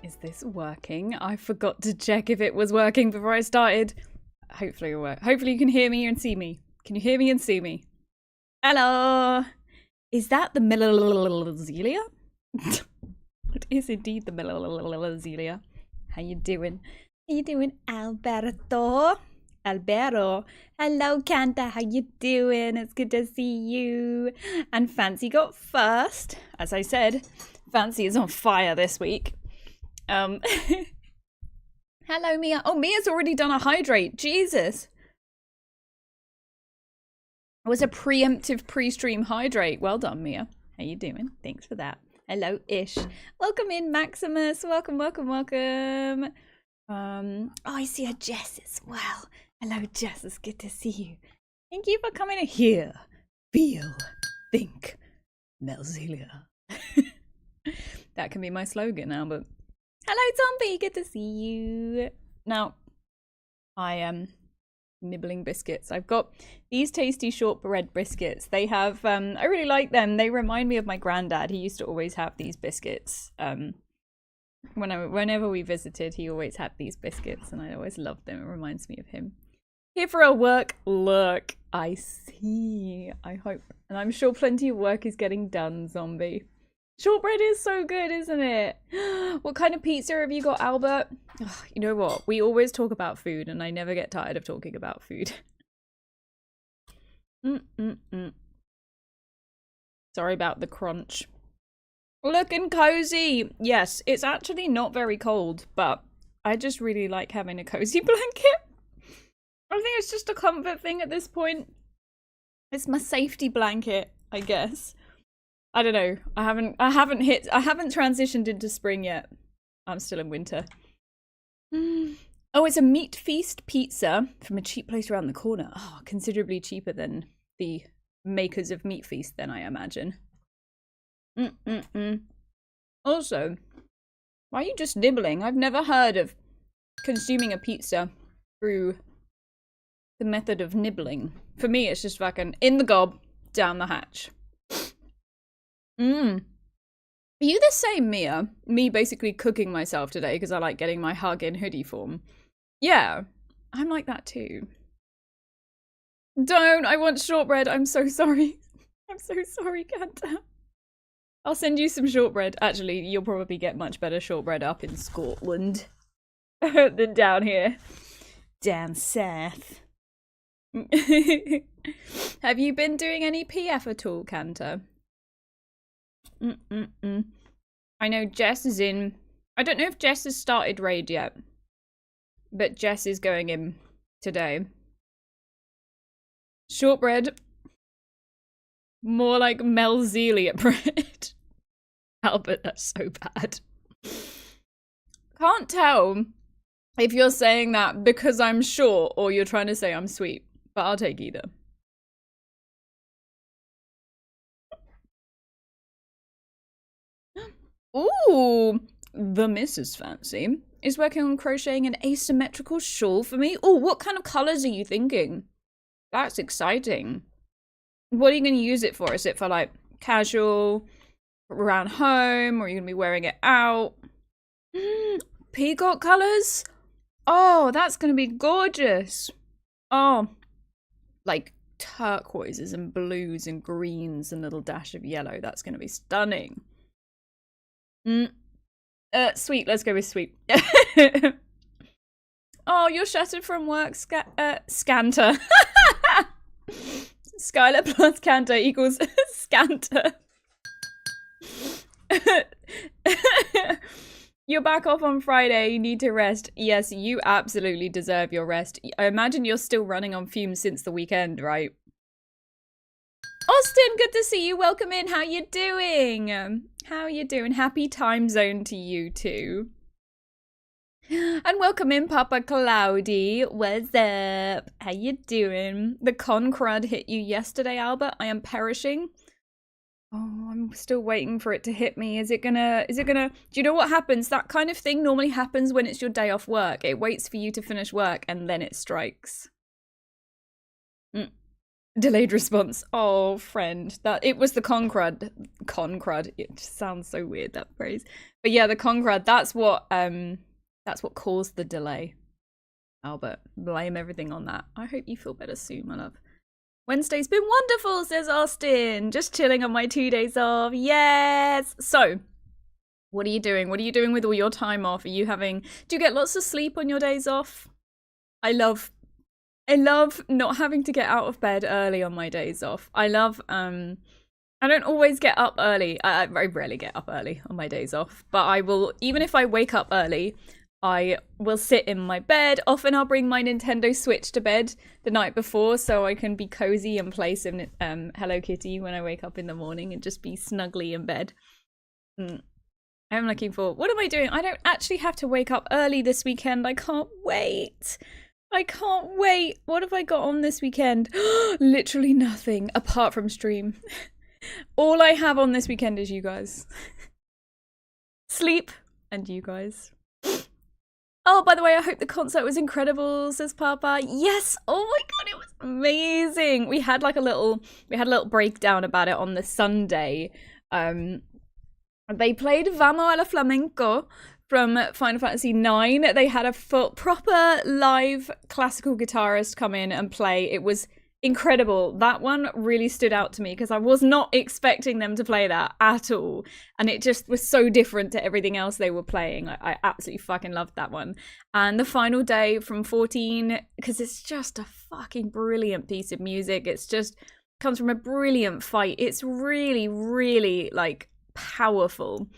Is this working? I forgot to check if it was working before I started. Hopefully it'll work. Hopefully you can hear me and see me. Can you hear me and see me? Hello! Is that the Zelia? It is indeed the Zelia. How you doing? How you doing, Alberto? Alberto. Hello, Kanta. How you doing? It's good to see you. And Fancy got first. As I said, Fancy is on fire this week. Hello, Mia. Oh, Mia's already done a hydrate. Jesus. It was a preemptive pre-stream hydrate. Well done, Mia. How you doing? Thanks for that. Hello, Ish. Welcome in, Maximus. Welcome, welcome, welcome. Oh, I see a Jess as well. Hello, Jess. It's good to see you. Thank you for coming in here. Feel, think, Melzelia. That can be my slogan now, but hello, Zombie. Good to see you. Now, I am nibbling biscuits. I've got these tasty shortbread biscuits. They have, I really like them. They remind me of my granddad. He used to always have these biscuits. Whenever we visited, he always had these biscuits, and I always loved them. It reminds me of him. Here for our work. Look, I see. I hope, and I'm sure plenty of work is getting done, Zombie. Shortbread is so good, isn't it? What kind of pizza have you got, Albert? Oh, you know what? We always talk about food, and I never get tired of talking about food. Sorry about the crunch. Looking cozy. Yes, it's actually not very cold, but I just really like having a cozy blanket. I think it's just a comfort thing at this point. It's my safety blanket, I guess. I don't know. I haven't transitioned into spring yet. I'm still in winter. Oh, it's a meat feast pizza from a cheap place around the corner. Oh, considerably cheaper than the makers of Meat Feast, then, I imagine. Also, why are you just nibbling? I've never heard of consuming a pizza through the method of nibbling. For me, it's just fucking in the gob, down the hatch. Are you the same, Mia? Me basically cooking myself today because I like getting my hug in hoodie form. Yeah, I'm like that too. Don't, I want shortbread. I'm so sorry. I'm so sorry, Kanta. I'll send you some shortbread. Actually, you'll probably get much better shortbread up in Scotland than down here. Down south. Have you been doing any PF at all, Kanta? I know Jess is in. I don't know if Jess has started raid yet, but Jess is going in today. Shortbread. More like Melzelia bread. Albert, that's so bad. Can't tell if you're saying that because I'm short or you're trying to say I'm sweet, but I'll take either. Ooh, the Mrs. Fancy is working on crocheting an asymmetrical shawl for me. Oh, what kind of colours are you thinking? That's exciting. What are you going to use it for? Is it for like casual, around home, or are you going to be wearing it out? Peacock colours? Oh, that's going to be gorgeous. Oh, like turquoises and blues and greens and a little dash of yellow. That's going to be stunning. Sweet. Let's go with sweet. Oh, you're shattered from work, Scanter. Skylar plus Canter equals Scanter. You're back off on Friday. You need to rest. Yes, you absolutely deserve your rest. I imagine you're still running on fumes since the weekend, right? Austin, good to see you. Welcome in. How you doing? How you doing? Happy time zone to you too. And welcome in, Papa Cloudy. What's up? How you doing? The con crud hit you yesterday, Albert. I am perishing. Oh, I'm still waiting for it to hit me. Is it gonna, do you know what happens? That kind of thing normally happens when it's your day off work. It waits for you to finish work and then it strikes. Delayed response. Oh, friend. It was the con crud. con crud. It just sounds so weird, that phrase. But yeah, the con crud, that's what caused the delay. Albert, blame everything on that. I hope you feel better soon, my love. Wednesday's been wonderful, says Austin. Just chilling on my 2 days off. Yes. So, what are you doing? What are you doing with all your time off? Do you get lots of sleep on your days off? I love not having to get out of bed early on my days off. I love, I don't always get up early. I very rarely get up early on my days off, but I will, even if I wake up early, I will sit in my bed. Often I'll bring my Nintendo Switch to bed the night before so I can be cozy and play some Hello Kitty when I wake up in the morning and just be snugly in bed. I'm looking for, what am I doing? I don't actually have to wake up early this weekend. I can't wait. I can't wait. What have I got on this weekend? Literally nothing apart from stream. All I have on this weekend is you guys. Sleep and you guys. Oh, by the way, I hope the concert was incredible, says Papa. Yes! Oh my god, it was amazing! We had like a little breakdown about it on the Sunday. They played Vamos a la Flamenco from Final Fantasy IX. They had a proper live classical guitarist come in and play. It was incredible. That one really stood out to me because I was not expecting them to play that at all. And it just was so different to everything else they were playing. I absolutely fucking loved that one. And the final day from 14, because it's just a fucking brilliant piece of music. It's just comes from a brilliant fight. It's really, really like powerful.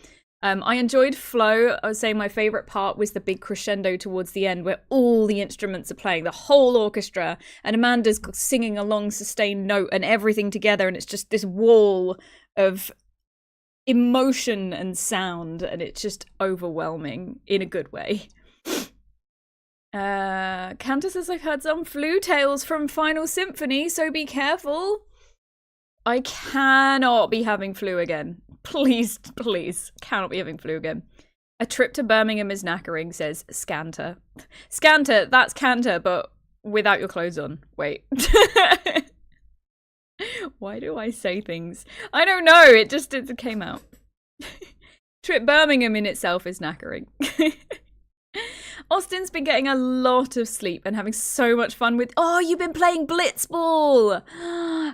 I enjoyed Flow. I was saying my favourite part was the big crescendo towards the end where all the instruments are playing, the whole orchestra, and Amanda's singing a long sustained note and everything together, and it's just this wall of emotion and sound, and it's just overwhelming in a good way. Cantor says I've heard some flu tales from Final Symphony, so be careful. I cannot be having flu again. Please, please, cannot be having flu again. A trip to Birmingham is knackering, says Scanter. Scanter, that's Canter, but without your clothes on. Wait. Why do I say things? I don't know, it came out. Trip Birmingham in itself is knackering. Austin's been getting a lot of sleep and having so much fun with... Oh, you've been playing Blitzball!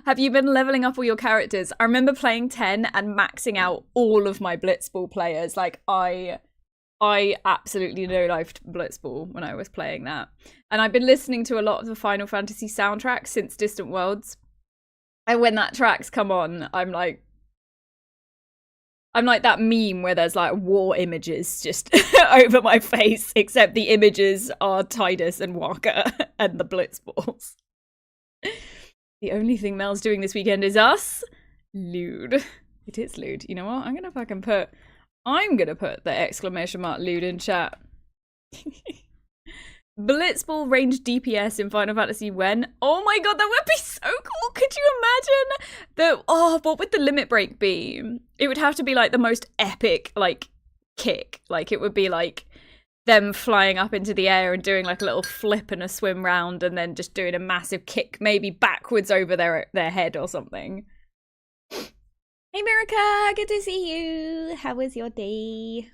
Have you been leveling up all your characters? I remember playing 10 and maxing out all of my Blitzball players. Like, I absolutely no-lifed Blitzball when I was playing that. And I've been listening to a lot of the Final Fantasy soundtracks since Distant Worlds. And when that track's come on, I'm like that meme where there's like war images just over my face, except the images are Tidus and Waka and the Blitzballs. The only thing Mel's doing this weekend is us. Lewd. It is lewd. You know what? I'm gonna put the exclamation mark lewd in chat. Blitzball range DPS in Final Fantasy when? Oh my god, that would be so cool! Could you imagine? What would the limit break be? It would have to be like the most epic, like, kick. Like, it would be like them flying up into the air and doing like a little flip and a swim round and then just doing a massive kick, maybe backwards over their head or something. Hey Mirica, good to see you. How was your day?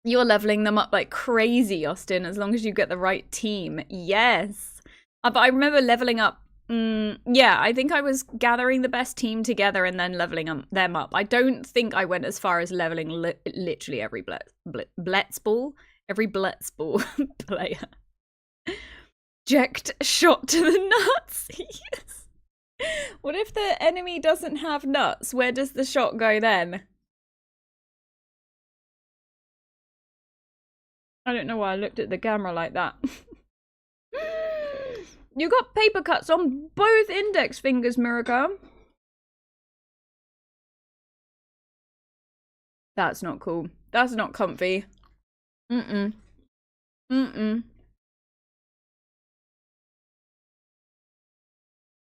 You're leveling them up like crazy, Austin, as long as you get the right team. Yes. But I remember leveling up. Yeah, I think I was gathering the best team together and then leveling them up. I don't think I went as far as leveling literally every Blitzball. Every Blitzball player. Eject shot to the nuts. Yes. What if the enemy doesn't have nuts? Where does the shot go then? I don't know why I looked at the camera like that. You got paper cuts on both index fingers, Mirica. That's not cool. That's not comfy. Mm-mm. Mm-mm.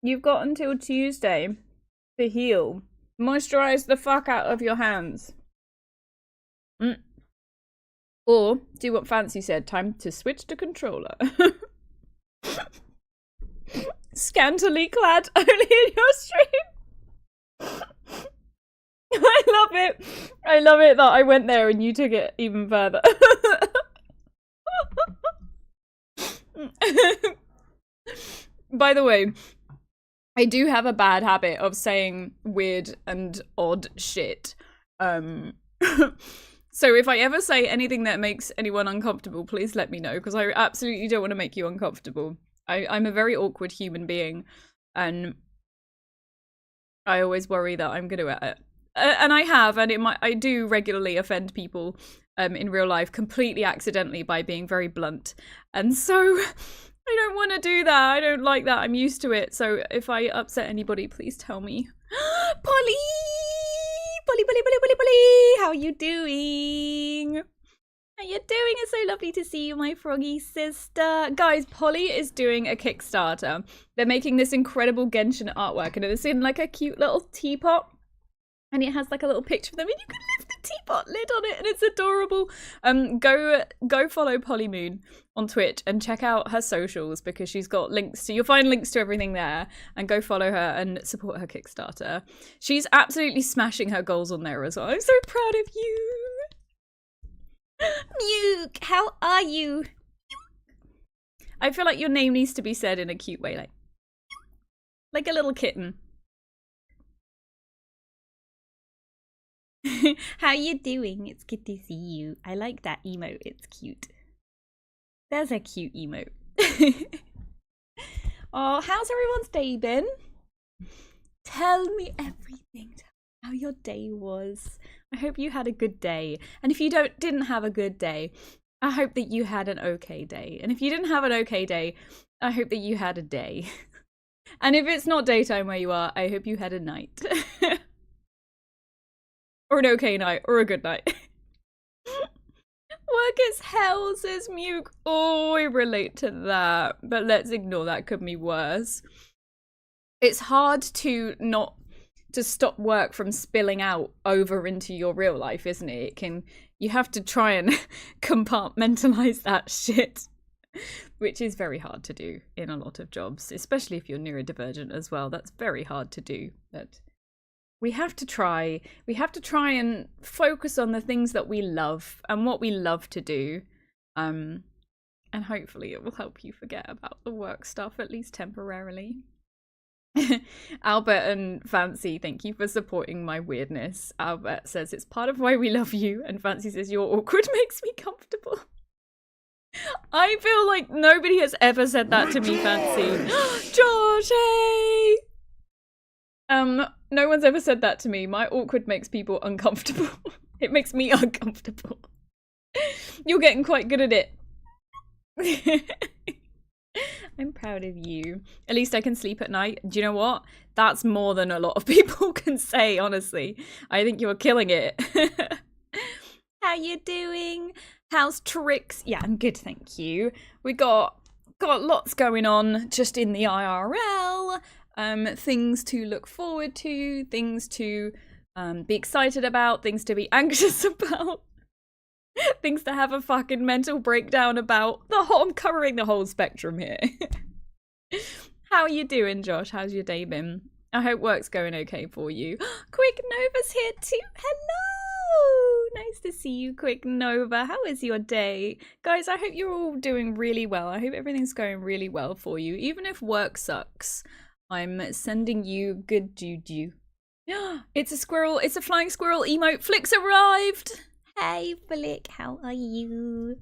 You've got until Tuesday to heal. Moisturize the fuck out of your hands. Or do what Fancy said, time to switch to controller. Scantily clad only in your stream. it. I love it that I went there and you took it even further. By the way, I do have a bad habit of saying weird and odd shit. So if I ever say anything that makes anyone uncomfortable, please let me know, because I absolutely don't want to make you uncomfortable. I'm a very awkward human being, and I always worry that I'm going to, and I have, and I do regularly offend people in real life completely accidentally by being very blunt, and so I don't want to do that. I don't like that. I'm used to it. So if I upset anybody, please tell me. Polly! Polly, Polly, Polly, Polly, Polly! How are you doing? How you doing? It's so lovely to see you, my froggy sister. Guys, Polly is doing a Kickstarter. They're making this incredible Genshin artwork, and it's in like a cute little teapot. And it has like a little picture of them, and you can lift the teapot lid on it, and it's adorable. Go follow Polly Moon on Twitch and check out her socials, because she's got links to, you'll find links to everything there, and go follow her and support her Kickstarter. She's absolutely smashing her goals on there as well. I'm so proud of you. Muke, how are you? I feel like your name needs to be said in a cute way, like a little kitten. How you doing? It's good to see you. I like that emote. It's cute. There's a cute emote. Oh, how's everyone's day been? Tell me everything. Tell me how your day was. I hope you had a good day. And if you didn't have a good day, I hope that you had an okay day. And if you didn't have an okay day, I hope that you had a day. And if it's not daytime where you are, I hope you had a night. Or an okay night, or a good night. Work as hell, says Muke. Oh, I relate to that. But let's ignore that, could be worse. It's hard to stop work from spilling out over into your real life, isn't it? You have to try and compartmentalize that shit. Which is very hard to do in a lot of jobs, especially if you're neurodivergent as well. That's very hard to do. But we have to try and focus on the things that we love and what we love to do. And hopefully it will help you forget about the work stuff, at least temporarily. Albert and Fancy, thank you for supporting my weirdness. Albert says it's part of why we love you, and Fancy says your awkward makes me comfortable. I feel like nobody has ever said that to me, Fancy. Josh, hey! No one's ever said that to me. My awkward makes people uncomfortable. It makes me uncomfortable. You're getting quite good at it. I'm proud of you. At least I can sleep at night. Do you know what? That's more than a lot of people can say, honestly. I think you're killing it. How you doing? How's Tricks? Yeah, I'm good, thank you. We got lots going on just in the IRL. Things to look forward to, things to be excited about, things to be anxious about, things to have a fucking mental breakdown about. I'm covering the whole spectrum here. How are you doing, Josh? How's your day been? I hope work's going okay for you. Quick Nova's here too. Hello! Nice to see you, Quick Nova. How is your day? Guys, I hope you're all doing really well. I hope everything's going really well for you. Even if work sucks, I'm sending you good juju. It's a squirrel. It's a flying squirrel emote. Flick's arrived. Hey, Flick. How are you?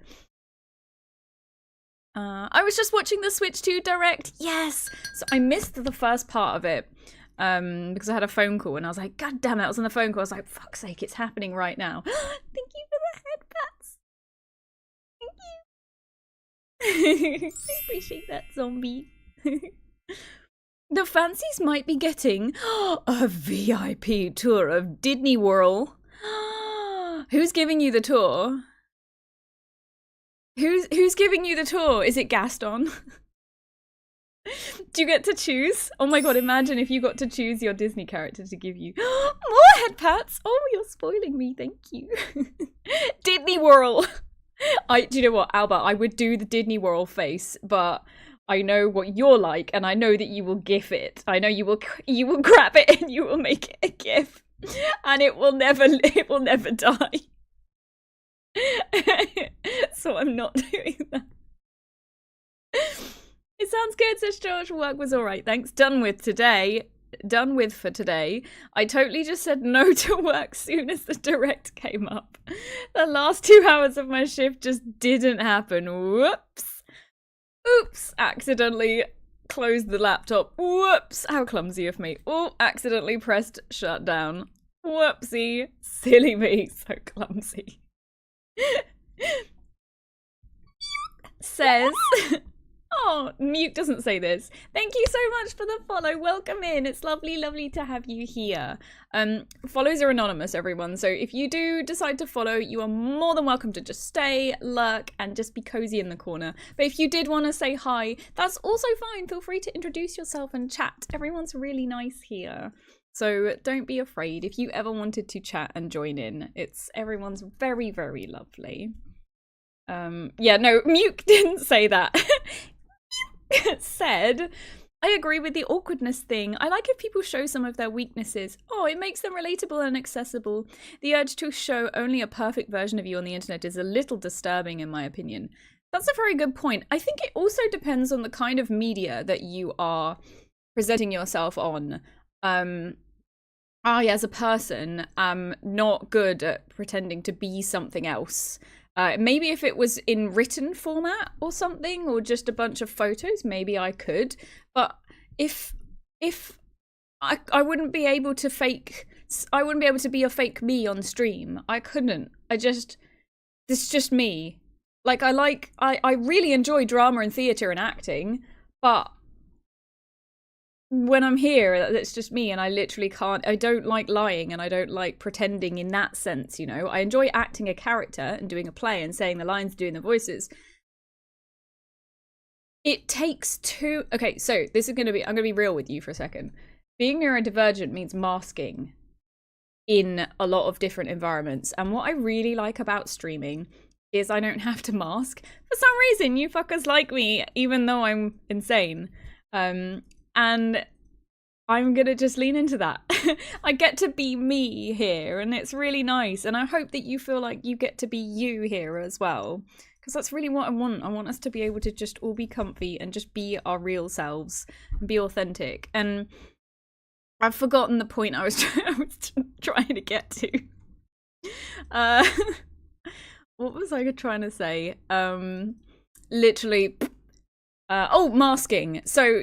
I was just watching the Switch 2 Direct. Yes. So I missed the first part of it because I had a phone call and I was like, God damn it. I was on the phone call. I was like, fuck's sake, it's happening right now. Thank you for the head pats. Thank you. I appreciate that, zombie. The Fancies might be getting a VIP tour of Disney World. Who's giving you the tour? Who's giving you the tour? Is it Gaston? Do you get to choose? Oh my god, imagine if you got to choose your Disney character to give you more head pats. Oh, you're spoiling me, thank you. Disney World. Do you know what, Albert? I would do the Disney World face, but I know what you're like, and I know that you will gif it. I know you will grab it and you will make it a gif. And it will never die. So I'm not doing that. It sounds good, says George. Work was alright, thanks. Done with for today. I totally just said no to work soon as the direct came up. The last 2 hours of my shift just didn't happen. Whoops. Oops. Accidentally closed the laptop. Whoops. How clumsy of me. Oh, accidentally pressed shut down. Whoopsie. Silly me. So clumsy. Says... Oh, Mute doesn't say this. Thank you so much for the follow. Welcome in. It's lovely to have you here. Follows are anonymous, everyone. So if you do decide to follow, you are more than welcome to just stay, lurk, and just be cozy in the corner. But if you did want to say hi, that's also fine. Feel free to introduce yourself and chat. Everyone's really nice here. So don't be afraid. If you ever wanted to chat and join in, everyone's very lovely. Yeah, no, Mute didn't say that. Said, I agree with the awkwardness thing. I like if people show some of their weaknesses. Oh, it makes them relatable and accessible. The urge to show only a perfect version of you on the internet is a little disturbing, in my opinion. That's a very good point. I think it also depends on the kind of media that you are presenting yourself on. I, as a person, am not good at pretending to be something else. Maybe if it was in written format or something, or just a bunch of photos, maybe I could. But if I wouldn't be able to be a fake me on stream. I couldn't. This is just me. Like I really enjoy drama and theatre and acting, but when I'm here, it's just me, and I literally can't. I don't like lying, and I don't like pretending in that sense, you know. I enjoy acting a character and doing a play and saying the lines, doing the voices. It takes two. Okay, so this is I'm gonna be real with you for a second. Being neurodivergent means masking in a lot of different environments, and what I really like about streaming is I don't have to mask. For some reason, you fuckers like me, even though I'm insane. And I'm gonna just lean into that. I get to be me here, and it's really nice. And I hope that you feel like you get to be you here as well, because that's really what I want. I want us to be able to just all be comfy and just be our real selves and be authentic. And I've forgotten the point I was trying to get to. What was I trying to say? Literally... masking. So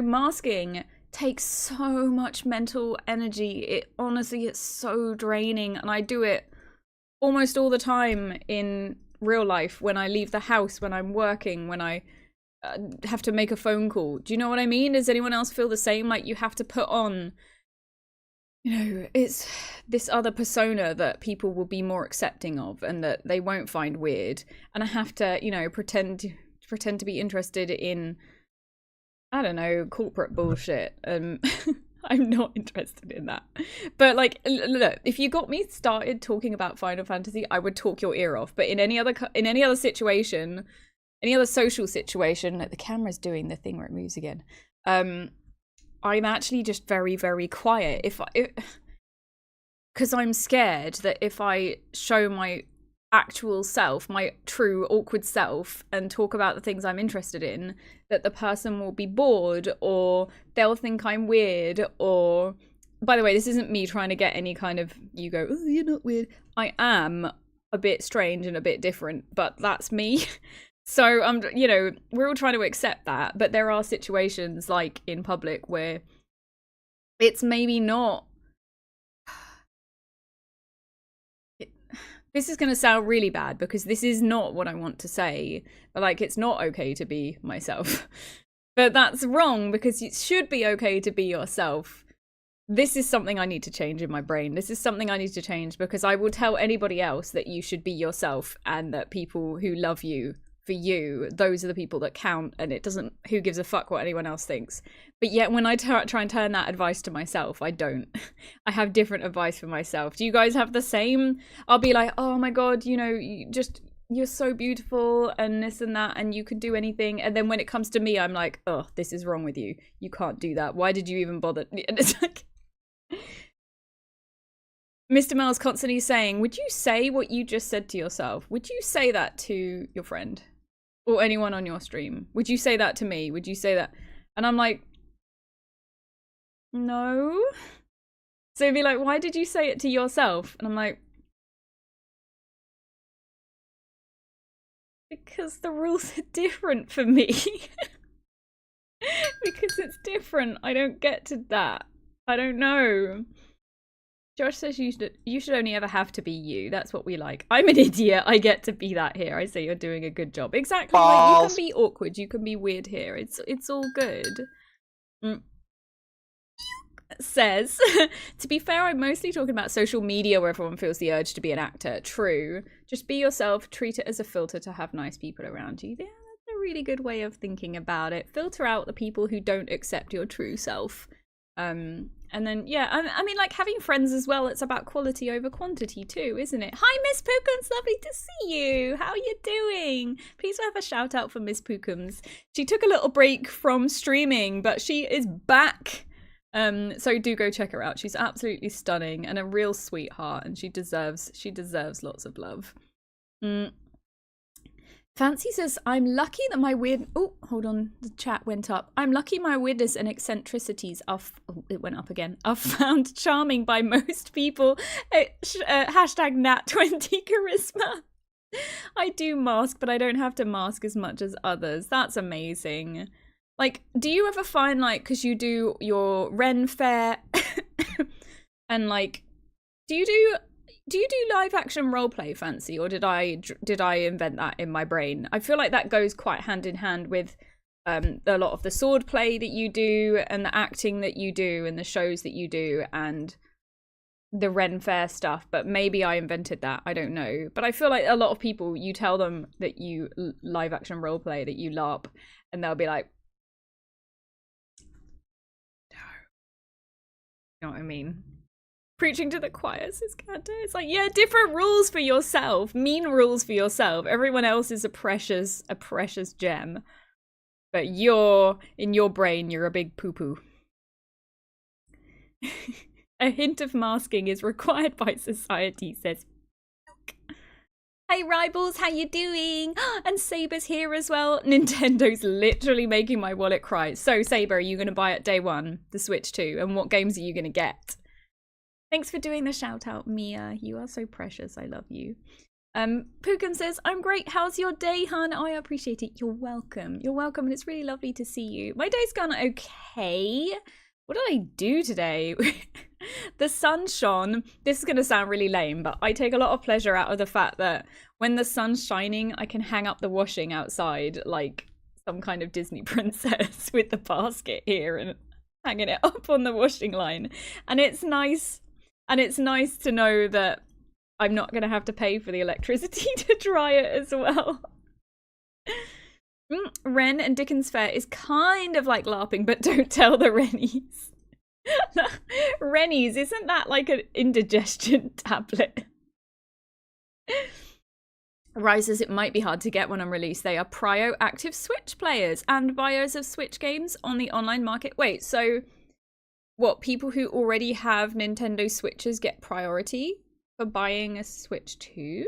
masking takes so much mental energy. It honestly, it's so draining, and I do it almost all the time in real life, when I leave the house, when I'm working, when I have to make a phone call. Do you know what I mean? Does anyone else feel the same? Like, you have to put on, you know, it's this other persona that people will be more accepting of and that they won't find weird, and I have to, you know, pretend to be interested in, I don't know, corporate bullshit. I'm not interested in that. But like, look, if you got me started talking about Final Fantasy, I would talk your ear off. But in any other situation, any other social situation, like the camera's doing the thing where it moves again. I'm actually just very quiet. Because I'm scared that if I show my actual self, my true awkward self, and talk about the things I'm interested in, that the person will be bored, or they'll think I'm weird. Or, by the way, this isn't me trying to get any kind of, you go, oh, you're not weird. I am a bit strange and a bit different, but that's me. So you know, we're all trying to accept that, but there are situations like in public where it's maybe not. This is going to sound really bad, because this is not what I want to say, but like, it's not okay to be myself. But that's wrong, because it should be okay to be yourself. This is something I need to change in my brain. This is something I need to change, because I will tell anybody else that you should be yourself, and that people who love you for you, those are the people that count, and it doesn't, who gives a fuck what anyone else thinks. But yet when I try and turn that advice to myself, I don't. I have different advice for myself. Do you guys have the same? I'll be like, oh my god, you know, you're so beautiful and this and that, and you could do anything. And then when it comes to me, I'm like, oh, this is wrong with you. You can't do that. Why did you even bother? And it's like, Mr. Mel's constantly saying, would you say what you just said to yourself? Would you say that to your friend? Or anyone on your stream? Would you say that to me? Would you say that? And I'm like, no. So he'd be like, why did you say it to yourself? And I'm like, because the rules are different for me. Because it's different. I don't get to that. I don't know. Josh says you should only ever have to be you. That's what we like. I'm an idiot. I get to be that here. I say you're doing a good job. Exactly. Like, you can be awkward. You can be weird here. It's all good. Says, to be fair, I'm mostly talking about social media where everyone feels the urge to be an actor. True. Just be yourself. Treat it as a filter to have nice people around you. Yeah, that's a really good way of thinking about it. Filter out the people who don't accept your true self. And then, yeah, I mean, like, having friends as well, it's about quality over quantity too, isn't it? Hi, Miss Pookums, lovely to see you. How are you doing? Please have a shout out for Miss Pookums. She took a little break from streaming, but she is back. So do go check her out. She's absolutely stunning and a real sweetheart, and she deserves lots of love. Fancy says, I'm lucky that my weird... Oh, hold on. The chat went up. I'm lucky my weirdness and eccentricities are... Oh, it went up again. Are found charming by most people. Hashtag Nat20 charisma. I do mask, but I don't have to mask as much as others. That's amazing. Like, do you ever find, like, because you do your Ren Fair and, like, do you do live action roleplay, Fancy, or did I invent that in my brain? I feel like that goes quite hand in hand with a lot of the sword play that you do and the acting that you do and the shows that you do and the Ren Fair stuff, but maybe I invented that. I don't know. But I feel like a lot of people, you tell them that you live action roleplay, that you LARP, and they'll be like, no. You know what I mean? Preaching to the choir, says Canto. It's like, yeah, different rules for yourself. Mean rules for yourself. Everyone else is a precious gem. But in your brain, you're a big poo-poo. A hint of masking is required by society, says Hey Rivals, how you doing? And Saber's here as well. Nintendo's literally making my wallet cry. So Saber, are you going to buy it day one, the Switch 2? And what games are you going to get? Thanks for doing the shout out, Mia. You are so precious. I love you. Pookum says, I'm great. How's your day, hun? Oh, I appreciate it. You're welcome. You're welcome. And it's really lovely to see you. My day's gone okay. What did I do today? The sun shone. This is going to sound really lame, but I take a lot of pleasure out of the fact that when the sun's shining, I can hang up the washing outside like some kind of Disney princess with the basket here and hanging it up on the washing line. And it's nice. And it's nice to know that I'm not going to have to pay for the electricity to dry it as well. Ren and Dickens Fair is kind of like LARPing, but don't tell the Rennies. Rennies, isn't that like an indigestion tablet? Rises, it might be hard to get when on release. They are prio active Switch players and buyers of Switch games on the online market. Wait, so... What, people who already have Nintendo Switches get priority for buying a Switch 2?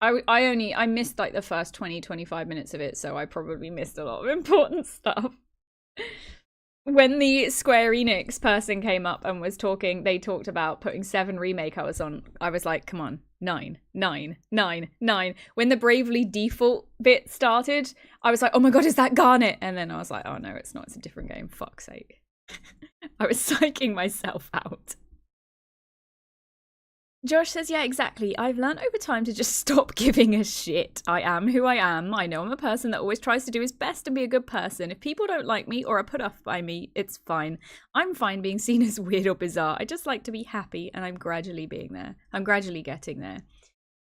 I missed like the first 20-25 minutes of it, so I probably missed a lot of important stuff. When the Square Enix person came up and was talking, they talked about putting 7 Remake. I was like, come on, 9. When the Bravely Default bit started, I was like, oh my god, is that Garnet? And then I was like, oh no, it's not, it's a different game, fuck's sake. I was psyching myself out. Josh says, yeah, exactly. I've learned over time to just stop giving a shit. I am who I am. I know I'm a person that always tries to do his best and be a good person. If people don't like me or are put off by me, it's fine. I'm fine being seen as weird or bizarre. I just like to be happy, and I'm gradually being there. I'm gradually getting there.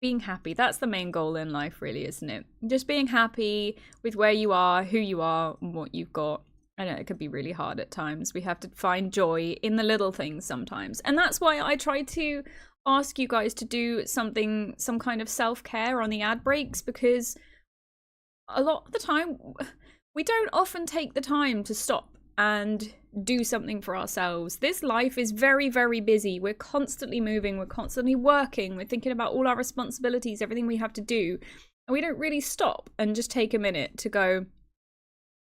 Being happy, that's the main goal in life, really, isn't it? Just being happy with where you are, who you are, and what you've got. I know it could be really hard at times. We have to find joy in the little things sometimes. And that's why I try to ask you guys to do some kind of self-care on the ad breaks, because a lot of the time we don't often take the time to stop and do something for ourselves. This life is very, very busy. We're constantly moving, we're constantly working, we're thinking about all our responsibilities, everything we have to do, and we don't really stop and just take a minute to go,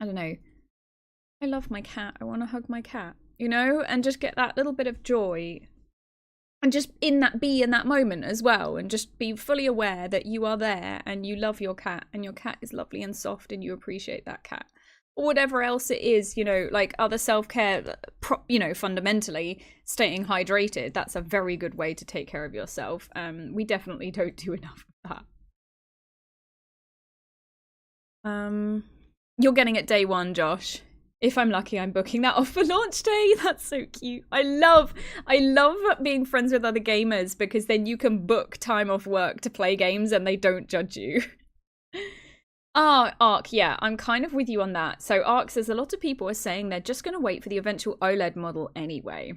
I don't know, I love my cat, I want to hug my cat, you know, and just get that little bit of joy. And just be in that moment as well, and just be fully aware that you are there and you love your cat and your cat is lovely and soft and you appreciate that cat. Or whatever else it is, you know, like other self-care, you know, fundamentally staying hydrated. That's a very good way to take care of yourself. We definitely don't do enough of that. You're getting it day one, Josh. If I'm lucky, I'm booking that off for launch day. That's so cute. I love being friends with other gamers, because then you can book time off work to play games and they don't judge you. Arc, yeah, I'm kind of with you on that. So Arc says a lot of people are saying they're just going to wait for the eventual OLED model anyway.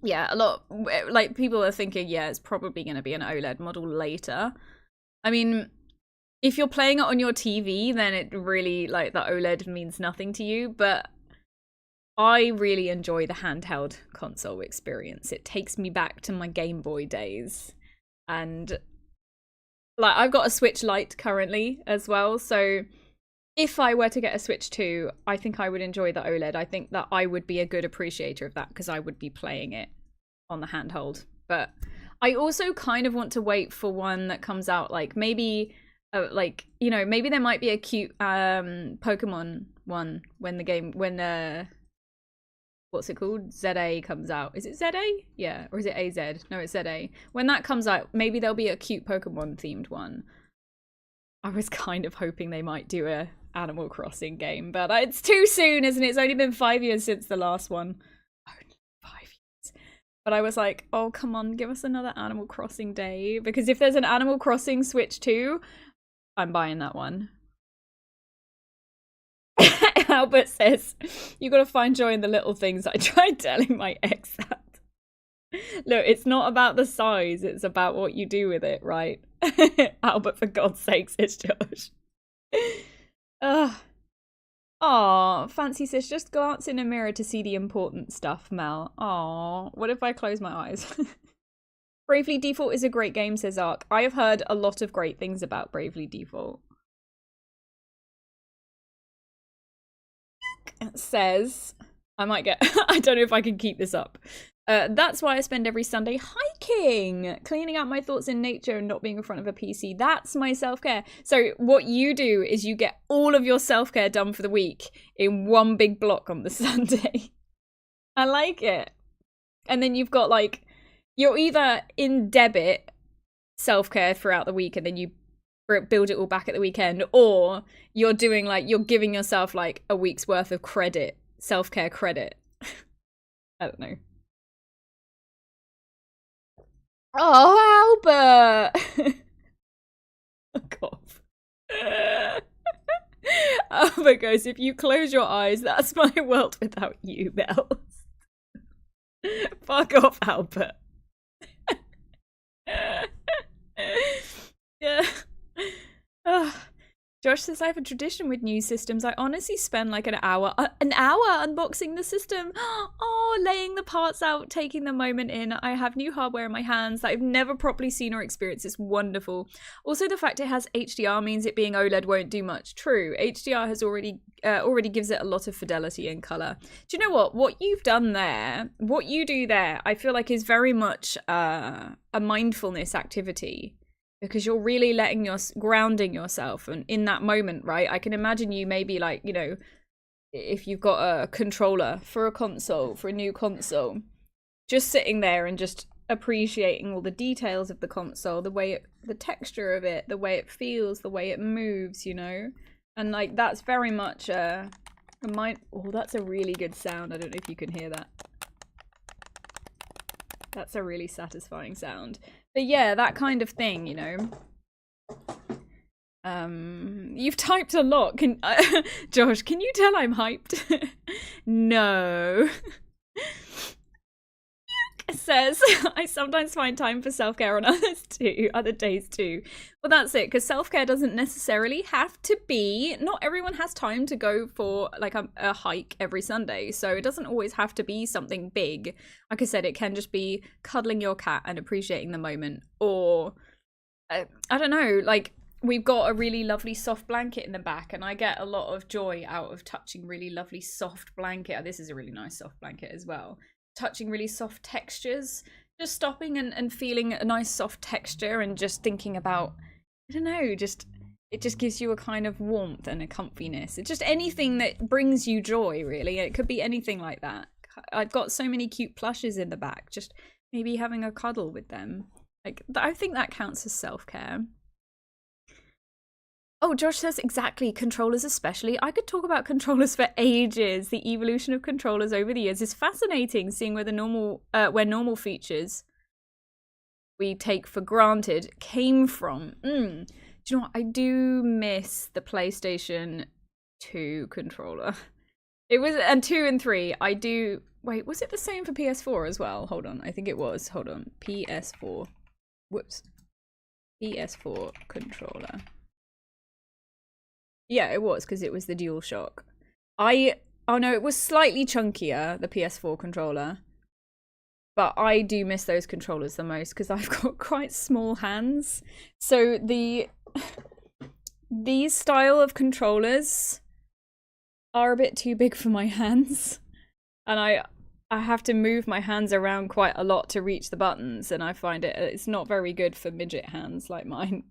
Yeah, a lot, like, people are thinking, yeah, it's probably going to be an OLED model later. I mean, if you're playing it on your TV, then it really, like, the OLED means nothing to you. But I really enjoy the handheld console experience. It takes me back to my Game Boy days. And, like, I've got a Switch Lite currently as well. So if I were to get a Switch 2, I think I would enjoy the OLED. I think that I would be a good appreciator of that, because I would be playing it on the handheld. But I also kind of want to wait for one that comes out, like, maybe... like, you know, maybe there might be a cute Pokemon one when what's it called? ZA comes out. Is it ZA? Yeah. Or is it AZ? No, it's ZA. When that comes out, maybe there'll be a cute Pokemon themed one. I was kind of hoping they might do a Animal Crossing game, but it's too soon, isn't it? It's only been 5 years since the last one. Only 5 years. But I was like, oh, come on, give us another Animal Crossing day. Because if there's an Animal Crossing Switch 2, I'm buying that one. Albert says, you gotta find joy in the little things. I tried telling my ex that. Look, it's not about the size, it's about what you do with it, right? Albert, for God's sake, says Josh. Aw, Fancy says, just glance in a mirror to see the important stuff, Mel. Aw, what if I close my eyes? Bravely Default is a great game, says Ark. I have heard a lot of great things about Bravely Default. It says, I might get, I don't know if I can keep this up. That's why I spend every Sunday hiking, cleaning out my thoughts in nature and not being in front of a PC. That's my self-care. So what you do is you get all of your self-care done for the week in one big block on the Sunday. I like it. And then you've got, like, you're either in debit self-care throughout the week and then you build it all back at the weekend, or you're doing, like, you're giving yourself, like, a week's worth of credit, self-care credit. I don't know. Oh, Albert! Fuck off. Albert goes, if you close your eyes, that's my world without you, Bells. Fuck off, Albert. Yeah. Josh says, I have a tradition with new systems. I honestly spend like an hour unboxing the system. Oh, laying the parts out, taking the moment in. I have new hardware in my hands that I've never properly seen or experienced. It's wonderful. Also, the fact it has HDR means it being OLED won't do much. True. HDR has already gives it a lot of fidelity and color. Do you know what? What you've done there, what you do there, I feel like is very much a mindfulness activity. Because you're really grounding yourself and in that moment, right? I can imagine you maybe, like, you know, if you've got a controller for a console, for a new console, just sitting there and just appreciating all the details of the console, the texture of it, the way it feels, the way it moves, you know? And, like, that's very much oh, that's a really good sound. I don't know if you can hear that. That's a really satisfying sound. But yeah, that kind of thing, you know. You've typed a lot. Josh, can you tell I'm hyped? No. says, I sometimes find time for self-care on other days too. Well, that's it, because self-care doesn't necessarily have to be, not everyone has time to go for like a hike every Sunday. So it doesn't always have to be something big. Like I said, it can just be cuddling your cat and appreciating the moment. Or, I don't know, like we've got a really lovely soft blanket in the back, and I get a lot of joy out of touching really lovely soft blanket. Oh, this is a really nice soft blanket as well. Touching really soft textures, just stopping and feeling a nice soft texture and just thinking about, I don't know, just it just gives you a kind of warmth and a comfiness. It's just anything that brings you joy, really. It could be anything like that. I've got so many cute plushes in the back, just maybe having a cuddle with them. Like, I think that counts as self-care. Oh, Josh says exactly, controllers especially. I could talk about controllers for ages. The evolution of controllers over the years is fascinating, seeing where normal features we take for granted came from. Do you know what? I do miss the PlayStation 2 controller. It was, and 2 and 3, I do... Wait, was it the same for PS4 as well? Hold on, I think it was. Hold on, PS4. Whoops. PS4 controller. Yeah, it was, because it was the DualShock. Oh no, it was slightly chunkier, the PS4 controller. But I do miss those controllers the most, because I've got quite small hands. So these style of controllers are a bit too big for my hands. And I have to move my hands around quite a lot to reach the buttons, and I find it's not very good for midget hands like mine.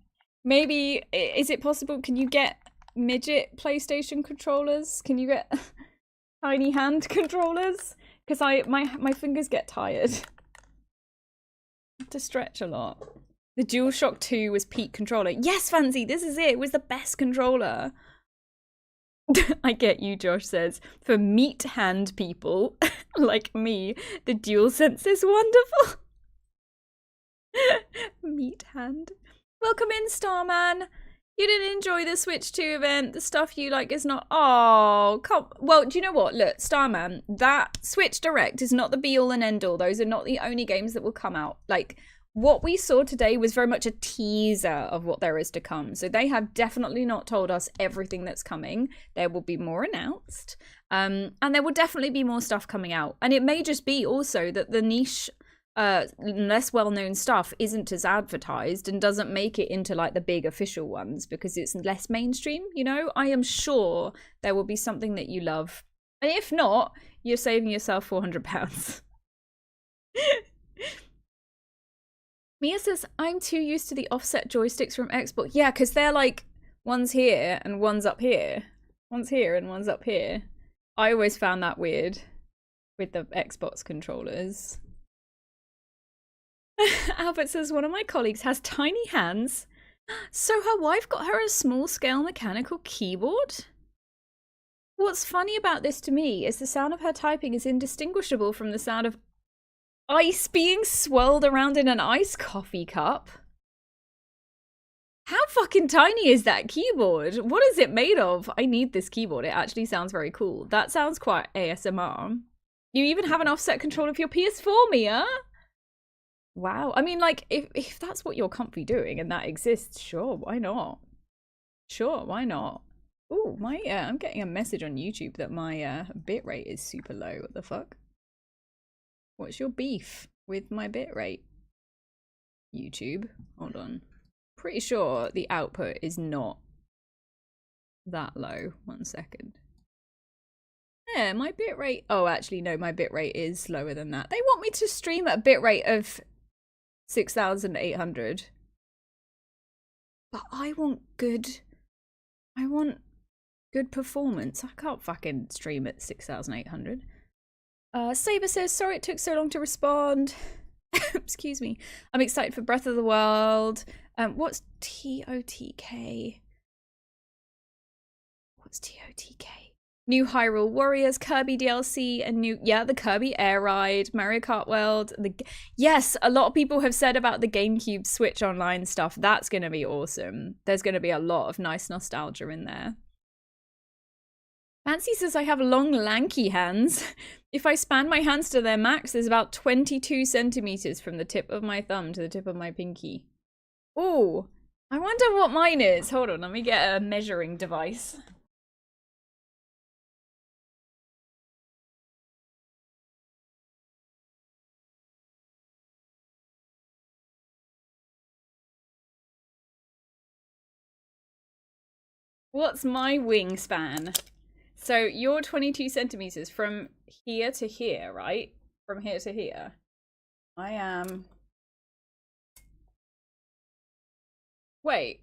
Maybe, is it possible, can you get midget PlayStation controllers? Can you get tiny hand controllers? Because my fingers get tired. I have to stretch a lot. The DualShock 2 was peak controller. Yes, Fancy, this is it. It was the best controller. I get you, Josh says. For meat hand people like me, the DualSense is wonderful. Meat hand. Welcome in, Starman. You didn't enjoy the Switch 2 event. The stuff you like is not... Oh, come... Well, do you know what? Look, Starman, that Switch Direct is not the be-all and end-all. Those are not the only games that will come out. Like, what we saw today was very much a teaser of what there is to come. So they have definitely not told us everything that's coming. There will be more announced. And there will definitely be more stuff coming out. And it may just be also that the niche... less well-known stuff isn't as advertised and doesn't make it into like the big official ones because it's less mainstream, you know? I am sure there will be something that you love. And if not, you're saving yourself £400. Mia says, I'm too used to the offset joysticks from Xbox. Yeah, because they're like, one's here and one's up here. One's here and one's up here. I always found that weird with the Xbox controllers. Albert says, one of my colleagues has tiny hands, so her wife got her a small-scale mechanical keyboard? What's funny about this to me is the sound of her typing is indistinguishable from the sound of ice being swirled around in an ice coffee cup. How fucking tiny is that keyboard? What is it made of? I need this keyboard. It actually sounds very cool. That sounds quite ASMR. You even have an offset controller for your PS4, Mia? Wow. I mean, like, if that's what you're comfy doing and that exists, sure, why not? Sure, why not? Ooh, I'm getting a message on YouTube that my bitrate is super low. What the fuck? What's your beef with my bitrate? YouTube. Hold on. Pretty sure the output is not that low. 1 second. Yeah, my bitrate... Oh, actually, no, my bitrate is lower than that. They want me to stream at a bitrate of 6,800. But I want good performance. I can't fucking stream at 6,800. Saber says, sorry it took so long to respond. Excuse me. I'm excited for Breath of the Wild. What's TOTK? What's TOTK? New Hyrule Warriors, Kirby DLC, and the Kirby Air Ride, Mario Kart World. Yes, a lot of people have said about the GameCube Switch Online stuff. That's going to be awesome. There's going to be a lot of nice nostalgia in there. Fancy says I have long, lanky hands. If I span my hands to their max, there's about 22 centimeters from the tip of my thumb to the tip of my pinky. Ooh, I wonder what mine is. Hold on, let me get a measuring device. What's my wingspan? So you're 22 centimeters from here to here, right? From here to here. I am... Wait.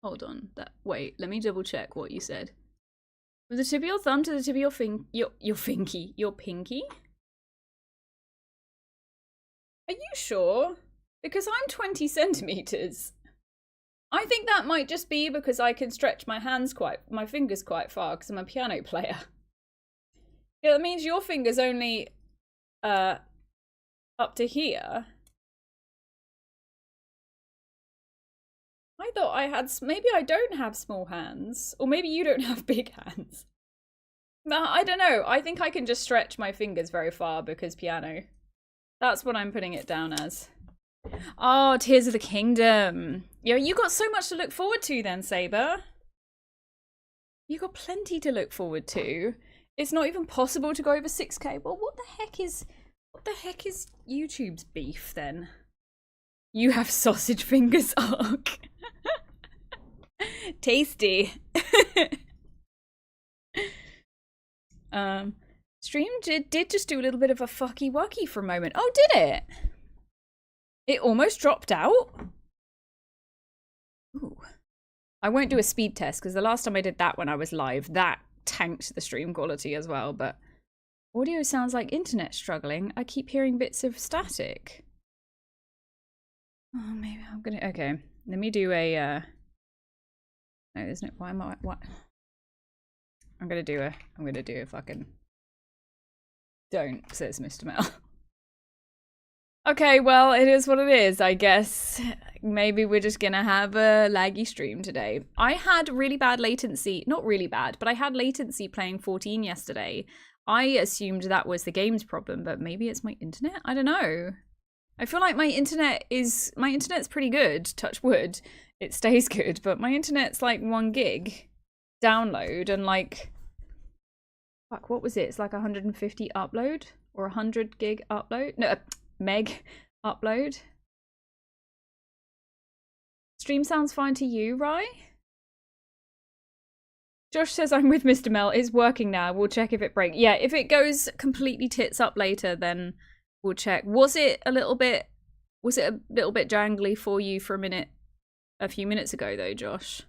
Hold on. Wait, let me double check what you said. From the tip of your thumb to the tip of your your pinky? Are you sure? Because I'm 20 centimeters. I think that might just be because I can stretch my fingers quite far because I'm a piano player. Yeah, that means your finger's only up to here. I thought I had, maybe I don't have small hands, or maybe you don't have big hands. No, I don't know. I think I can just stretch my fingers very far because piano. That's what I'm putting it down as. Oh, Tears of the Kingdom. Yo, you got so much to look forward to then, Saber. You got plenty to look forward to. It's not even possible to go over 6K. Well, what the heck is YouTube's beef then? You have sausage fingers, Ark. Tasty. Stream did just do a little bit of a fucky wucky for a moment. Oh, did it? It almost dropped out. Ooh. I won't do a speed test because the last time I did that when I was live, that tanked the stream quality as well. But audio sounds like internet struggling. I keep hearing bits of static. Oh, maybe I'm gonna. Okay, let me do a. No, there's no. Why am I? What? I'm gonna do a fucking. Don't, says Mr. Mel. Okay, well, it is what it is, I guess. Maybe we're just gonna have a laggy stream today. I had really bad latency. Not really bad, but I had latency playing 14 yesterday. I assumed that was the game's problem, but maybe it's my internet? I don't know. I feel like my internet's pretty good, touch wood. It stays good, but my internet's like 1 gig download and like... Fuck, what was it? It's like 150 upload? Or 100 gig upload? No, meg upload. Stream sounds fine to you, Rye? Josh says I'm with Mr. Mel. It's working now. We'll check if it breaks. Yeah, if it goes completely tits up later, then we'll check. Was it a little bit jangly for you for a few minutes ago though, Josh?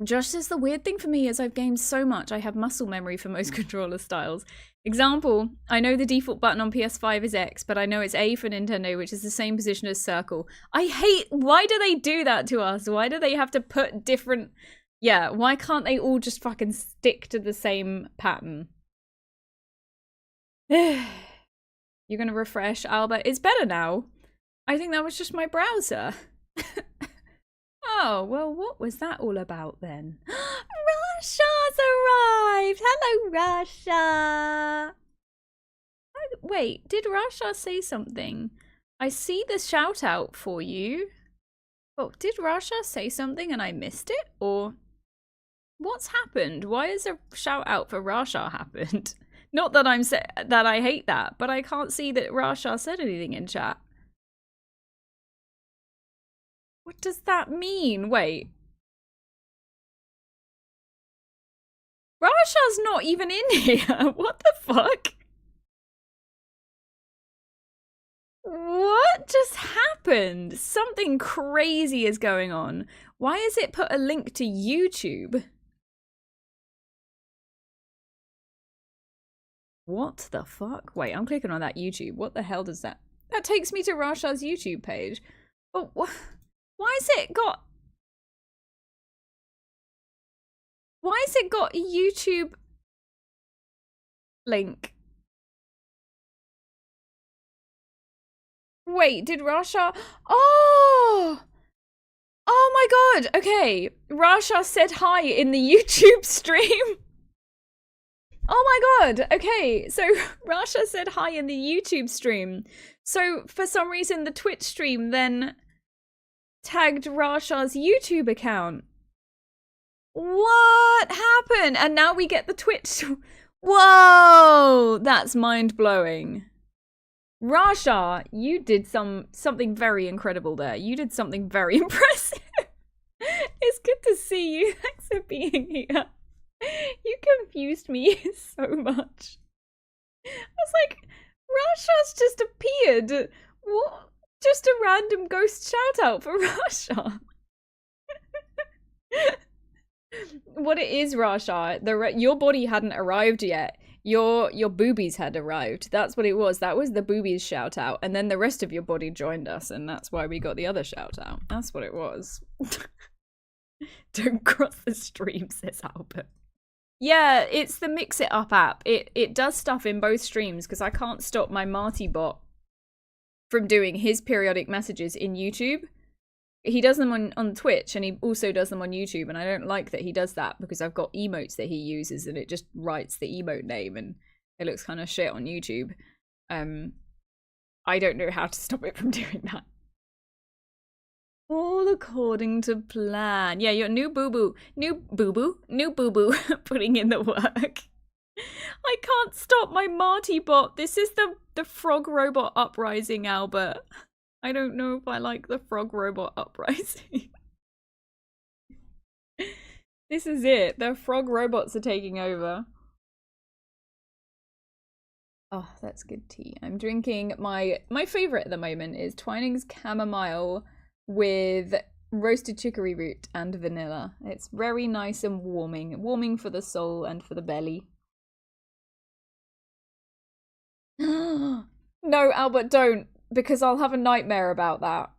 Josh says the weird thing for me is I've gamed so much I have muscle memory for most controller styles. Example, I know the default button on PS5 is X, but I know it's A for Nintendo, which is the same position as circle. Why do they do that to us? Why do they have to put different... Yeah, why can't they all just fucking stick to the same pattern? You're gonna refresh, Albert. It's better now. I think that was just my browser. Oh, well, what was that all about then? Russia's arrived! Hello, Russia! Wait, did Russia say something? I see the shout out for you. Oh, did Russia say something and I missed it? Or what's happened? Why is a shout out for Russia happened? Not that that I hate that, but I can't see that Russia said anything in chat. What does that mean? Wait. Rasha's not even in here. What the fuck? What just happened? Something crazy is going on. Why has it put a link to YouTube? What the fuck? Wait, I'm clicking on that YouTube. What the hell does that... That takes me to Rasha's YouTube page. Oh, why has it got... Why has it got a YouTube link? Wait, did Rasha... Oh! Oh my god, okay. Rasha said hi in the YouTube stream. Oh my god, okay. So Rasha said hi in the YouTube stream. So for some reason the Twitch stream then tagged Rasha's YouTube account. What happened? And now we get the Twitch. Whoa, that's mind-blowing. Rasha, you did something very incredible there. You did something very impressive. It's good to see you. Thanks for being here. You confused me so much. I was like, Rasha's just appeared. What? Just a random ghost shout out for Rasha. What it is, Rasha, your body hadn't arrived yet. Your boobies had arrived. That's what it was. That was the boobies shout out. And then the rest of your body joined us, and that's why we got the other shout out. That's what it was. Don't cross the stream, says Albert. Yeah, it's the Mix It Up app. It does stuff in both streams because I can't stop my Marty bot from doing his periodic messages in YouTube. He does them on Twitch, and he also does them on YouTube, and I don't like that he does that because I've got emotes that he uses, and it just writes the emote name, and it looks kind of shit on YouTube. I don't know how to stop it from doing that. All according to plan. Yeah, your new boo-boo, putting in the work. I can't stop my Marty bot. This is the frog robot uprising, Albert. I don't know if I like the frog robot uprising. This is it. The frog robots are taking over. Oh, that's good tea. I'm drinking my favorite at the moment is Twinings chamomile with roasted chicory root and vanilla. It's very nice and warming for the soul and for the belly. No, Albert, don't. Because I'll have a nightmare about that.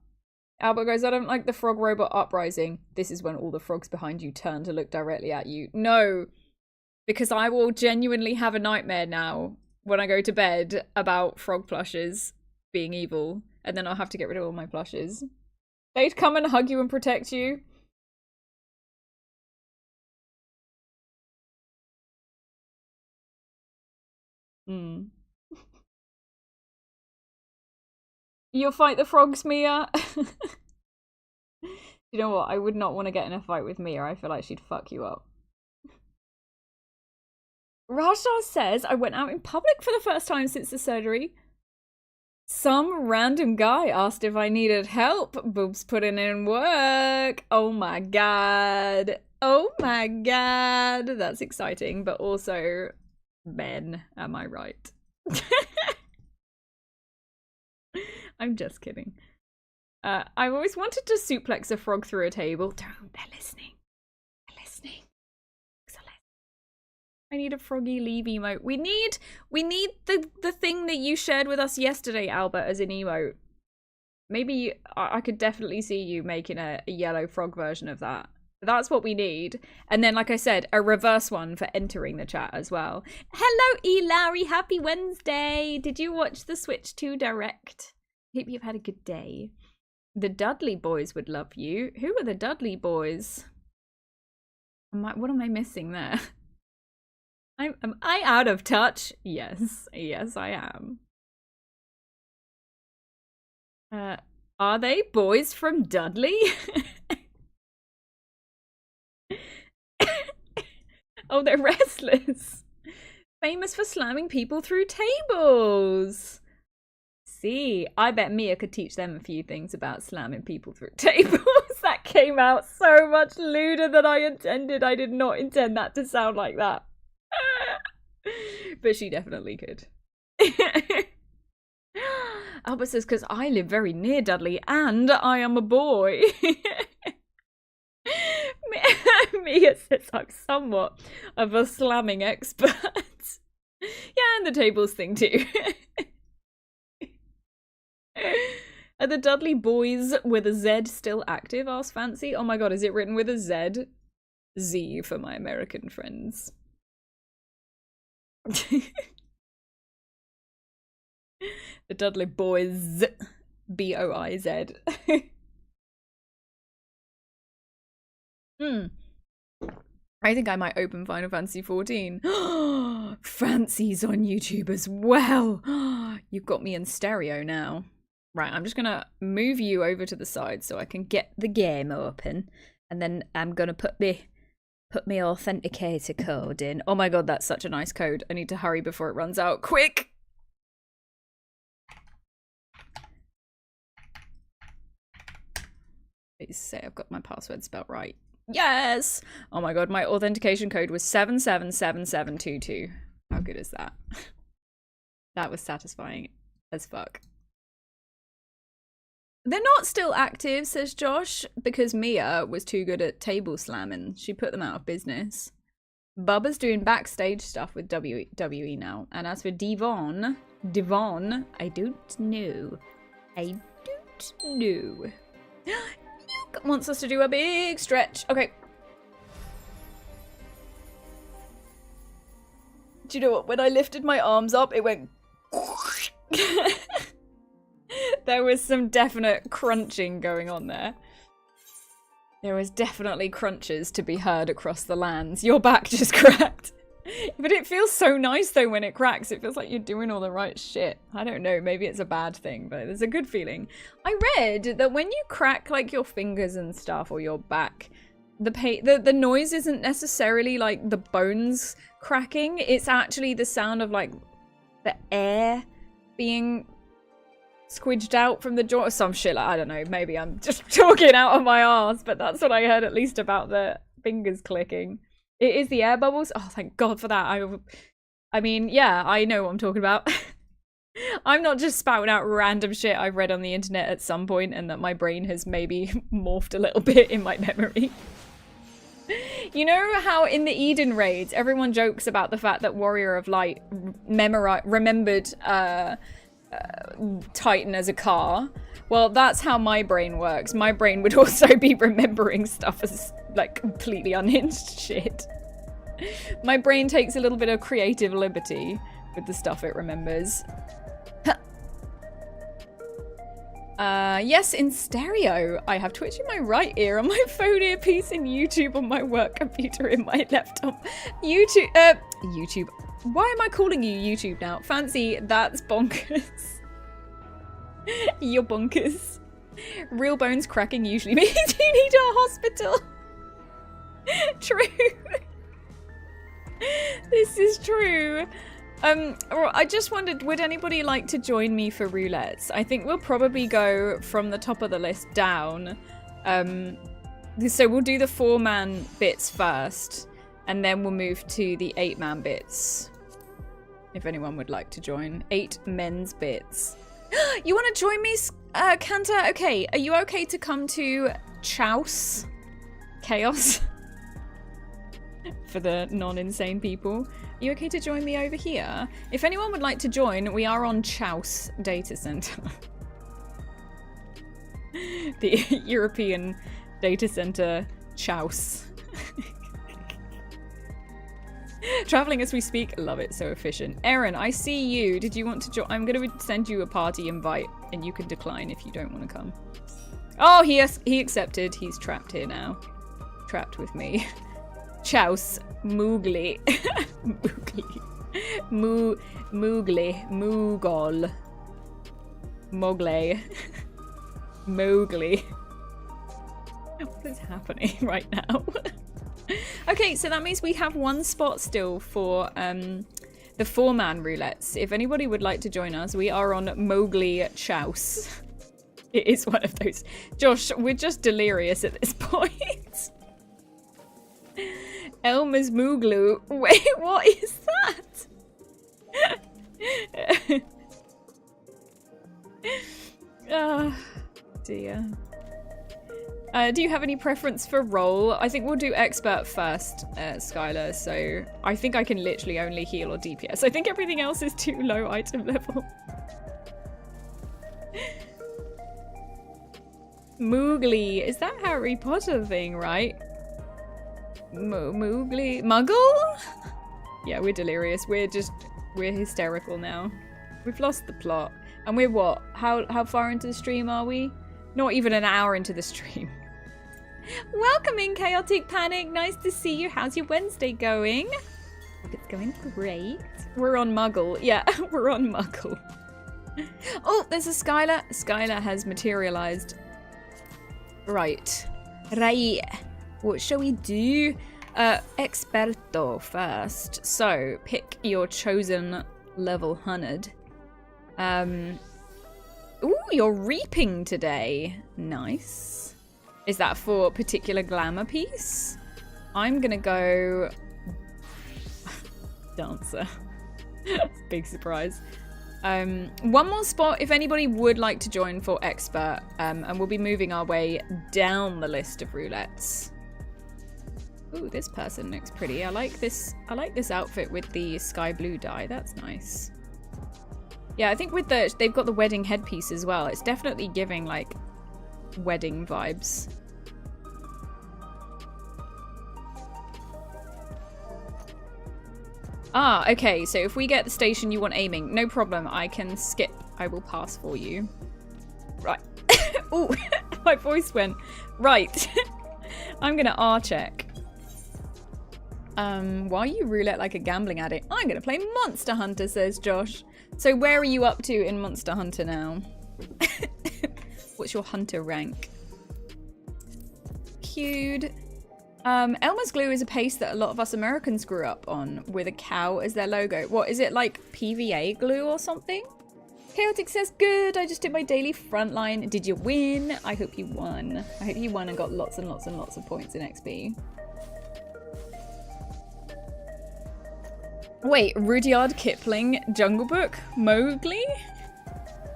Albert goes, I don't like the frog robot uprising. This is when all the frogs behind you turn to look directly at you. No, because I will genuinely have a nightmare now when I go to bed about frog plushes being evil. And then I'll have to get rid of all my plushes. They'd come and hug you and protect you. Hmm. You'll fight the frogs, Mia? You know what? I would not want to get in a fight with Mia. I feel like she'd fuck you up. Rajda says, I went out in public for the first time since the surgery. Some random guy asked if I needed help. Boobs putting in work. Oh my god. Oh my god. That's exciting, but also men. Am I right? I'm just kidding. I've always wanted to suplex a frog through a table. Don't. They're listening. They're listening. I need a froggy leave emote. We need the thing that you shared with us yesterday, Albert, as an emote. Maybe I could definitely see you making a yellow frog version of that. That's what we need. And then, like I said, a reverse one for entering the chat as well. Hello, E. Larry. Happy Wednesday. Did you watch the Switch 2 Direct? Hope you've had a good day. The Dudley boys would love you. Who are the Dudley boys? What am I missing there? Am I out of touch? Yes. Yes, I am. Are they boys from Dudley? Oh, they're wrestlers. Famous for slamming people through tables. See, I bet Mia could teach them a few things about slamming people through tables. That came out so much lewder than I intended. I did not intend that to sound like that. But she definitely could. Albert says, because I live very near Dudley and I am a boy. Mia says I'm somewhat of a slamming expert. Yeah, and the tables thing too. Are the Dudley boys with a Z still active? Asked Fancy. Oh my god, is it written with a Z? Z for my American friends. The Dudley boys. B-O-I-Z. I think I might open Final Fantasy 14. Fancy's on YouTube as well. You've got me in stereo now. Right, I'm just gonna move you over to the side so I can get the game open, and then I'm gonna put my authenticator code in. Oh my god, that's such a nice code. I need to hurry before it runs out. Quick! Please say I've got my password spelled right. Yes! Oh my god, my authentication code was 777722. How good is that? That was satisfying as fuck. They're not still active, says Josh, because Mia was too good at table slamming. She put them out of business. Bubba's doing backstage stuff with WWE now. And as for Devon, I don't know. I don't know. Nuke wants us to do a big stretch. Okay. Do you know what? When I lifted my arms up, it went... There was some definite crunching going on there. There was definitely crunches to be heard across the lands. Your back just cracked. But it feels so nice though when it cracks. It feels like you're doing all the right shit. I don't know, maybe it's a bad thing, but there's a good feeling. I read that when you crack like your fingers and stuff or your back, the noise isn't necessarily like the bones cracking. It's actually the sound of like the air being squidged out from the jaw or some shit. Like, I don't know, maybe I'm just talking out of my arse, but that's what I heard at least about the fingers clicking. It is the air bubbles. Oh, thank God for that. I mean, yeah, I know what I'm talking about. I'm not just spouting out random shit I've read on the internet at some point and that my brain has maybe morphed a little bit in my memory. You know how in the Eden raids, everyone jokes about the fact that Warrior of Light remembered Titan as a car? Well, that's how my brain works. My brain would also be remembering stuff as like completely unhinged shit. My brain takes a little bit of creative liberty with the stuff it remembers. Yes, in stereo. I have Twitch in my right ear, on my phone earpiece, and YouTube on my work computer in my laptop. YouTube. Why am I calling you YouTube now? Fancy, that's bonkers. You're bonkers. Real bones cracking usually means you need a hospital. True. This is true. I just wondered, would anybody like to join me for roulettes? I think we'll probably go from the top of the list down. So we'll do the 4-man bits first, and then we'll move to the 8-man bits. If anyone would like to join. 8 men's bits. You want to join me, Kanta? Okay, are you okay to come to Chaos? Chaos? For the non-insane people. Are you okay to join me over here? If anyone would like to join, we are on Chaos Data Center. The European Data Center Chaos. Traveling as we speak, love it, so efficient. Aaron, I see you. Did you want to join? I'm going to send you a party invite and you can decline if you don't want to come. Oh, he accepted. He's trapped here now. Trapped with me. Chouse. Moogly. Moogly. Moogly. Moogol. Mogley. Mowgli. What is happening right now? Okay, so that means we have 1 spot still for the 4-man roulettes. If anybody would like to join us, we are on Mowgli Chouse. It is one of those. Josh, we're just delirious at this point. Elmer's Mooglu. Wait, what is that? Oh, dear. Do you have any preference for role? I think we'll do expert first, Skylar. So I think I can literally only heal or DPS. I think everything else is too low item level. Moogly. Is that Harry Potter thing, right? Moogly. Muggle? Yeah, we're delirious. We're hysterical now. We've lost the plot. And we're what? How far into the stream are we? Not even an hour into the stream. Welcome in, Chaotic Panic. Nice to see you. How's your Wednesday going? Hope it's going great. We're on Muggle. Yeah, we're on Muggle. Oh, there's a Skylar. Skylar has materialized. Right. Right. What shall we do? Experto first. So, pick your chosen level 100. Ooh, you're reaping today. Nice. Is that for a particular glamour piece? I'm gonna go... Dancer. Big surprise. One more spot if anybody would like to join for expert, and we'll be moving our way down the list of roulettes. Ooh, this person looks pretty. I like this outfit with the sky blue dye. That's nice. Yeah, I think with they've got the wedding headpiece as well. It's definitely giving like wedding vibes. Ah, okay, so if we get the station you want aiming, no problem, I can skip. I will pass for you. Right. Ooh, my voice went. Right. I'm gonna R check. Why are you roulette like a gambling addict? I'm gonna play Monster Hunter, says Josh. So where are you up to in Monster Hunter now? What's your hunter rank? Cute. Elmer's glue is a paste that a lot of us Americans grew up on with a cow as their logo. What, is it like PVA glue or something? Chaotic says, good, I just did my daily frontline. Did you win? I hope you won. I hope you won and got lots and lots and lots of points in XP. Wait, Rudyard Kipling, Jungle Book, Mowgli?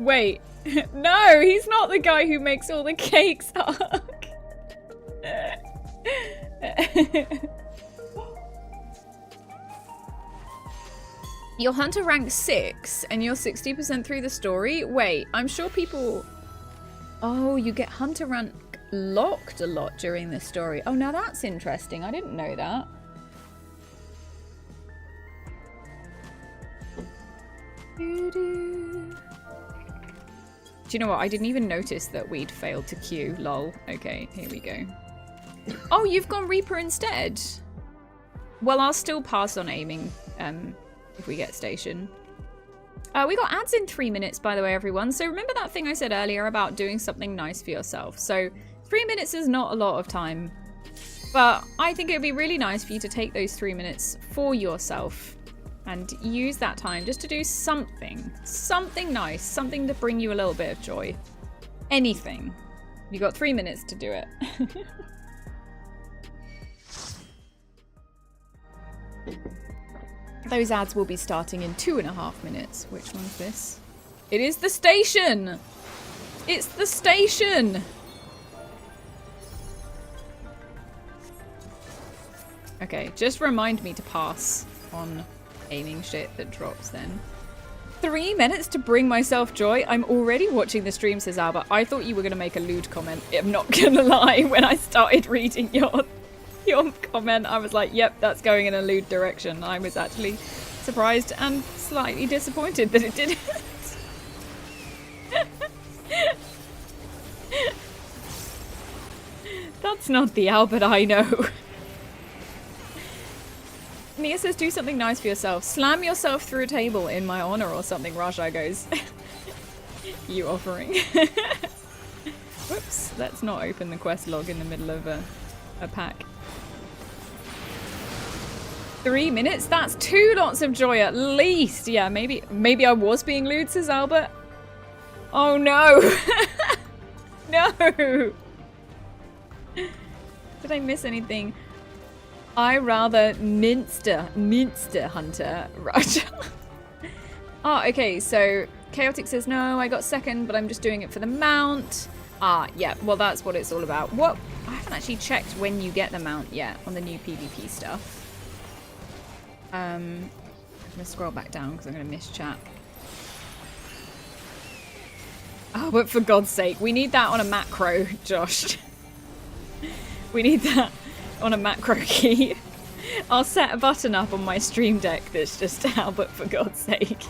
Wait, no, he's not the guy who makes all the cakes. Your hunter rank 6 and you're 60% through the story? Wait, I'm sure people... Oh, you get hunter rank locked a lot during this story. Oh, now that's interesting. I didn't know that. Do you know what? I didn't even notice that we'd failed to queue. Lol. Okay, here we go. Oh, you've gone Reaper instead. Well, I'll still pass on aiming if we get station. We got ads in 3 minutes, by the way, everyone. So remember that thing I said earlier about doing something nice for yourself. So 3 minutes is not a lot of time, but I think it would be really nice for you to take those 3 minutes for yourself and use that time just to do something nice, something to bring you a little bit of joy. Anything. You got 3 minutes to do it. Those ads will be starting in 2.5 minutes. Which one's this? It is the station! It's the station! Okay, just remind me to pass on aiming shit that drops then. 3 minutes to bring myself joy? I'm already watching the stream, says Albert. I thought you were going to make a lewd comment. I'm not going to lie. When I started reading your comment, I was like, yep, that's going in a lewd direction. I was actually surprised and slightly disappointed that it didn't. That's not the Albert I know. Mia says, do something nice for yourself. Slam yourself through a table in my honor or something. Raja goes, you offering. Whoops, let's not open the quest log in the middle of a pack. 3 minutes? That's 2 lots of joy at least. Yeah, maybe I was being lewd, says Albert. Oh no. No. Did I miss anything? I rather Minster Hunter. Right. Ah, okay, so Chaotic says, no, I got second, but I'm just doing it for the mount. Ah, yeah, well, that's what it's all about. What? I haven't actually checked when you get the mount yet on the new PvP stuff. I'm gonna scroll back down because I'm gonna miss chat. Oh, but for God's sake, we need that on a macro, Josh. We need that on a macro key. I'll set a button up on my stream deck that's just Albert, for God's sake.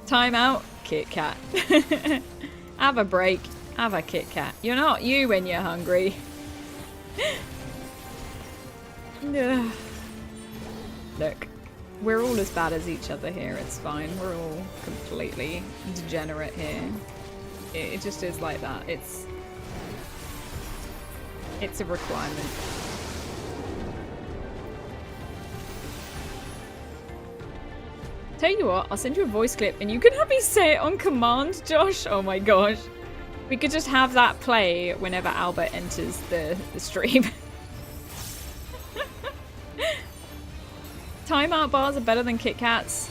Time out, Kit Kat. Have a break. Have a Kit Kat. You're not you when you're hungry. Look, we're all as bad as each other here. It's fine. We're all completely degenerate here. It just is like that. It's a requirement. Tell you what, I'll send you a voice clip and you can have me say it on command, Josh. Oh my gosh. We could just have that play whenever Albert enters the stream. Timeout bars are better than Kit Kats.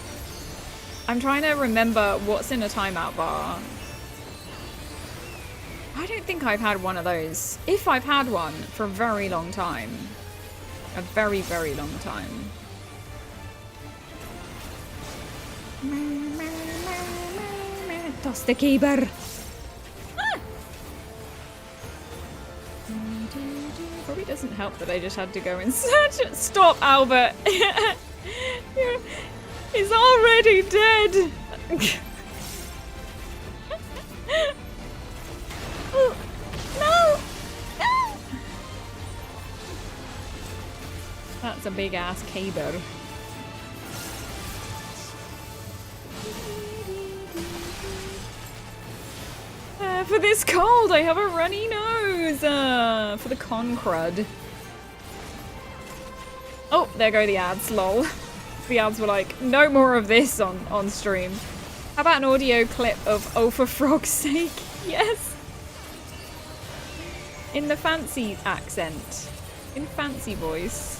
I'm trying to remember what's in a timeout bar. I don't think I've had one of those. If I've had one for a very long time. A very, very long time. Toss the keeper. Probably doesn't help that I just had to go and search it. Stop, Albert. He's already dead. Oh, no. No. That's a big ass caber. For this cold, I have a runny nose. For the con crud. Oh, there go the ads, lol. The ads were like, no more of this on stream. How about an audio clip of Oh for Frog's Sake? Yes. In the fancy accent. In fancy voice.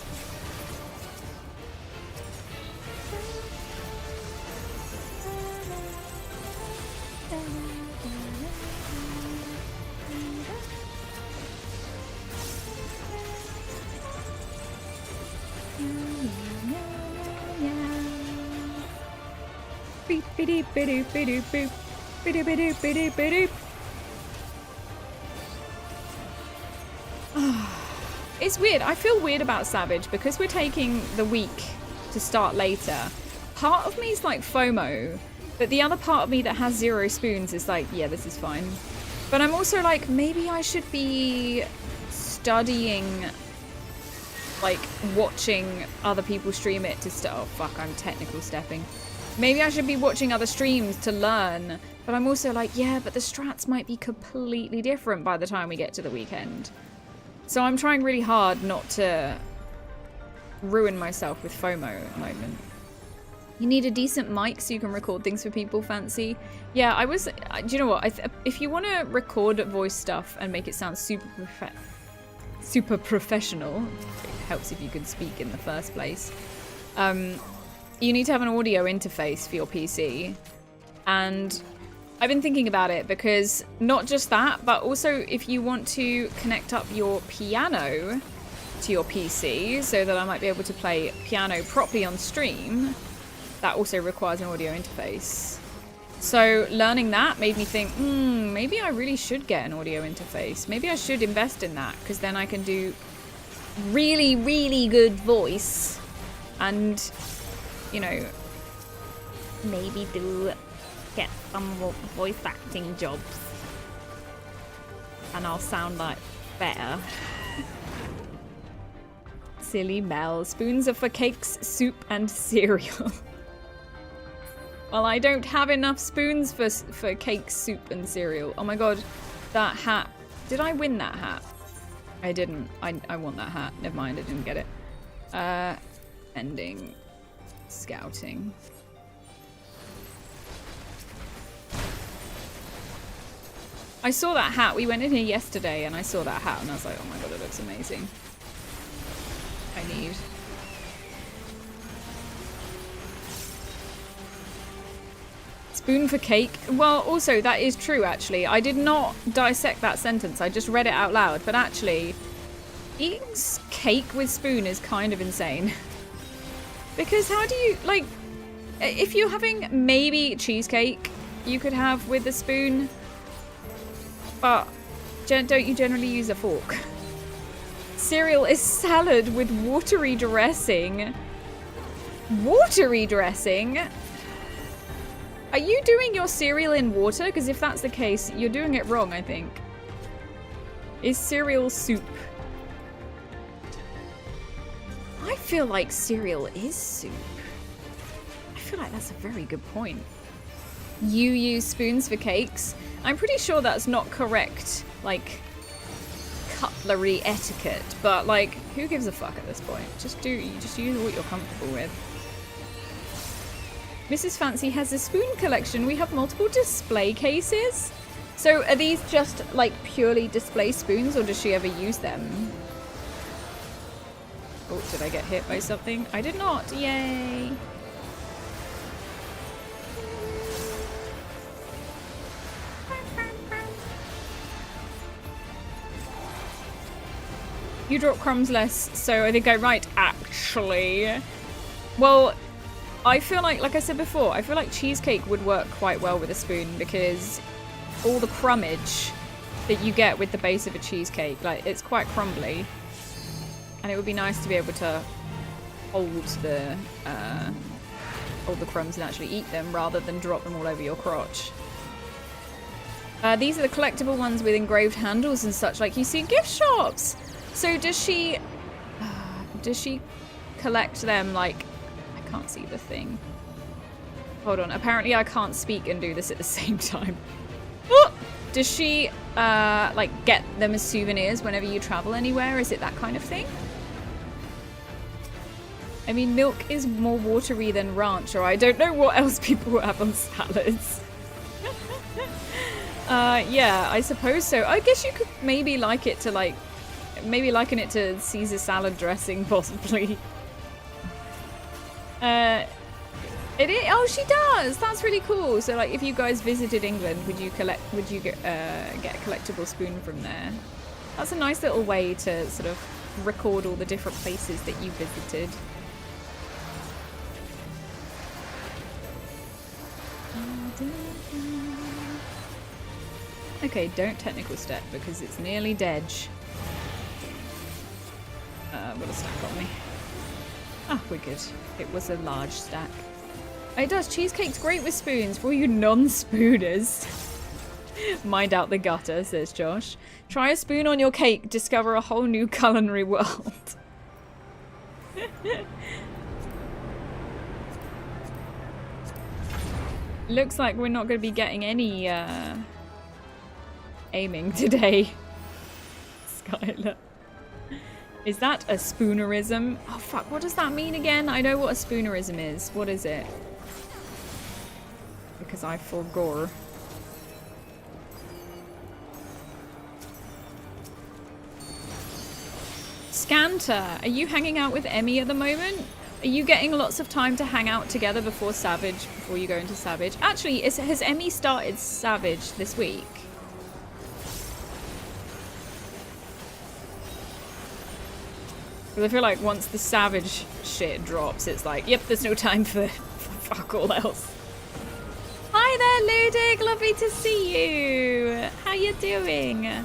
It's weird. I feel weird about Savage because we're taking the week to start later. Part of me is like FOMO, but the other part of me that has 0 spoons is like, yeah, this is fine. But I'm also like, maybe I should be studying, like watching other people stream it to start. Oh fuck, I'm technical stepping. Maybe I should be watching other streams to learn, but I'm also like, yeah, but the strats might be completely different by the time we get to the weekend. So I'm trying really hard not to ruin myself with FOMO at the moment. You need a decent mic so you can record things for people, Fancy. Yeah, I was, do you know what? If you want to record voice stuff and make it sound super professional, it helps if you can speak in the first place. You need to have an audio interface for your PC. And I've been thinking about it because not just that, but also if you want to connect up your piano to your PC so that I might be able to play piano properly on stream, that also requires an audio interface. So learning that made me think, maybe I really should get an audio interface. Maybe I should invest in that because then I can do really, really good voice and, you know, maybe get some voice acting jobs. And I'll sound like better. Silly Mel. Spoons are for cakes, soup, and cereal. Well, I don't have enough spoons for cake, soup, and cereal. Oh my god, that hat. Did I win that hat? I didn't. I want that hat. Never mind, I didn't get it. Ending. Scouting. I saw that hat. We went in here yesterday and I saw that hat and I was like, oh my god, it looks amazing. I need... Spoon for cake? Well, also, that is true, actually. I did not dissect that sentence. I just read it out loud. But actually, eating cake with spoon is kind of insane. Because how do you, like, if you're having maybe cheesecake, you could have with a spoon. But don't you generally use a fork? Cereal is salad with watery dressing. Watery dressing? Are you doing your cereal in water? Because if that's the case, you're doing it wrong, I think. Is cereal soup? I feel like cereal is soup. I feel like that's a very good point. You use spoons for cakes? I'm pretty sure that's not correct, like, cutlery etiquette, but like, who gives a fuck at this point? Just use what you're comfortable with. Mrs. Fancy has a spoon collection. We have multiple display cases. So are these just like purely display spoons, or does she ever use them? Oh, did I get hit by something? I did not. Yay. You drop crumbs less, so I think I'm right, actually. Well, I feel like I said before, I feel like cheesecake would work quite well with a spoon because all the crumbage that you get with the base of a cheesecake, like, it's quite crumbly. And it would be nice to be able to hold the crumbs and actually eat them rather than drop them all over your crotch. These are the collectible ones with engraved handles and such, like you see in gift shops. So does she collect them, like, I can't see the thing. Hold on, apparently I can't speak and do this at the same time. Oh! Does she, like, get them as souvenirs whenever you travel anywhere? Is it that kind of thing? I mean, milk is more watery than ranch, or I don't know what else people have on salads. Yeah, I suppose so. I guess you could maybe like it to, like, maybe liken it to Caesar salad dressing, possibly. It is. Oh, she does. That's really cool. So, like, if you guys visited England, would you get a collectible spoon from there? That's a nice little way to sort of record all the different places that you visited. Okay, don't technical step because it's nearly dead. I've got a stack on me. Ah, we're good. It was a large stack. It does. Cheesecake's great with spoons for you non-spooners. Mind out the gutter, says Josh. Try a spoon on your cake. Discover a whole new culinary world. Looks like we're not going to be getting any aiming today. Skylar. Is that a spoonerism? Oh fuck, what does that mean again? I know what a spoonerism is. What is it? Because I forgot. Scanter, are you hanging out with Emmy at the moment? Are you getting lots of time to hang out together before Savage, before you go into Savage? Actually, has Emmy started Savage this week? Because I feel like once the Savage shit drops, it's like, yep, there's no time for fuck all else. Hi there, Ludig. Lovely to see you. How you doing? It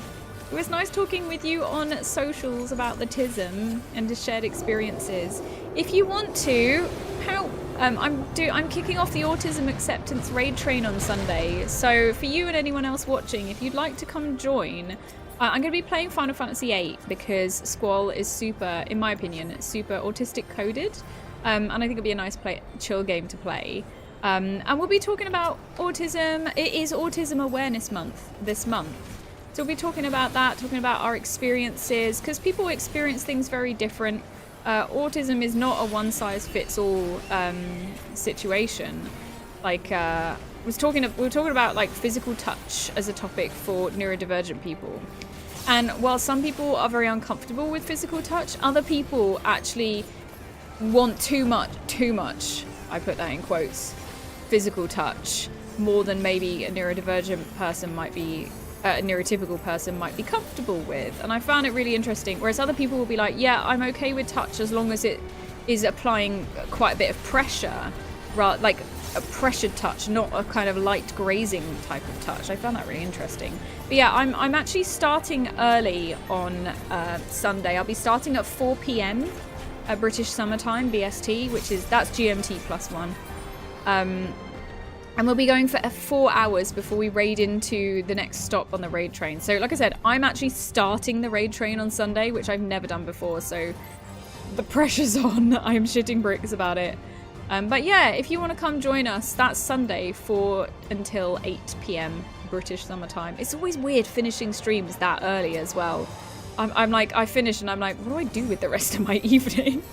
was nice talking with you on socials about the TISM and the shared experiences. If you want to, I'm kicking off the Autism Acceptance Raid Train on Sunday. So for you and anyone else watching, if you'd like to come join, I'm going to be playing Final Fantasy VIII because Squall is super, in my opinion, super autistic coded. And I think it'll be a nice chill game to play. And we'll be talking about autism. It is Autism Awareness Month this month. So we'll be talking about that, talking about our experiences, because people experience things very different. Autism is not a one-size-fits-all situation. Like, we were talking about like physical touch as a topic for neurodivergent people. And while some people are very uncomfortable with physical touch, other people actually want too much, I put that in quotes, physical touch, more than maybe a neurodivergent person might be, a neurotypical person might be comfortable with. And I found it really interesting, whereas other people will be like, yeah, I'm okay with touch as long as it is applying quite a bit of pressure, like a pressured touch, not a kind of light grazing type of touch. I found that really interesting. But yeah, I'm actually starting early on Sunday. I'll be starting at 4 p.m. British Summertime, BST, that's GMT +1. And we'll be going for 4 hours before we raid into the next stop on the raid train. So like I said, I'm actually starting the raid train on Sunday, which I've never done before. So the pressure's on. I'm shitting bricks about it. But yeah, if you want to come join us, that's Sunday until 8 PM British summertime. It's always weird finishing streams that early as well. I'm like, I finish and I'm like, what do I do with the rest of my evening?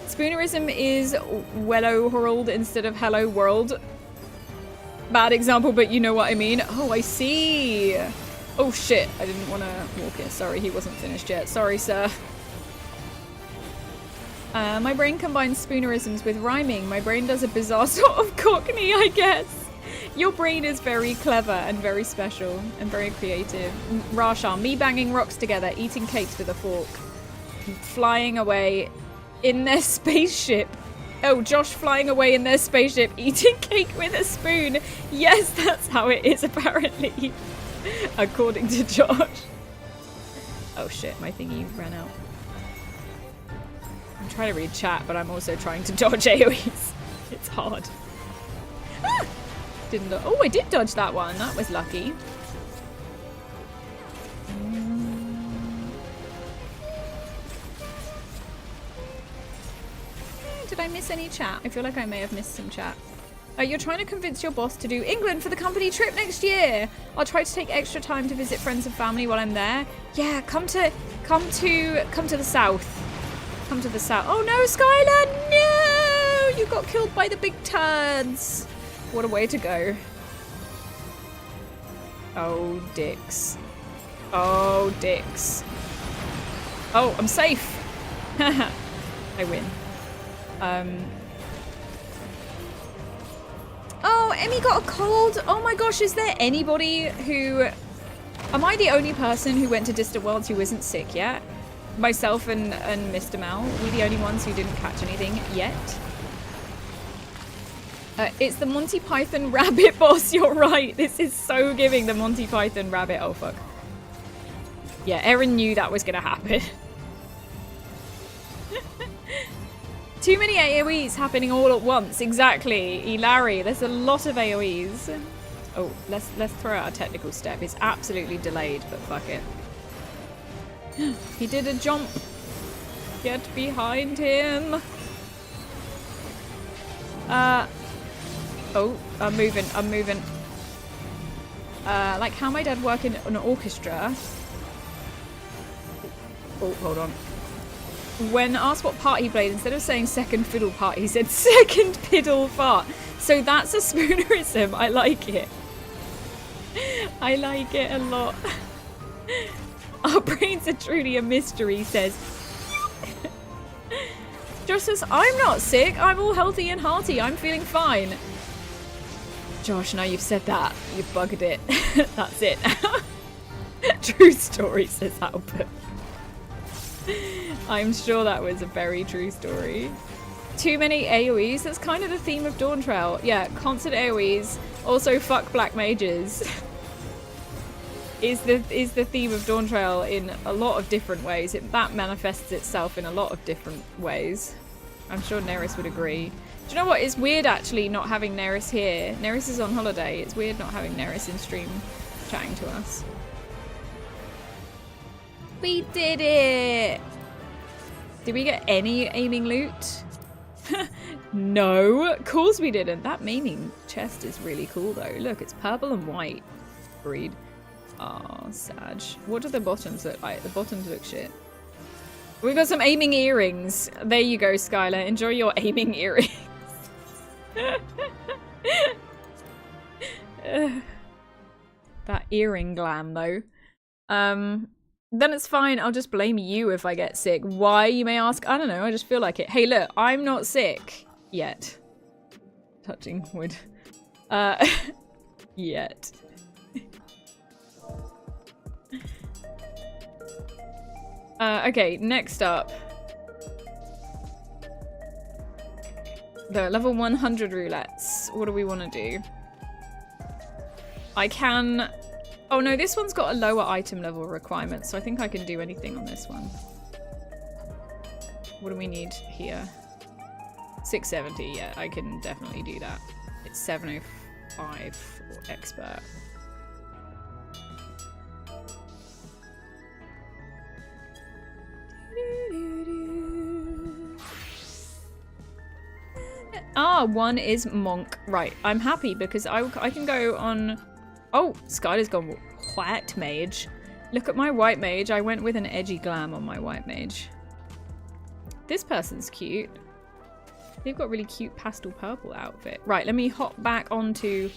Spoonerism is wello world instead of hello world. Bad example, but you know what I mean. Oh, I see. Oh shit, I didn't want to walk in. Sorry, he wasn't finished yet. Sorry, sir. My brain combines spoonerisms with rhyming. My brain does a bizarre sort of cockney, I guess. Your brain is very clever and very special and very creative. Rasha, me banging rocks together, eating cakes with a fork. Flying away in their spaceship. Oh, Josh flying away in their spaceship, eating cake with a spoon. Yes, that's how it is, apparently. According to Josh. Oh shit, my thingy ran out. I'm trying to read chat, but I'm also trying to dodge AoEs. It's hard. Ah! Didn't do oh, I did dodge that one. That was lucky. Did I miss any chat? I feel like I may have missed some chat. You're trying to convince your boss to do England for the company trip next year. I'll try to take extra time to visit friends and family while I'm there. Yeah, come to the south. Come to the south. Oh no, Skylar! No! You got killed by the big turds. What a way to go. Oh, dicks. Oh, dicks. Oh, I'm safe. I win. Oh, Emmy got a cold. Oh my gosh, is there anybody who... Am I the only person who went to Distant Worlds who isn't sick yet? Myself and Mr. Mal, we the only ones who didn't catch anything yet. It's the Monty Python rabbit boss, you're right. This is so giving the Monty Python rabbit. Oh fuck. Yeah, Erin knew that was gonna happen. Too many AoEs happening all at once. Exactly, Larry. There's a lot of AoEs. Oh, let's throw out a technical step. It's absolutely delayed, but fuck it. He did a jump. Get behind him. Oh, I'm moving. Like how my dad worked in an orchestra. Oh, hold on. When asked what part he played, instead of saying second fiddle part, he said second fiddle part. So that's a spoonerism. I like it. I like it a lot. Our brains are truly a mystery, says. Josh says, I'm not sick. I'm all healthy and hearty. I'm feeling fine. Josh, now you've said that. You've buggered it. That's it. True story, says Albert. I'm sure that was a very true story. Too many AoEs? That's kind of the theme of Dawn Trail. Yeah, constant AoEs. Also, fuck black mages. is the theme of Dawn Trail in a lot of different ways. That manifests itself in a lot of different ways. I'm sure Neris would agree. Do you know what? It's weird actually not having Neris here. Neris is on holiday. It's weird not having Neris in stream chatting to us. We did it! Did we get any aiming loot? No, of course we didn't. That maiming chest is really cool though. Look, it's purple and white. Breed. Oh, Sag. What do the bottoms look like? The bottoms look shit. We got some aiming earrings. There you go, Skylar. Enjoy your aiming earrings. That earring glam though. Then it's fine. I'll just blame you if I get sick. Why, you may ask? I don't know. I just feel like it. Hey, look, I'm not sick yet. Touching wood. Yet. Okay, next up. The level 100 roulettes. What do we want to do? I can... Oh no, this one's got a lower item level requirement, so I think I can do anything on this one. What do we need here? 670, yeah, I can definitely do that. It's 705 for expert. Ah, one is monk. Right, I'm happy because I can go on... Oh, Skylar's gone white mage. Look at my white mage. I went with an edgy glam on my white mage. This person's cute. They've got really cute pastel purple outfit. Right, let me hop back onto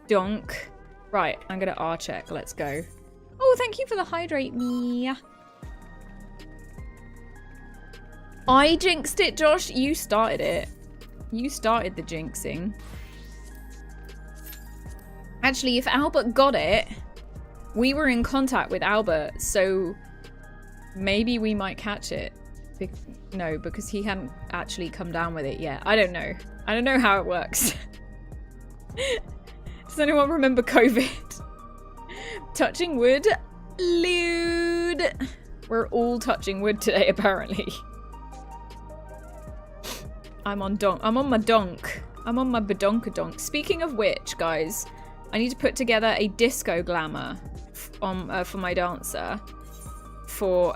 Donk. Right, I'm gonna R-check. Let's go. Oh, thank you for the hydrate, Mia. I jinxed it, Josh. You started it. You started the jinxing. Actually, if Albert got it, we were in contact with Albert, so maybe we might catch it. No, because he hadn't actually come down with it yet. I don't know. I don't know how it works. Does anyone remember COVID? Touching wood? Lewd. We're all touching wood today, apparently. I'm on my donk. I'm on my badonkadonk. Speaking of which, guys, I need to put together a disco glamour for my dancer for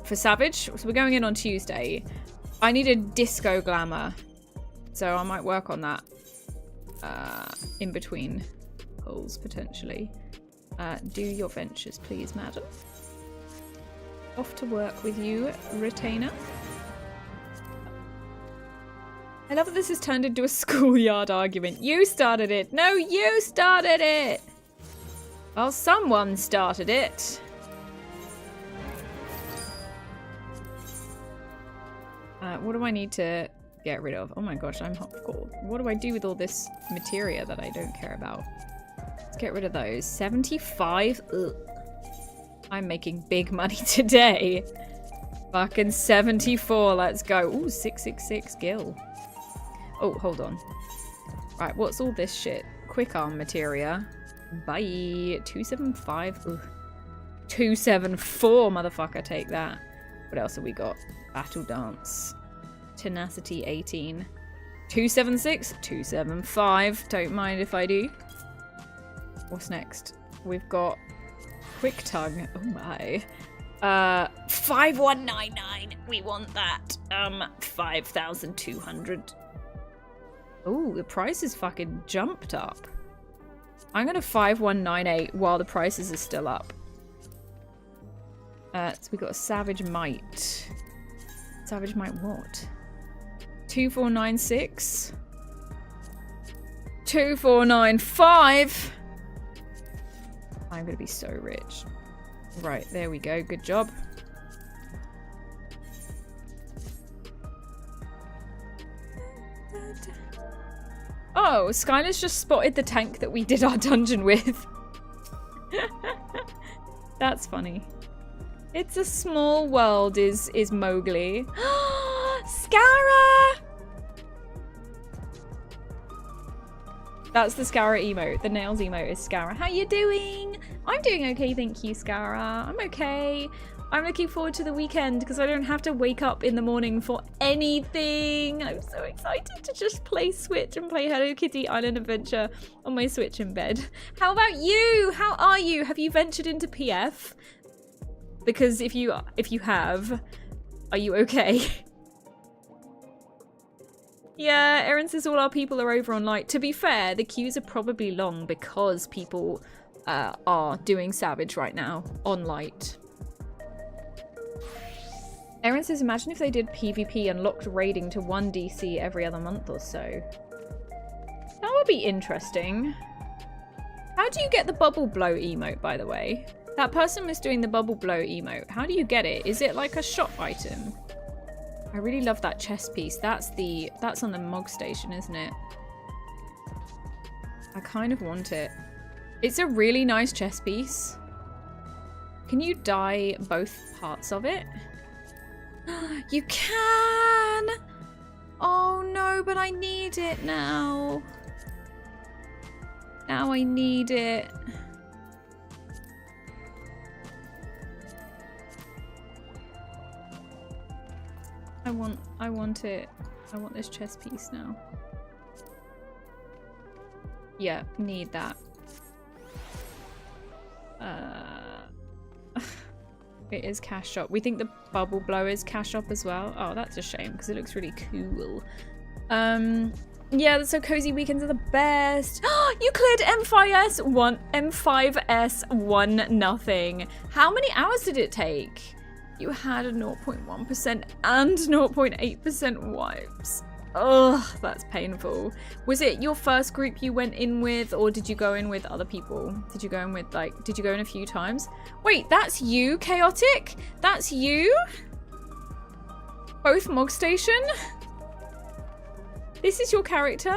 Savage. So we're going in on Tuesday. I need a disco glamour, so I might work on that in between polls potentially. Do your ventures, please, madam. Off to work with you, retainer. I love that this has turned into a schoolyard argument. You started it. No, you started it. Well, someone started it. What do I need to get rid of? Oh my gosh, I'm hot cold. What do I do with all this materia that I don't care about? Let's get rid of those. 75? Ugh. I'm making big money today. Fucking 74. Let's go. Ooh, 666 gil. Oh, hold on. Right, what's all this shit? Quick arm materia. Bye. 275. Ugh. 274, motherfucker. Take that. What else have we got? Battle dance. Tenacity 18. 276. 275. Don't mind if I do. What's next? We've got quick tongue. Oh my. 5199. We want that. 5,200. Oh, the price is fucking jumped up. I'm gonna 5198 while the prices are still up. So we got a Savage Might. Savage Might what? 2496. 2495. I'm gonna be so rich. Right, there we go. Good job. Oh, Skylar's just spotted the tank that we did our dungeon with. That's funny. It's a small world, is Mowgli. Scara! That's the Scara emote. The nails emote is Scara. How you doing? I'm doing okay, thank you, Scara. I'm okay. I'm looking forward to the weekend because I don't have to wake up in the morning for anything. I'm so excited to just play Switch and play Hello Kitty Island Adventure on my Switch in bed. How about you? How are you? Have you ventured into PF? Because if you have, are you okay? Yeah, Erin says all our people are over on Light. To be fair, the queues are probably long because people are doing Savage right now on Light. Erin says, imagine if they did PvP and locked raiding to 1 DC every other month or so. That would be interesting. How do you get the bubble blow emote, by the way? That person was doing the bubble blow emote. How do you get it? Is it like a shop item? I really love that chest piece. That's on the Mog station, isn't it? I kind of want it. It's a really nice chest piece. Can you dye both parts of it? You can! Oh no, but I need it now. Now I need it. I want it. I want this chess piece now. Yeah, need that. It is cash shop. We think the bubble blower is cash shop as well. Oh, that's a shame because it looks really cool. Yeah, so cozy weekends are the best. You cleared M5S 1-0. How many hours did it take? You had a 0.1% and 0.8% wipes. Ugh, that's painful. Was it your first group you went in with, or did you go in with other people? Did you go in with, like, did you go in a few times? Wait, that's you, Chaotic? That's you? Both Mog Station? This is your character?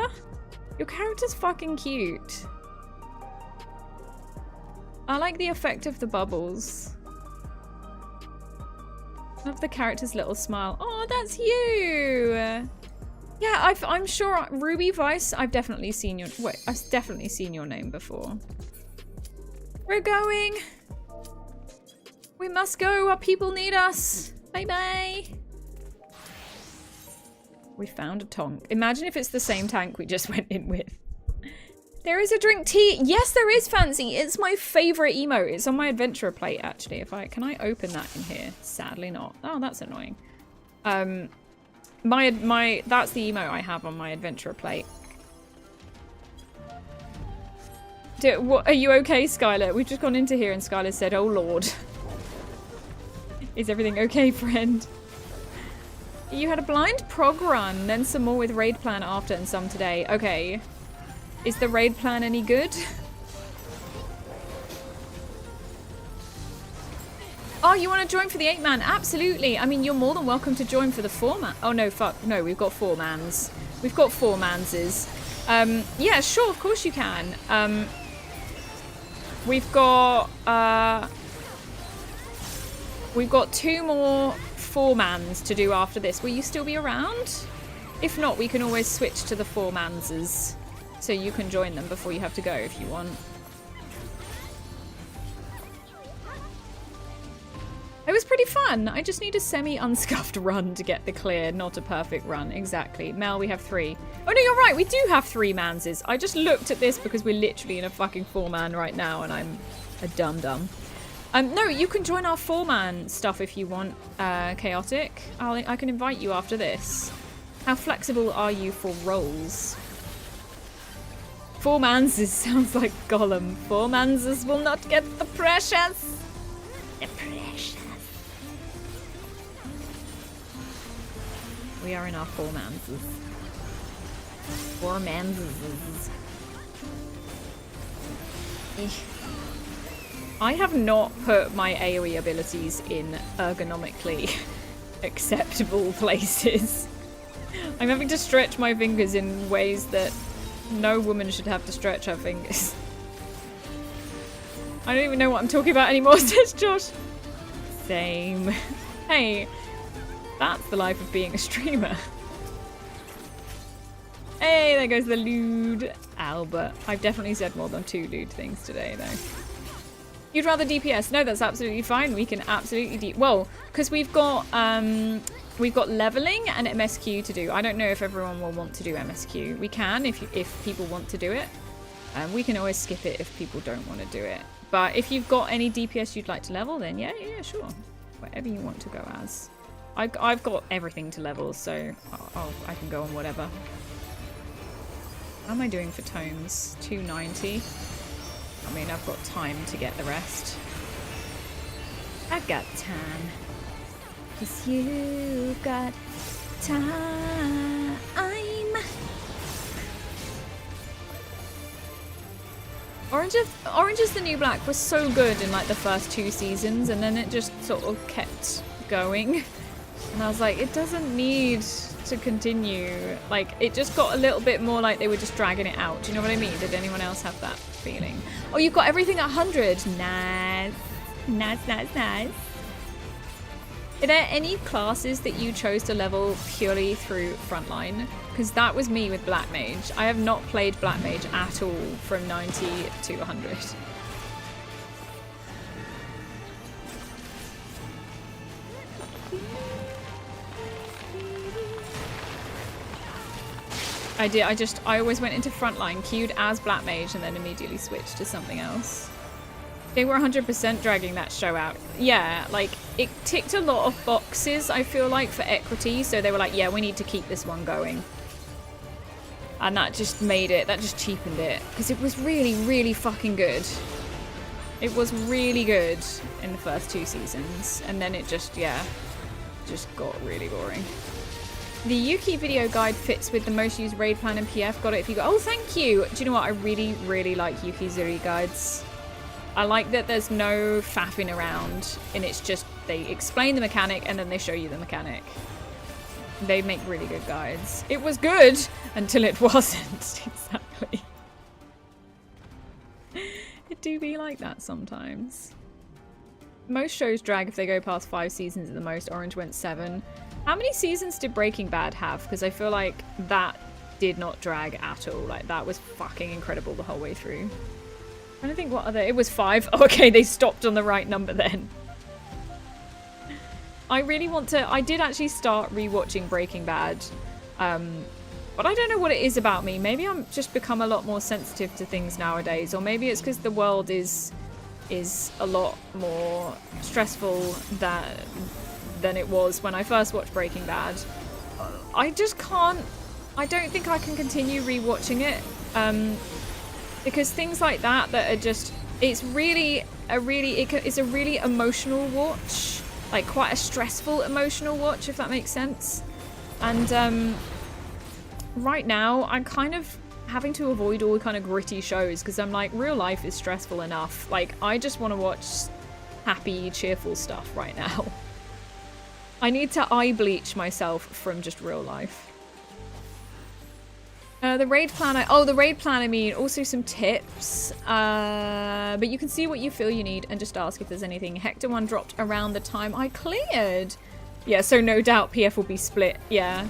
Your character's fucking cute. I like the effect of the bubbles. I love the character's little smile. Oh, that's you! Yeah, I'm sure Ruby Vice, I've definitely seen your, wait, I've definitely seen your name before. We're going. We must go, our people need us. Bye bye. We found a tonk. Imagine if it's the same tank we just went in with. There is a drink tea. Yes, there is, Fancy. It's my favorite emote. It's on my adventurer plate, actually. Can I open that in here? Sadly not. Oh, that's annoying. That's the emote I have on my adventurer plate. Are you okay, Skylar? We've just gone into here and Skylar said, "Oh Lord." Is everything okay, friend? You had a blind prog run, then some more with raid plan after and some today. Okay. Is the raid plan any good? Oh, you want to join for the 8-man? Absolutely. I mean, you're more than welcome to join for the 4-man. Oh, no, fuck. No, we've got 4-mans. We've got 4-manses. Yeah, sure, of course you can. We've got 2 more 4-mans to do after this. Will you still be around? If not, we can always switch to the 4-manses. So you can join them before you have to go if you want. It was pretty fun. I just need a semi-unscuffed run to get the clear, not a perfect run. Exactly. Mel, we have 3. Oh no, you're right. We do have 3 manses. I just looked at this because we're literally in a fucking 4-man right now and I'm a dum-dum. No, you can join our 4-man stuff if you want, Chaotic. I can invite you after this. How flexible are you for roles? 4-manses sounds like Gollum. 4-manses will not get the precious. The precious. We are in our 4-manses. 4-manses. I have not put my AoE abilities in ergonomically acceptable places. I'm having to stretch my fingers in ways that no woman should have to stretch her fingers. I don't even know what I'm talking about anymore, says Josh. Same. Hey, that's the life of being a streamer. Hey, there goes the lewd Albert. I've definitely said more than 2 lewd things today, though. You'd rather DPS? No, that's absolutely fine. We can absolutely well, because we've got leveling and MSQ to do. I don't know if everyone will want to do MSQ. We can if people want to do it. We can always skip it if people don't want to do it. But if you've got any DPS you'd like to level, then yeah, sure. Whatever you want to go as. I've got everything to level, so I can go on whatever. How am I doing for tomes? 290. I mean, I've got time to get the rest. I've got time. 'Cause you got time. Orange is the New Black was so good in like the first 2 seasons, and then it just sort of kept going. And I was like, it doesn't need to continue. Like, it just got a little bit more like they were just dragging it out. Do you know what I mean? Did anyone else have that feeling? Oh, you've got everything at 100. Nice. Nice. Are there any classes that you chose to level purely through Frontline? Because that was me with Black Mage. I have not played Black Mage at all from 90 to 100. I always went into frontline, queued as Black Mage, and then immediately switched to something else. They were 100% dragging that show out. Yeah, like, it ticked a lot of boxes, I feel like, for equity. So they were like, yeah, we need to keep this one going. And that just made it, that just cheapened it. Because it was really, really fucking good. It was really good in the first 2 seasons. And then it just, yeah, just got really boring. The Yuki video guide fits with the most used raid plan in PF. Got it if you go. Oh, thank you. Do you know what? I really, really like Yuki Zuri guides. I like that there's no faffing around, and it's just they explain the mechanic and then they show you the mechanic. They make really good guides. It was good until it wasn't. Exactly. It do be like that sometimes. Most shows drag if they go past 5 seasons at the most. Orange went 7. How many seasons did Breaking Bad have? Because I feel like that did not drag at all. Like, that was fucking incredible the whole way through. I don't think what other... It was 5. Oh, okay, they stopped on the right number then. I really want to... I did actually start rewatching Breaking Bad. But I don't know what it is about me. Maybe I'm just become a lot more sensitive to things nowadays. Or maybe it's because the world is a lot more stressful than it was when I first watched Breaking Bad. I just can't... I don't think I can continue rewatching it. Because things like that are just... It's really it's a really emotional watch. Like, quite a stressful emotional watch, if that makes sense. And right now, I'm kind of having to avoid all kind of gritty shows because I'm like, real life is stressful enough. Like, I just want to watch happy, cheerful stuff right now. I need to eye bleach myself from just real life. The raid plan, the raid plan, I mean, also some tips. But you can see what you feel you need and just ask if there's anything. Hector 1 dropped around the time I cleared. Yeah, so no doubt PF will be split. Yeah.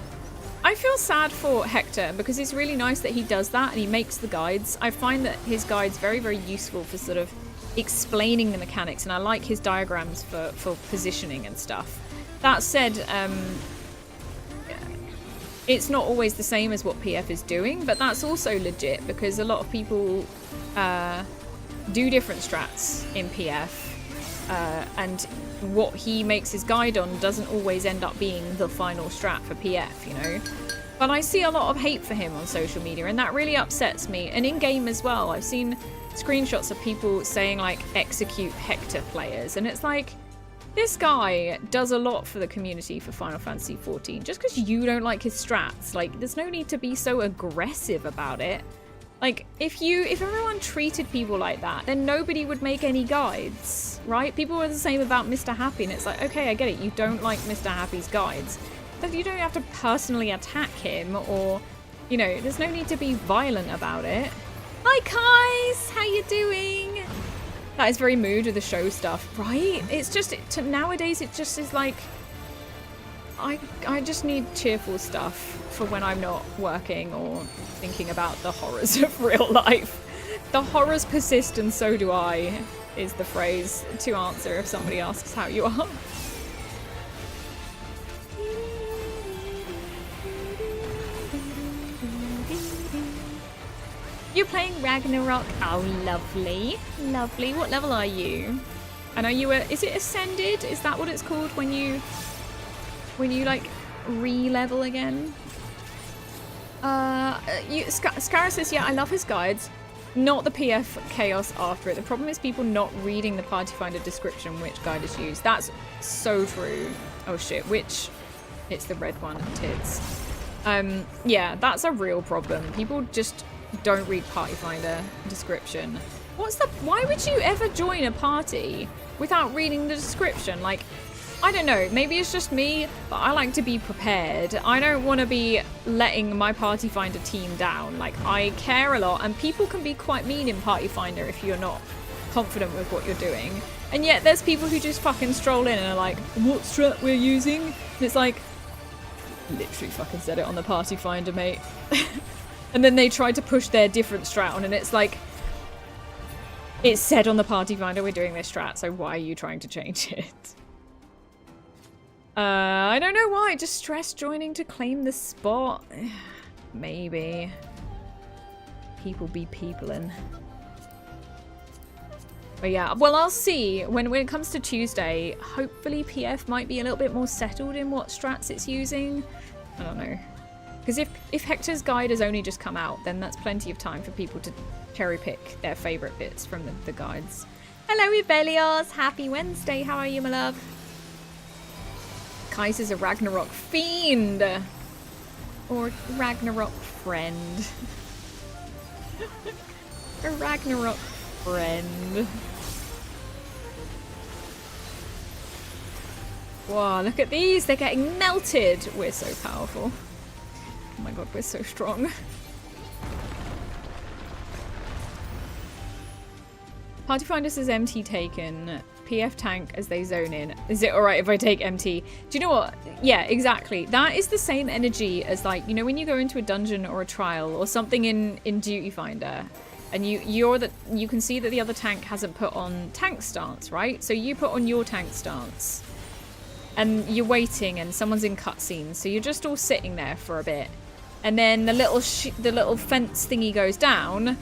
I feel sad for Hector because it's really nice that he does that and he makes the guides. I find that his guide's very, very useful for sort of explaining the mechanics, and I like his diagrams for positioning and stuff. That said, it's not always the same as what PF is doing, but that's also legit because a lot of people do different strats in PF, and what he makes his guide on doesn't always end up being the final strat for PF, you know? But I see a lot of hate for him on social media, and that really upsets me. And in-game as well, I've seen screenshots of people saying, like, execute Hector players, and it's like, this guy does a lot for the community for Final Fantasy XIV. Just because you don't like his strats, like, there's no need to be so aggressive about it. Like, if everyone treated people like that, then nobody would make any guides, right? People were the same about Mr. Happy, and it's like, okay, I get it, you don't like Mr. Happy's guides, but you don't have to personally attack him, or, you know, there's no need to be violent about it. Hi, Kais! How you doing? That is very mood of the show stuff, right? It's just, nowadays it just is like, I just need cheerful stuff for when I'm not working or thinking about the horrors of real life. The horrors persist and so do I, is the phrase to answer if somebody asks how you are. You're playing Ragnarok. Oh, lovely. Lovely. What level are you? And are you is it Ascended? Is that what it's called when you like re-level again? Scara says, yeah, I love his guides. Not the PF chaos after it. The problem is people not reading the party finder description which guide is used. That's so true. Oh shit, which? It's the red one, tits. Yeah, that's a real problem. People just don't read party finder description. Why would you ever join a party without reading the description? Like, I don't know, maybe it's just me, but I like to be prepared. I don't want to be letting my Party Finder team down. Like, I care a lot, and people can be quite mean in Party Finder if you're not confident with what you're doing. And yet there's people who just fucking stroll in and are like, what strat we're using? And it's like, literally fucking said it on the Party Finder, mate. And then they try to push their different strat on, and it's like, it's said on the Party Finder we're doing this strat, so why are you trying to change it? I don't know why, just stress joining to claim the spot. Maybe. People be peopling. But yeah, well, I'll see. When it comes to Tuesday, hopefully PF might be a little bit more settled in what strats it's using. I don't know. Because if Hector's guide has only just come out, then that's plenty of time for people to cherry pick their favourite bits from the guides. Hello, Rebellios! Happy Wednesday, how are you, my love? Kaiser's a Ragnarok fiend! Or Ragnarok friend. A Ragnarok friend. Wow, look at these! They're getting melted! We're so powerful. Oh my god, we're so strong. Party Finder says MT taken. PF tank as they zone in. Is it alright if I take MT? Do you know what? Yeah, exactly. That is the same energy as, like, you know, when you go into a dungeon or a trial or something in Duty Finder, and you can see that the other tank hasn't put on tank stance, right? So you put on your tank stance, and you're waiting, and someone's in cutscenes, so you're just all sitting there for a bit, and then the little fence thingy goes down.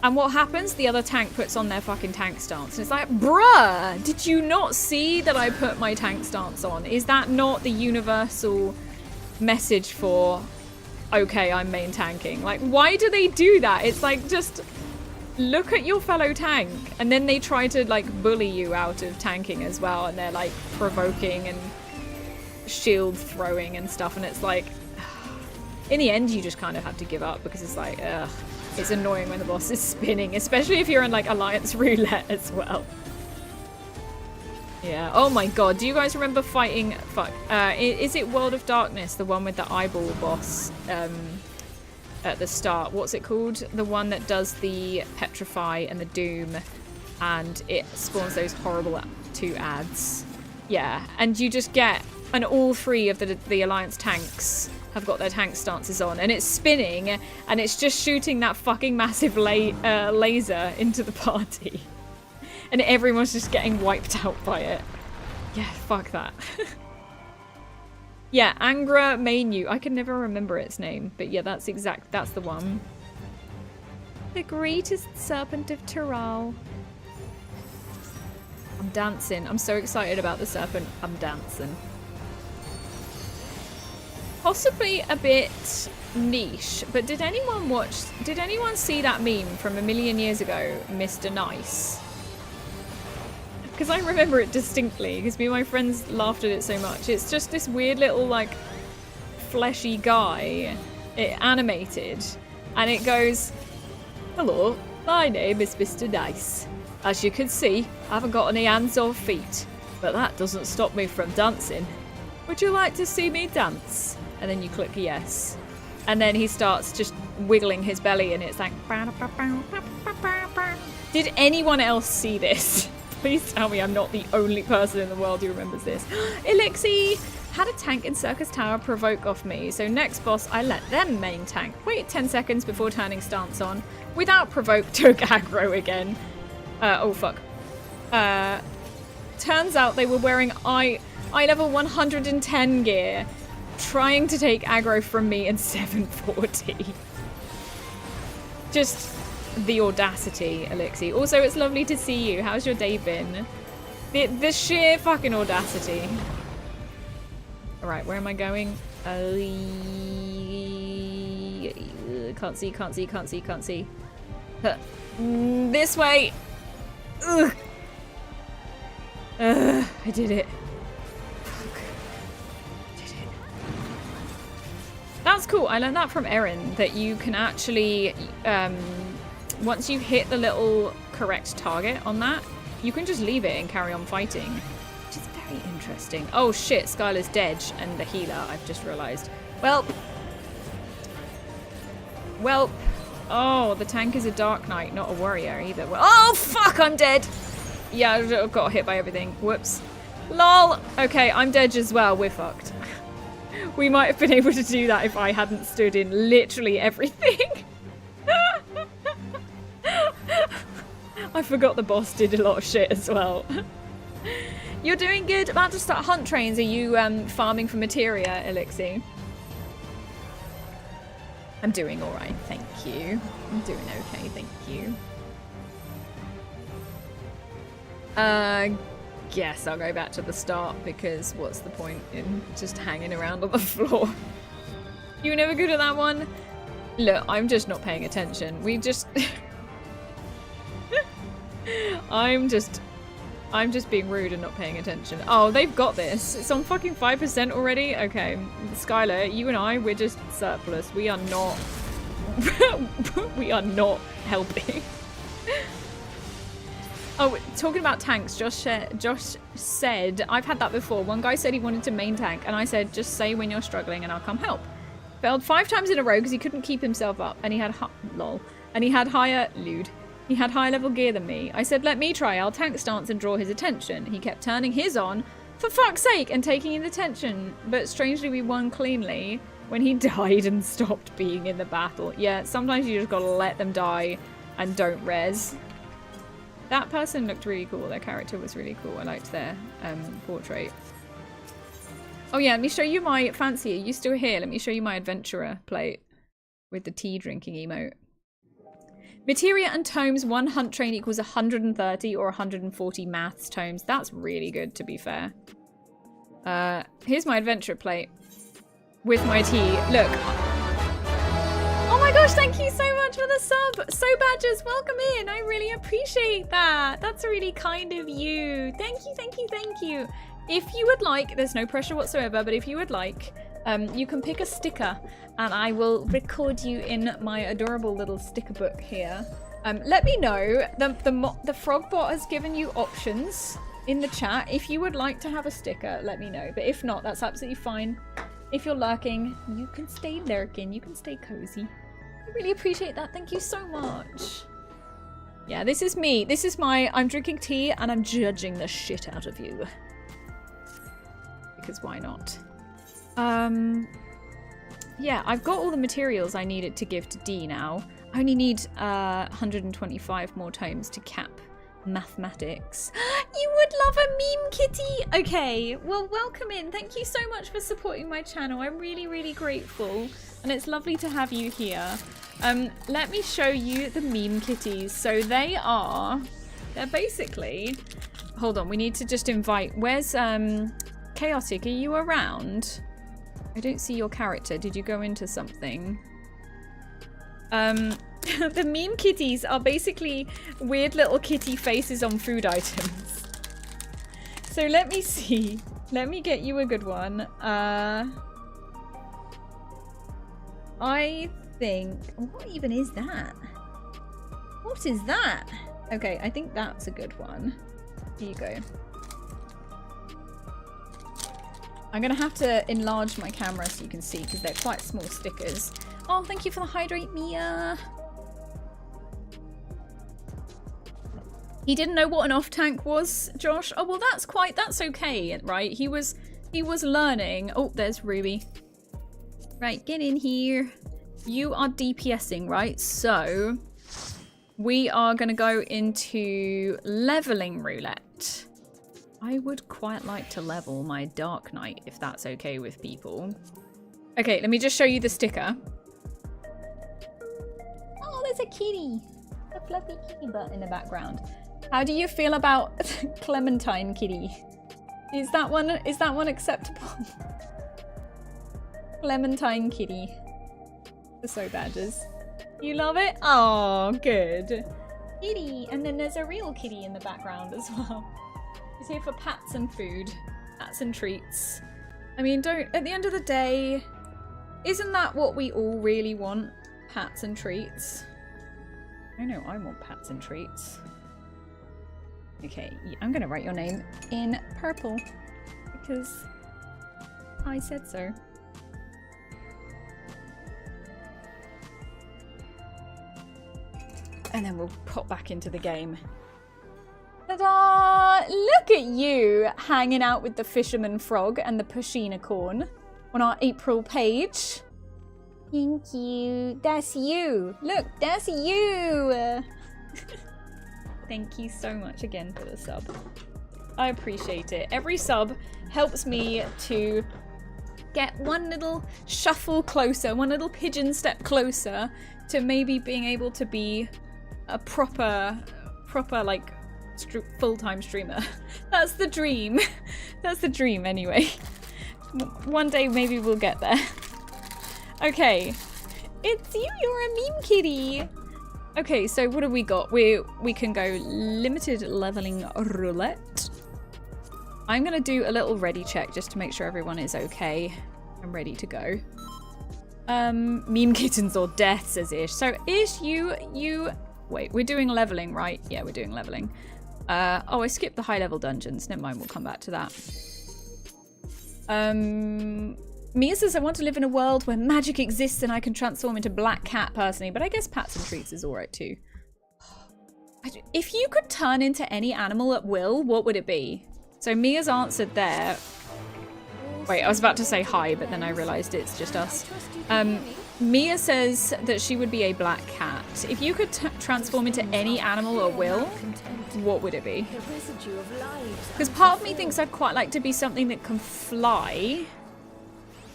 And what happens? The other tank puts on their fucking tank stance. And it's like, bruh, did you not see that I put my tank stance on? Is that not the universal message for, okay, I'm main tanking? Like, why do they do that? It's like, just look at your fellow tank. And then they try to, like, bully you out of tanking as well. And they're, like, provoking and shield throwing and stuff. And it's like, in the end, you just kind of have to give up because it's like, ugh. It's annoying when the boss is spinning, especially if you're in, like, Alliance Roulette as well. Yeah. Oh my god. Do you guys remember fighting... is it World of Darkness, the one with the eyeball boss at the start? What's it called? The one that does the Petrify and the Doom, and it spawns those horrible 2 ads. Yeah. And you just get... And all 3 of the Alliance tanks have got their tank stances on, and it's spinning, and it's just shooting that fucking massive laser into the party. And everyone's just getting wiped out by it. Yeah, fuck that. Yeah, Angra Mainu. I can never remember its name, but yeah, that's the one. The greatest serpent of Tiral. I'm dancing. I'm so excited about the serpent. I'm dancing. Possibly a bit niche, but did anyone see that meme from a million years ago, Mr. Nice? Because I remember it distinctly, because me and my friends laughed at it so much. It's just this weird little, like, fleshy guy, animated, and it goes, "Hello, my name is Mr. Nice. As you can see, I haven't got any hands or feet, but that doesn't stop me from dancing. Would you like to see me dance?" And then you click yes. And then he starts just wiggling his belly, and it's like... Did anyone else see this? Please tell me I'm not the only person in the world who remembers this. Elixir! Had a tank in Circus Tower provoke off me, so next boss I let them main tank. Wait 10 seconds before turning stance on. Without provoke, took aggro again. Oh fuck. Turns out they were wearing eye level 110 gear, trying to take aggro from me in 740. Just the audacity, Elixir. Also, it's lovely to see you. How's your day been? The sheer fucking audacity. Alright, where am I going? Can't see. This way! Ugh. I did it. That's cool. I learned that from Erin, that you can actually, once you hit the little correct target on that, you can just leave it and carry on fighting, which is very interesting. Oh shit, Skylar's dead, and the healer, I've just realised. Welp. Oh, the tank is a Dark Knight, not a warrior either. Oh fuck, I'm dead. Yeah, I got hit by everything. Whoops. Lol. Okay, I'm dead as well. We're fucked. We might have been able to do that if I hadn't stood in literally everything. I forgot the boss did a lot of shit as well. You're doing good. About to start hunt trains. Are you farming for materia, Elixir? I'm doing all right, thank you. I'm doing okay, thank you. Guess I'll go back to the start because what's the point in just hanging around on the floor? You were never good at that one? Look, I'm just not paying attention. We just... I'm just being rude and not paying attention. Oh, they've got this. It's on fucking 5% already? Okay. Skylar, you and I, we're just surplus. We are not... we are not helping. Oh, talking about tanks, Josh said, I've had that before. One guy said he wanted to main tank, and I said, just say when you're struggling and I'll come help. Failed 5 times in a row because he couldn't keep himself up, and he had he had higher level gear than me. I said, let me try, I'll tank stance and draw his attention. He kept turning his on, for fuck's sake, and taking his attention. But strangely, we won cleanly when he died and stopped being in the battle. Yeah, sometimes you just gotta let them die and don't res. That person looked really cool. Their character was really cool. I liked their portrait. Oh yeah, let me show you my fancy. Are you still here? Let me show you my adventurer plate with the tea drinking emote. Materia and tomes, 1 hunt train equals 130 or 140 maths tomes. That's really good, to be fair. Here's my adventurer plate with my tea. Look. Oh my gosh, thank you so much for the sub. So Badgers, welcome in. I really appreciate that. That's really kind of you. Thank you, thank you, thank you. If you would like, there's no pressure whatsoever, but if you would like, you can pick a sticker and I will record you in my adorable little sticker book here. Let me know. The frog bot has given you options in the chat. If you would like to have a sticker, let me know. But if not, that's absolutely fine. If you're lurking, you can stay lurking. You can stay cozy. I really appreciate that. Thank you so much. Yeah, this is me. This is my... I'm drinking tea and I'm judging the shit out of you. Because why not? Yeah, I've got all the materials I needed to give to D now. I only need 125 more tomes to cap mathematics. You would love a meme kitty! Okay, well, welcome in. Thank you so much for supporting my channel. I'm really, really grateful. And it's lovely to have you here. Let me show you the meme kitties. So they're basically... Hold on, we need to just invite... Where's, Chaotic, are you around? I don't see your character. Did you go into something? The meme kitties are basically weird little kitty faces on food items. So let me see. Let me get you a good one. I think... What even is that? What is that? Okay, I think that's a good one. Here you go. I'm going to have to enlarge my camera so you can see because they're quite small stickers. Oh, thank you for the hydrate, Mia. He didn't know what an off tank was, Josh. Oh, well, that's okay, right? He was learning. Oh, there's Ruby. Right, get in here. You are DPSing, right? So we are going to go into leveling roulette. I would quite like to level my Dark Knight, if that's okay with people. Okay, let me just show you the sticker. Oh, there's a kitty. A fluffy kitty butt in the background. How do you feel about Clementine kitty? Is that one acceptable? Clementine kitty. The So Badgers. You love it? Oh, good. Kitty. And then there's a real kitty in the background as well. He's here for pats and food. Pats and treats. I mean, at the end of the day, isn't that what we all really want? Pats and treats. I know I want pats and treats. Okay, I'm gonna write your name in purple because I said so. And then we'll pop back into the game. Ta-da! Look at you hanging out with the fisherman frog and the pushinicorn on our April page. Thank you. That's you. Look, that's you. Thank you so much again for the sub. I appreciate it. Every sub helps me to get one little shuffle closer, one little pigeon step closer to maybe being able to be a proper like full-time streamer. That's the dream. That's the dream anyway. One day maybe we'll get there. Okay, it's you, you're a meme kitty. Okay, so what have we got? We can go limited leveling roulette. I'm gonna do a little ready check just to make sure everyone is okay and ready to go. Meme kittens or death, says Ish. So Ish, you wait, we're doing leveling, right? Yeah, we're doing leveling. Oh, I skipped the high level dungeons. Never mind, we'll come back to that. Mia says, I want to live in a world where magic exists and I can transform into black cat personally, but I guess pats and treats is alright too. If you could turn into any animal at will, what would it be? So Mia's answered there. Wait, I was about to say hi, but then I realized it's just us. Mia says that she would be a black cat. If you could transform into any animal at will, what would it be? Because part of me thinks I'd quite like to be something that can fly.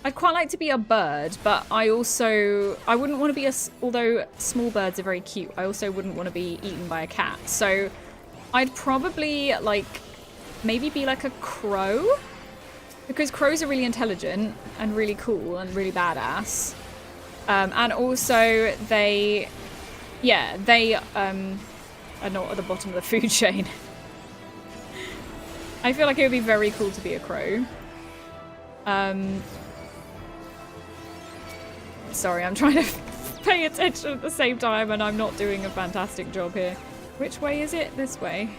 I'd quite like to be a bird, but I wouldn't want to be although small birds are very cute, I also wouldn't want to be eaten by a cat. So I'd probably like, maybe be like a crow, because crows are really intelligent and really cool and really badass. And also they are not at the bottom of the food chain. I feel like it would be very cool to be a crow. Sorry, I'm trying to pay attention at the same time and I'm not doing a fantastic job here. Which way is it? This way.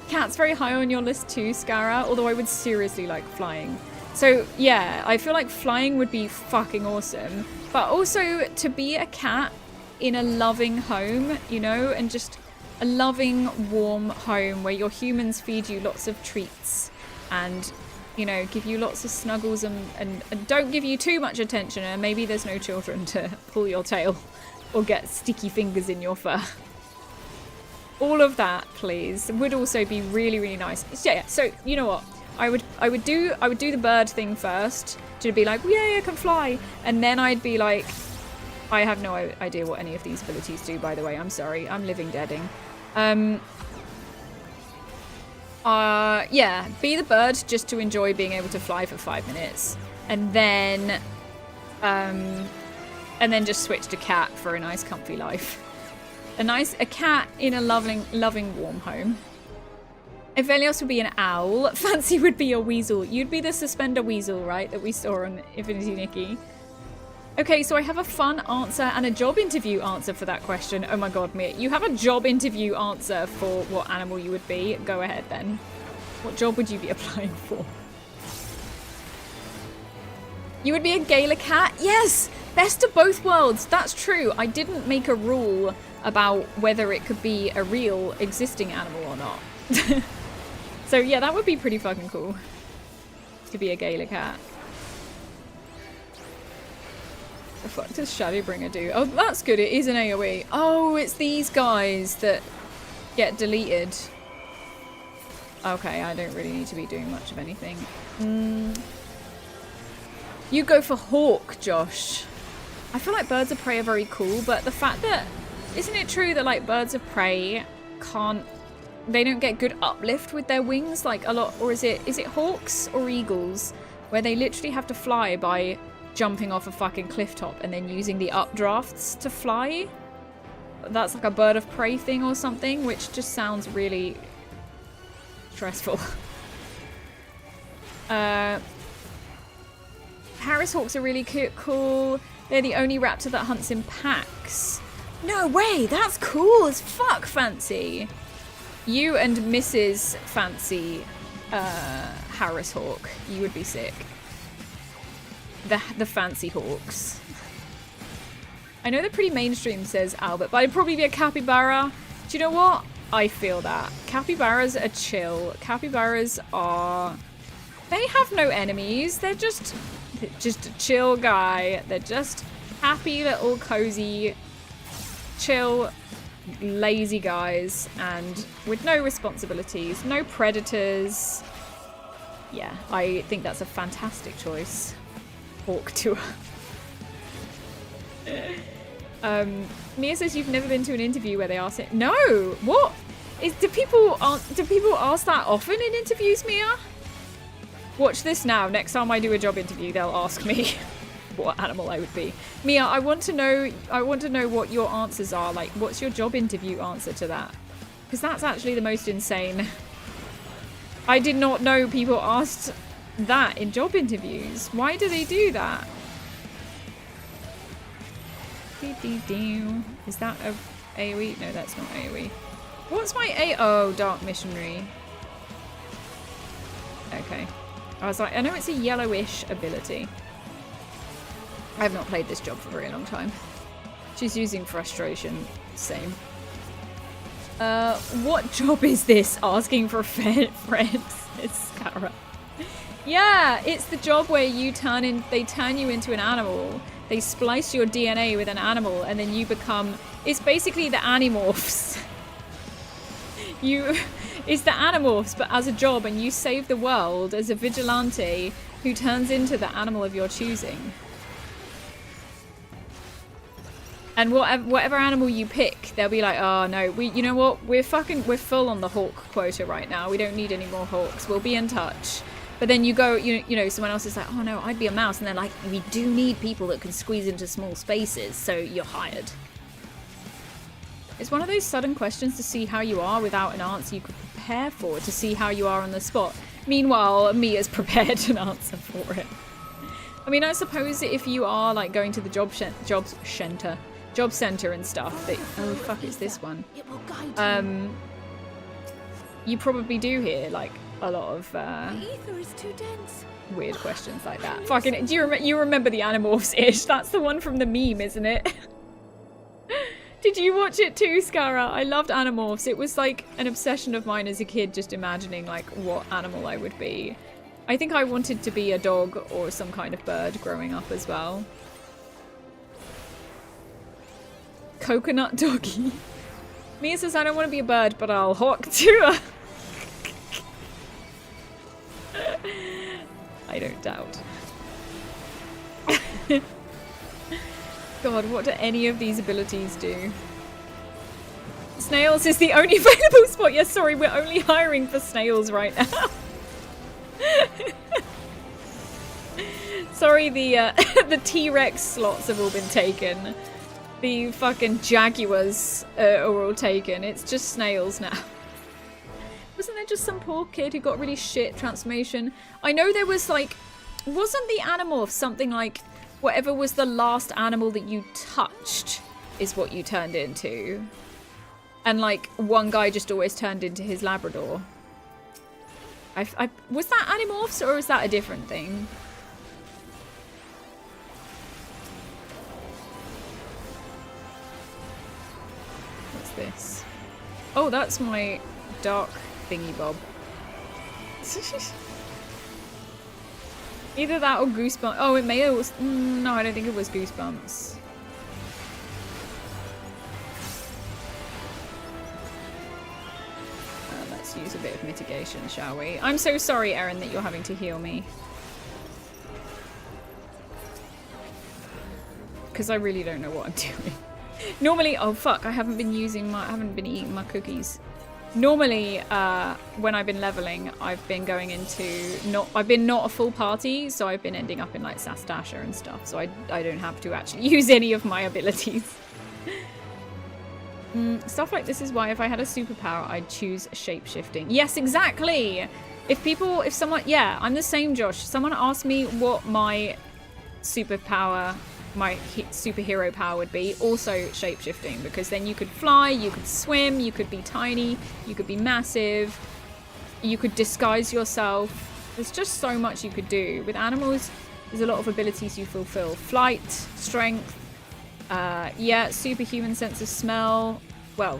Cat's very high on your list too, Scara, although I would seriously like flying. So yeah, I feel like flying would be fucking awesome. But also to be a cat in a loving home, you know, and just a loving, warm home where your humans feed you lots of treats and, you know, give you lots of snuggles and don't give you too much attention, and maybe there's no children to pull your tail or get sticky fingers in your fur. All of that, please, would also be really, really nice. Yeah, so you know what? I would do the bird thing first to be like, yay, I can fly, and then I'd be like, I have no idea what any of these abilities do, by the way. I'm sorry, I'm living deading. Yeah, be the bird just to enjoy being able to fly for 5 minutes, and then just switch to cat for a nice, comfy life. A cat in a loving, warm home. If Elios would be an owl, Fancy would be a weasel. You'd be the suspender weasel, right? That we saw on Infinity Nikki. Okay, so I have a fun answer and a job interview answer for that question. Oh my god, Mia. You have a job interview answer for what animal you would be. Go ahead then. What job would you be applying for? You would be a Gala cat? Yes! Best of both worlds. That's true. I didn't make a rule about whether it could be a real existing animal or not. So yeah, that would be pretty fucking cool. To be a Gala cat. The fuck does Shadowbringer do? Oh, that's good. It is an AoE. Oh, it's these guys that get deleted. Okay, I don't really need to be doing much of anything. You go for Hawk, Josh. I feel like birds of prey are very cool, but the fact that... Isn't it true that, like, birds of prey can't... They don't get good uplift with their wings, like, a lot... Or is it hawks or eagles? Where they literally have to fly by jumping off a fucking cliff top and then using the updrafts to fly? That's like a bird of prey thing or something, which just sounds really stressful. Harris hawks are really cool. They're the only raptor that hunts in packs. No way, that's cool as fuck, Fancy. You and Mrs. Fancy Harris Hawk, you would be sick. The Fancy Hawks. I know they're pretty mainstream, says Albert, but I'd probably be a capybara. Do you know what? I feel that. Capybaras are chill. Capybaras are... They have no enemies. They're just a chill guy. They're just happy little cozy, chill, lazy guys, and with no responsibilities, no predators. Yeah, I think that's a fantastic choice. Hawk tour. Mia says you've never been to an interview where they ask it. No, what? Do people ask that often in interviews, Mia? Watch this now. Next time I do a job interview, they'll ask me what animal I would be. Mia, I want to know what your answers are. Like, what's your job interview answer to that? Because that's actually the most insane. I did not know people asked that in job interviews. Why do they do that? Is that a AoE? No, that's not AoE. What's my A? Oh, Dark Missionary. Okay. I was like, I know it's a yellowish ability. I have not played this job for a very long time. She's using frustration. Same. What job is this? Asking for friends. It's Scara. Yeah, it's the job where they turn you into an animal. They splice your DNA with an animal and then you become, it's basically the Animorphs. It's the Animorphs, but as a job, and you save the world as a vigilante who turns into the animal of your choosing. And whatever animal you pick, they'll be like, oh no, you know what? We're full on the hawk quota right now. We don't need any more hawks. We'll be in touch. But then you go, you know, someone else is like, oh no, I'd be a mouse. And they're like, we do need people that can squeeze into small spaces. So you're hired. It's one of those sudden questions to see how you are without an answer you could prepare for, to see how you are on the spot. Meanwhile, Mia's prepared an answer for it. I mean, I suppose if you are like going to the job center and stuff, that, oh fuck, it's this one. You probably do hear like a lot of weird questions like that. Fucking, you remember the Animorphs-ish? That's the one from the meme, isn't it? Did you watch it too, Scara? I loved Animorphs. It was like an obsession of mine as a kid, just imagining like what animal I would be. I think I wanted to be a dog or some kind of bird growing up as well. Coconut doggy. Mia says I don't want to be a bird, but I'll hawk too. I don't doubt. God, what do any of these abilities do? Snails is the only available spot. Yes, sorry, we're only hiring for snails right now. Sorry, the T-Rex slots have all been taken. The fucking jaguars are all taken. It's just snails now. Wasn't there just some poor kid who got really shit transformation? I know there was like, wasn't the Animorph something like whatever was the last animal that you touched is what you turned into? And like one guy just always turned into his Labrador. Was that Animorphs or is that a different thing? What's this? Oh, that's my dark thingy bob. Either that or Goosebumps. Oh, it may have. No, I don't think it was Goosebumps. Let's use a bit of mitigation, shall we? I'm so sorry, Erin, that you're having to heal me. Because I really don't know what I'm doing. Normally, oh fuck, I haven't been eating my cookies. Normally, when I've been leveling, I've been going into I've been not a full party, so I've been ending up in like Sastasha and stuff, so I don't have to actually use any of my abilities. Stuff like this is why if I had a superpower, I'd choose shapeshifting. Yes, exactly! If someone, yeah, I'm the same, Josh. Someone asked me what my superpower, my superhero power would be, also shapeshifting, because then you could fly, you could swim, you could be tiny, you could be massive, you could disguise yourself. There's just so much you could do. With animals, there's a lot of abilities you fulfill. Flight, strength, yeah, superhuman sense of smell. Well,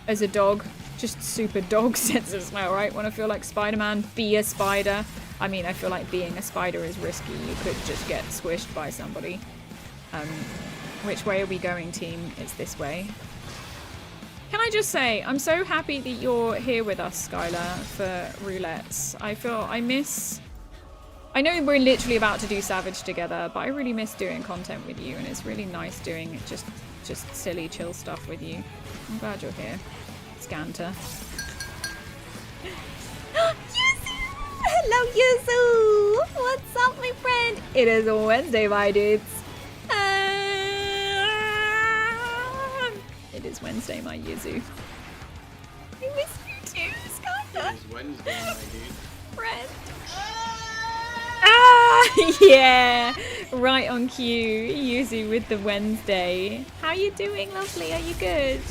as a dog, just super dog sense of smell, right? Want to feel like Spider-Man, be a spider. I mean, I feel like being a spider is risky. You could just get squished by somebody. Which way are we going, team? It's this way. Can I just say, I'm so happy that you're here with us, Skylar, for roulettes. I know we're literally about to do Savage together, but I really miss doing content with you, and it's really nice doing just silly, chill stuff with you. I'm glad you're here, Scanter. Yuzu! Hello, Yuzu! What's up, my friend? It is Wednesday, my dudes. It is Wednesday, my Yuzu. I miss you too, Skylar. It is Wednesday, my dude. Friend. Ah, yeah, right on cue. Yuzu with the Wednesday. How are you doing, lovely? Are you good?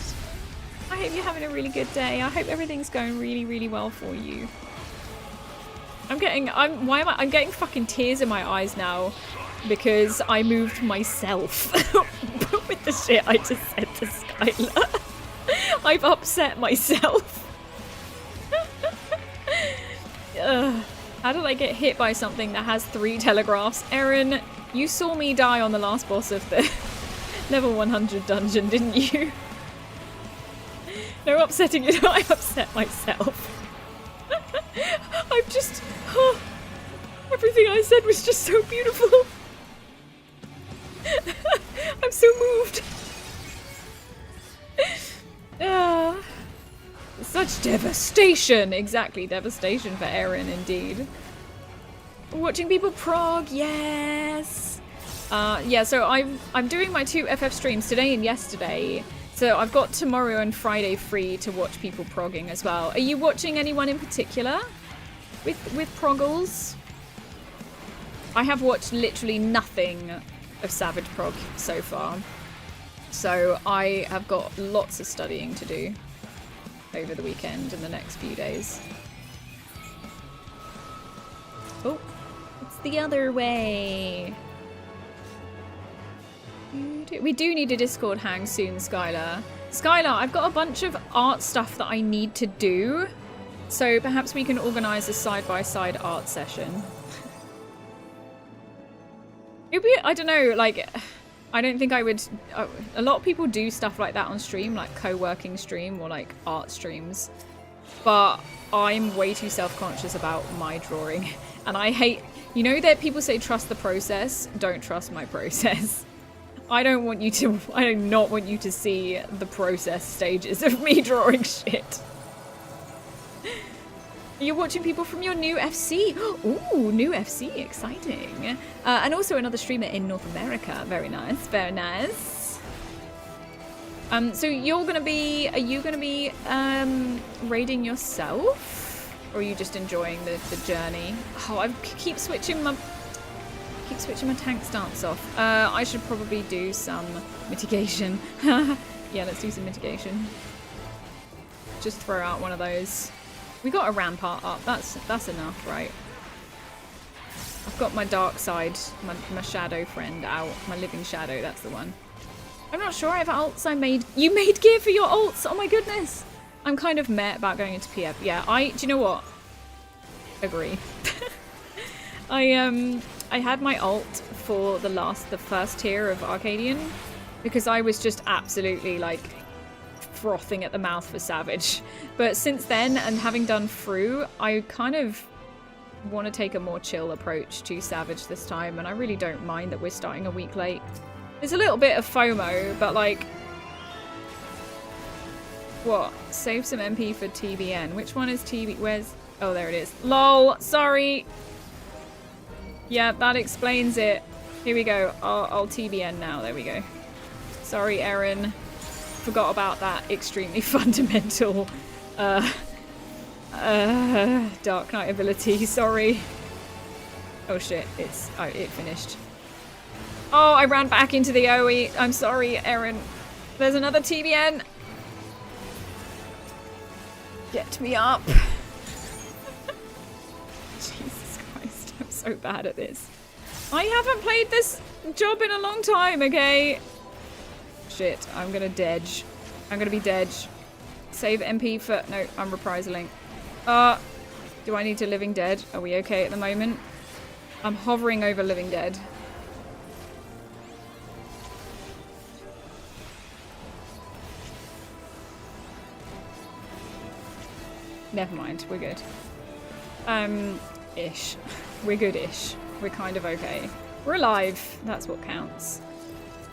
I hope you're having a really good day. I hope everything's going really, really well for you. I'm getting fucking tears in my eyes now because I moved myself with the shit I just said to Skylar. I've upset myself. How did I get hit by something that has 3 telegraphs? Erin, you saw me die on the last boss of the level 100 dungeon, didn't you? No upsetting you, I upset myself. I'm just... Oh, everything I said was just so beautiful. I'm so moved. Such devastation. Exactly, devastation for Erin, indeed. Watching people prog, yes. Yeah, so I'm doing my 2 FF streams today and yesterday. So I've got tomorrow and Friday free to watch people progging as well. Are you watching anyone in particular with proggles? I have watched literally nothing of Savage Prog so far. So I have got lots of studying to do over the weekend and the next few days. Oh, it's the other way. We do need a Discord hang soon, Skylar. Skylar, I've got a bunch of art stuff that I need to do. So perhaps we can organise a side-by-side art session. It'd be, I don't know, like, I don't think I would... a lot of people do stuff like that on stream, like co-working stream or like art streams. But I'm way too self-conscious about my drawing. And I hate... You know that people say trust the process? Don't trust my process. I do not want you to see the process stages of me drawing shit. You're watching people from your new FC. Ooh, new FC, exciting. And also another streamer in North America. Very nice, very nice. So you're gonna be, are you gonna be raiding yourself? Or are you just enjoying the journey? Oh, I keep switching my tank stance off. I should probably do some mitigation. Yeah, let's do some mitigation. Just throw out one of those. We got a rampart up. That's enough, right? I've got my dark side, my shadow friend out. My living shadow, that's the one. I'm not sure I have ults I made. You made gear for your ults! Oh my goodness! I'm kind of meh about going into PF. Yeah, do you know what? Agree. I had my ult for the first tier of Arcadian because I was just absolutely like frothing at the mouth for Savage. But since then, and having done through, I kind of want to take a more chill approach to Savage this time, and I really don't mind that we're starting a week late. There's a little bit of FOMO, but like... What? Save some MP for TBN. Which one is TB? Where's... Oh, there it is. LOL! Sorry! Yeah, that explains it. Here we go. I'll TBN now. There we go. Sorry, Erin. Forgot about that extremely fundamental Dark Knight ability. Sorry. Oh shit, it finished. Oh, I ran back into the OE. I'm sorry, Erin. There's another TBN. Get me up. Jesus Christ, I'm so bad at this. I haven't played this job in a long time, okay? Shit, I'm gonna dedge. I'm gonna be dedge. Save MP for... No, I'm reprisaling. Do I need to Living Dead? Are we okay at the moment? I'm hovering over Living Dead. Never mind, we're good. Ish. We're good-ish. We're kind of okay. We're alive. That's what counts.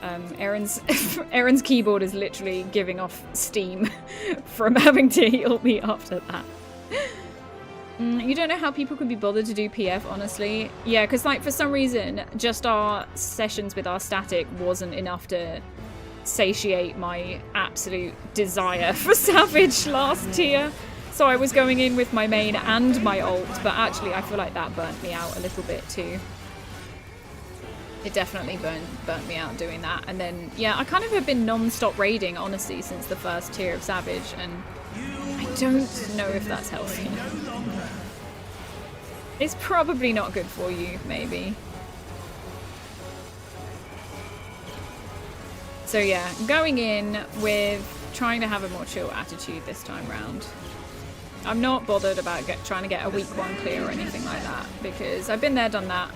Erin's keyboard is literally giving off steam from having to heal me after that. You don't know how people could be bothered to do PF, honestly. Yeah, because like for some reason, just our sessions with our static wasn't enough to satiate my absolute desire for Savage last tier. So I was going in with my main and my ult, but actually I feel like that burnt me out a little bit too. It definitely burnt me out doing that. And then, yeah, I kind of have been non-stop raiding, honestly, since the first tier of Savage, and I don't know if that's healthy. It's probably not good for you, maybe. So yeah, going in with trying to have a more chill attitude this time round. I'm not bothered about trying to get a week 1 clear or anything like that, because I've been there, done that.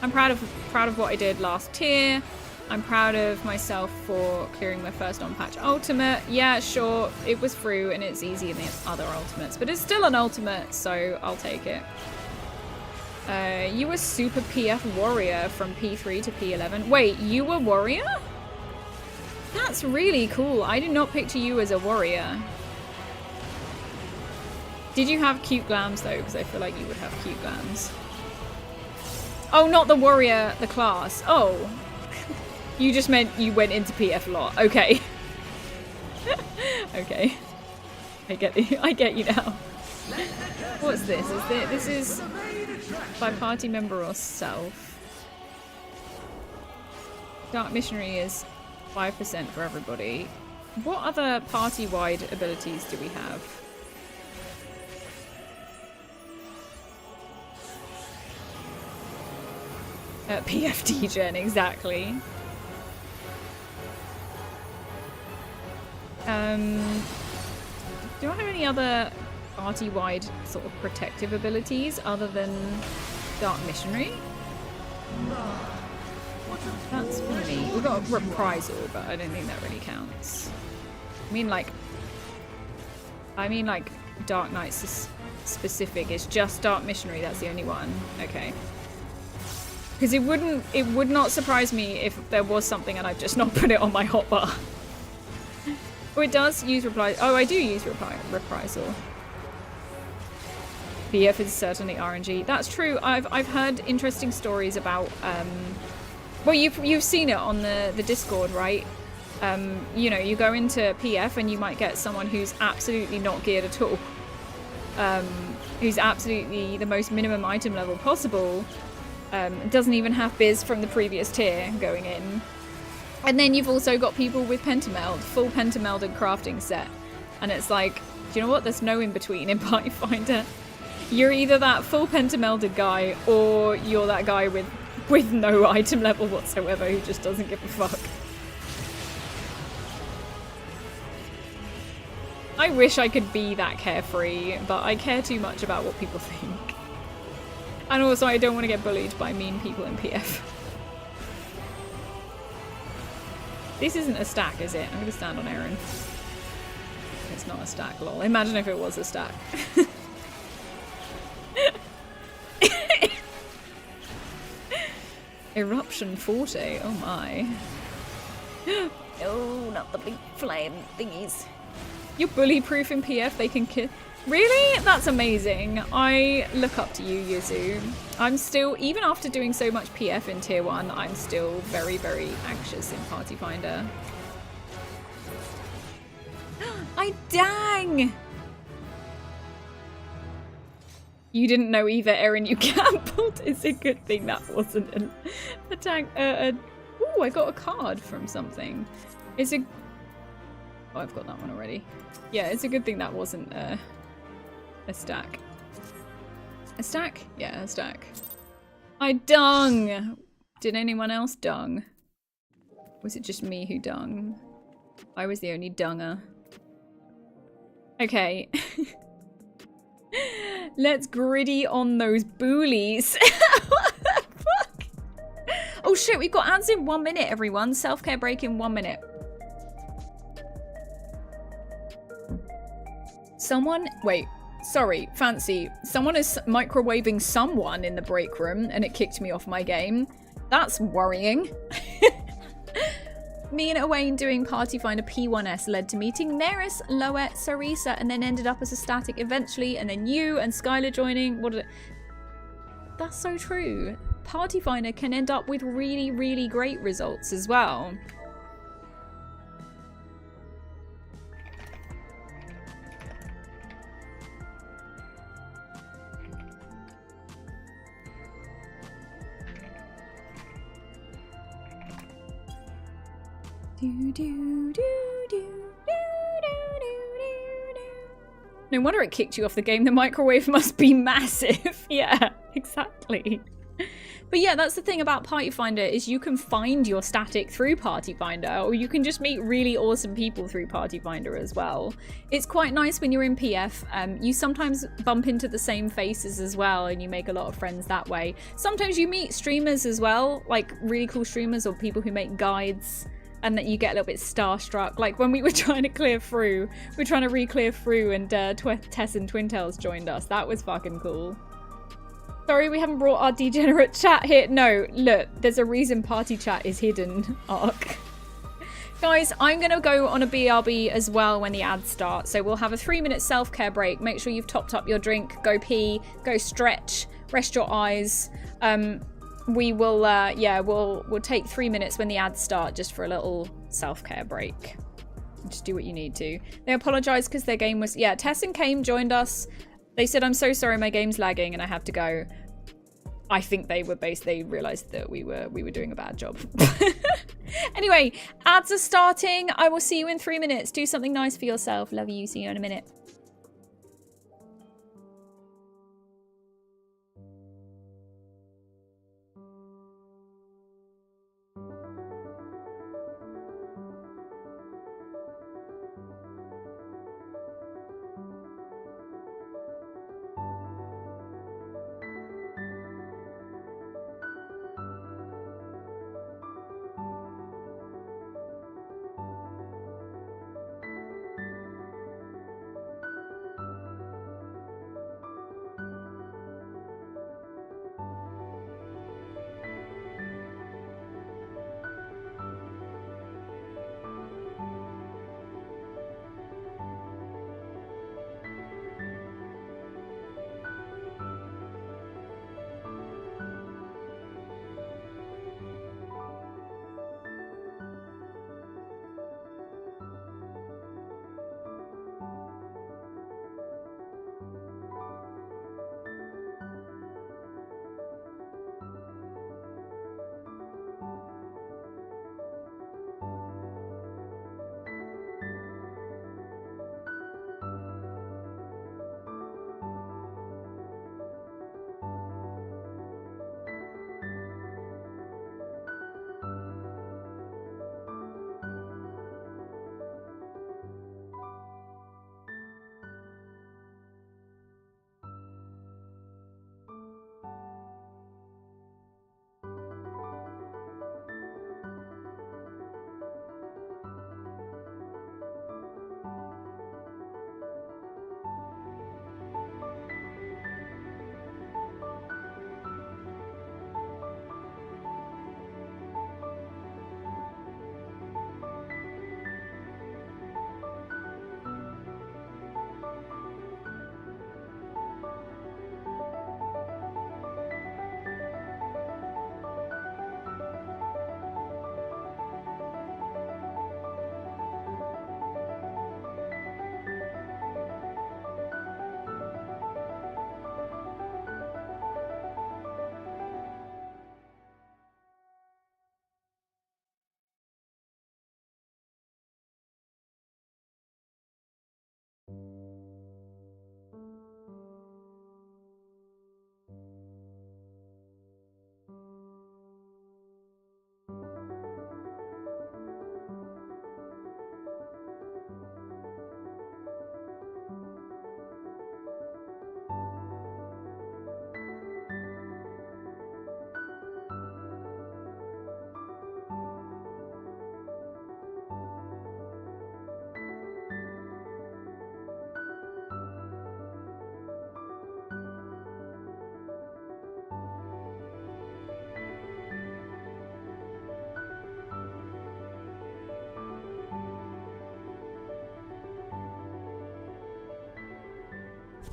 I'm proud of what I did last tier. I'm proud of myself for clearing my first on-patch ultimate. Yeah, sure, it was through and it's easy in the other ultimates, but it's still an ultimate, so I'll take it. You were super PF warrior from P3 to P11. Wait, you were warrior? That's really cool. I did not picture you as a warrior. Did you have cute glams though? Because I feel like you would have cute glams. Oh, not the warrior, the class. Oh. You just meant you went into PF a lot. Okay. Okay. I get you now. What's this? This is by party member or self. Dark Missionary is 5% for everybody. What other party-wide abilities do we have? PFD gen, exactly. Do I have any other party-wide sort of protective abilities other than Dark Missionary? That's funny. We've got a reprisal, but I don't think that really counts. I mean like Dark Knight's specific. It's just Dark Missionary. That's the only one. Okay. Because it would not surprise me if there was something and I've just not put it on my hotbar. Oh, it does use reply. Oh, I do use reprisal. PF is certainly RNG. That's true. I've heard interesting stories about. Well, you've seen it on the Discord, right? You know, you go into PF and you might get someone who's absolutely not geared at all. Who's absolutely the most minimum item level possible. Doesn't even have biz from the previous tier going in. And then you've also got people with pentameld, full pentamelded crafting set. And it's like, do you know what? There's no in between in Party Finder. You're either that full pentamelded guy or you're that guy with no item level whatsoever who just doesn't give a fuck. I wish I could be that carefree, but I care too much about what people think. And also I don't want to get bullied by mean people in PF. This isn't a stack, is it? I'm gonna stand on Erin. It's not a stack, lol. Imagine if it was a stack. Eruption Forte, oh my. Oh, not the big flame thingies. You're bully-proof in PF, they can kill. Really? That's amazing. I look up to you, Yuzu. I'm still, even after doing so much PF in tier 1, I'm still very, very anxious in Party Finder. Dang! You didn't know either, Erin, you gambled. It's a good thing that wasn't a tank. Ooh, I got a card from something. It's a... Oh, I've got that one already. Yeah, it's a good thing that wasn't a stack. A stack? Yeah, a stack. I dung! Did anyone else dung? Was it just me who dung? I was the only dunger. Okay. Let's gritty on those boolies. What the fuck? Oh shit, we've got ads in 1 minute, everyone. Self-care break in 1 minute. Someone, wait, Sorry, Fancy. Someone is microwaving someone in the break room and it kicked me off my game. That's worrying. Me and Owain doing Party Finder P1S led to meeting Neris, Loet, Sarisa, and then ended up as a static eventually, and then you and Skylar joining. That's so true. Party Finder can end up with really, really great results as well. No wonder it kicked you off the game. The microwave must be massive. Yeah, exactly. But yeah, that's the thing about Party Finder is you can find your static through Party Finder, or you can just meet really awesome people through Party Finder as well. It's quite nice when you're in PF. You sometimes bump into the same faces as well, and you make a lot of friends that way. Sometimes you meet streamers as well, like really cool streamers or people who make guides, and that you get a little bit starstruck. Like when we were trying to clear through, we were trying to re-clear through, and Tess and Twintails joined us. That was fucking cool. Sorry, we haven't brought our degenerate chat here. No, look, there's a reason party chat is hidden, Ark. Guys, I'm going to go on a BRB as well when the ads start. So we'll have a 3-minute self-care break. Make sure you've topped up your drink. Go pee, go stretch, rest your eyes. We will, we'll take 3 minutes when the ads start just for a little self-care break. Just do what you need to. They apologized because their game was... Yeah, Tess and Kame joined us. They said, I'm so sorry, my game's lagging and I have to go. I think they realized that we were doing a bad job. Anyway, ads are starting. I will see you in 3 minutes. Do something nice for yourself. Love you. See you in a minute.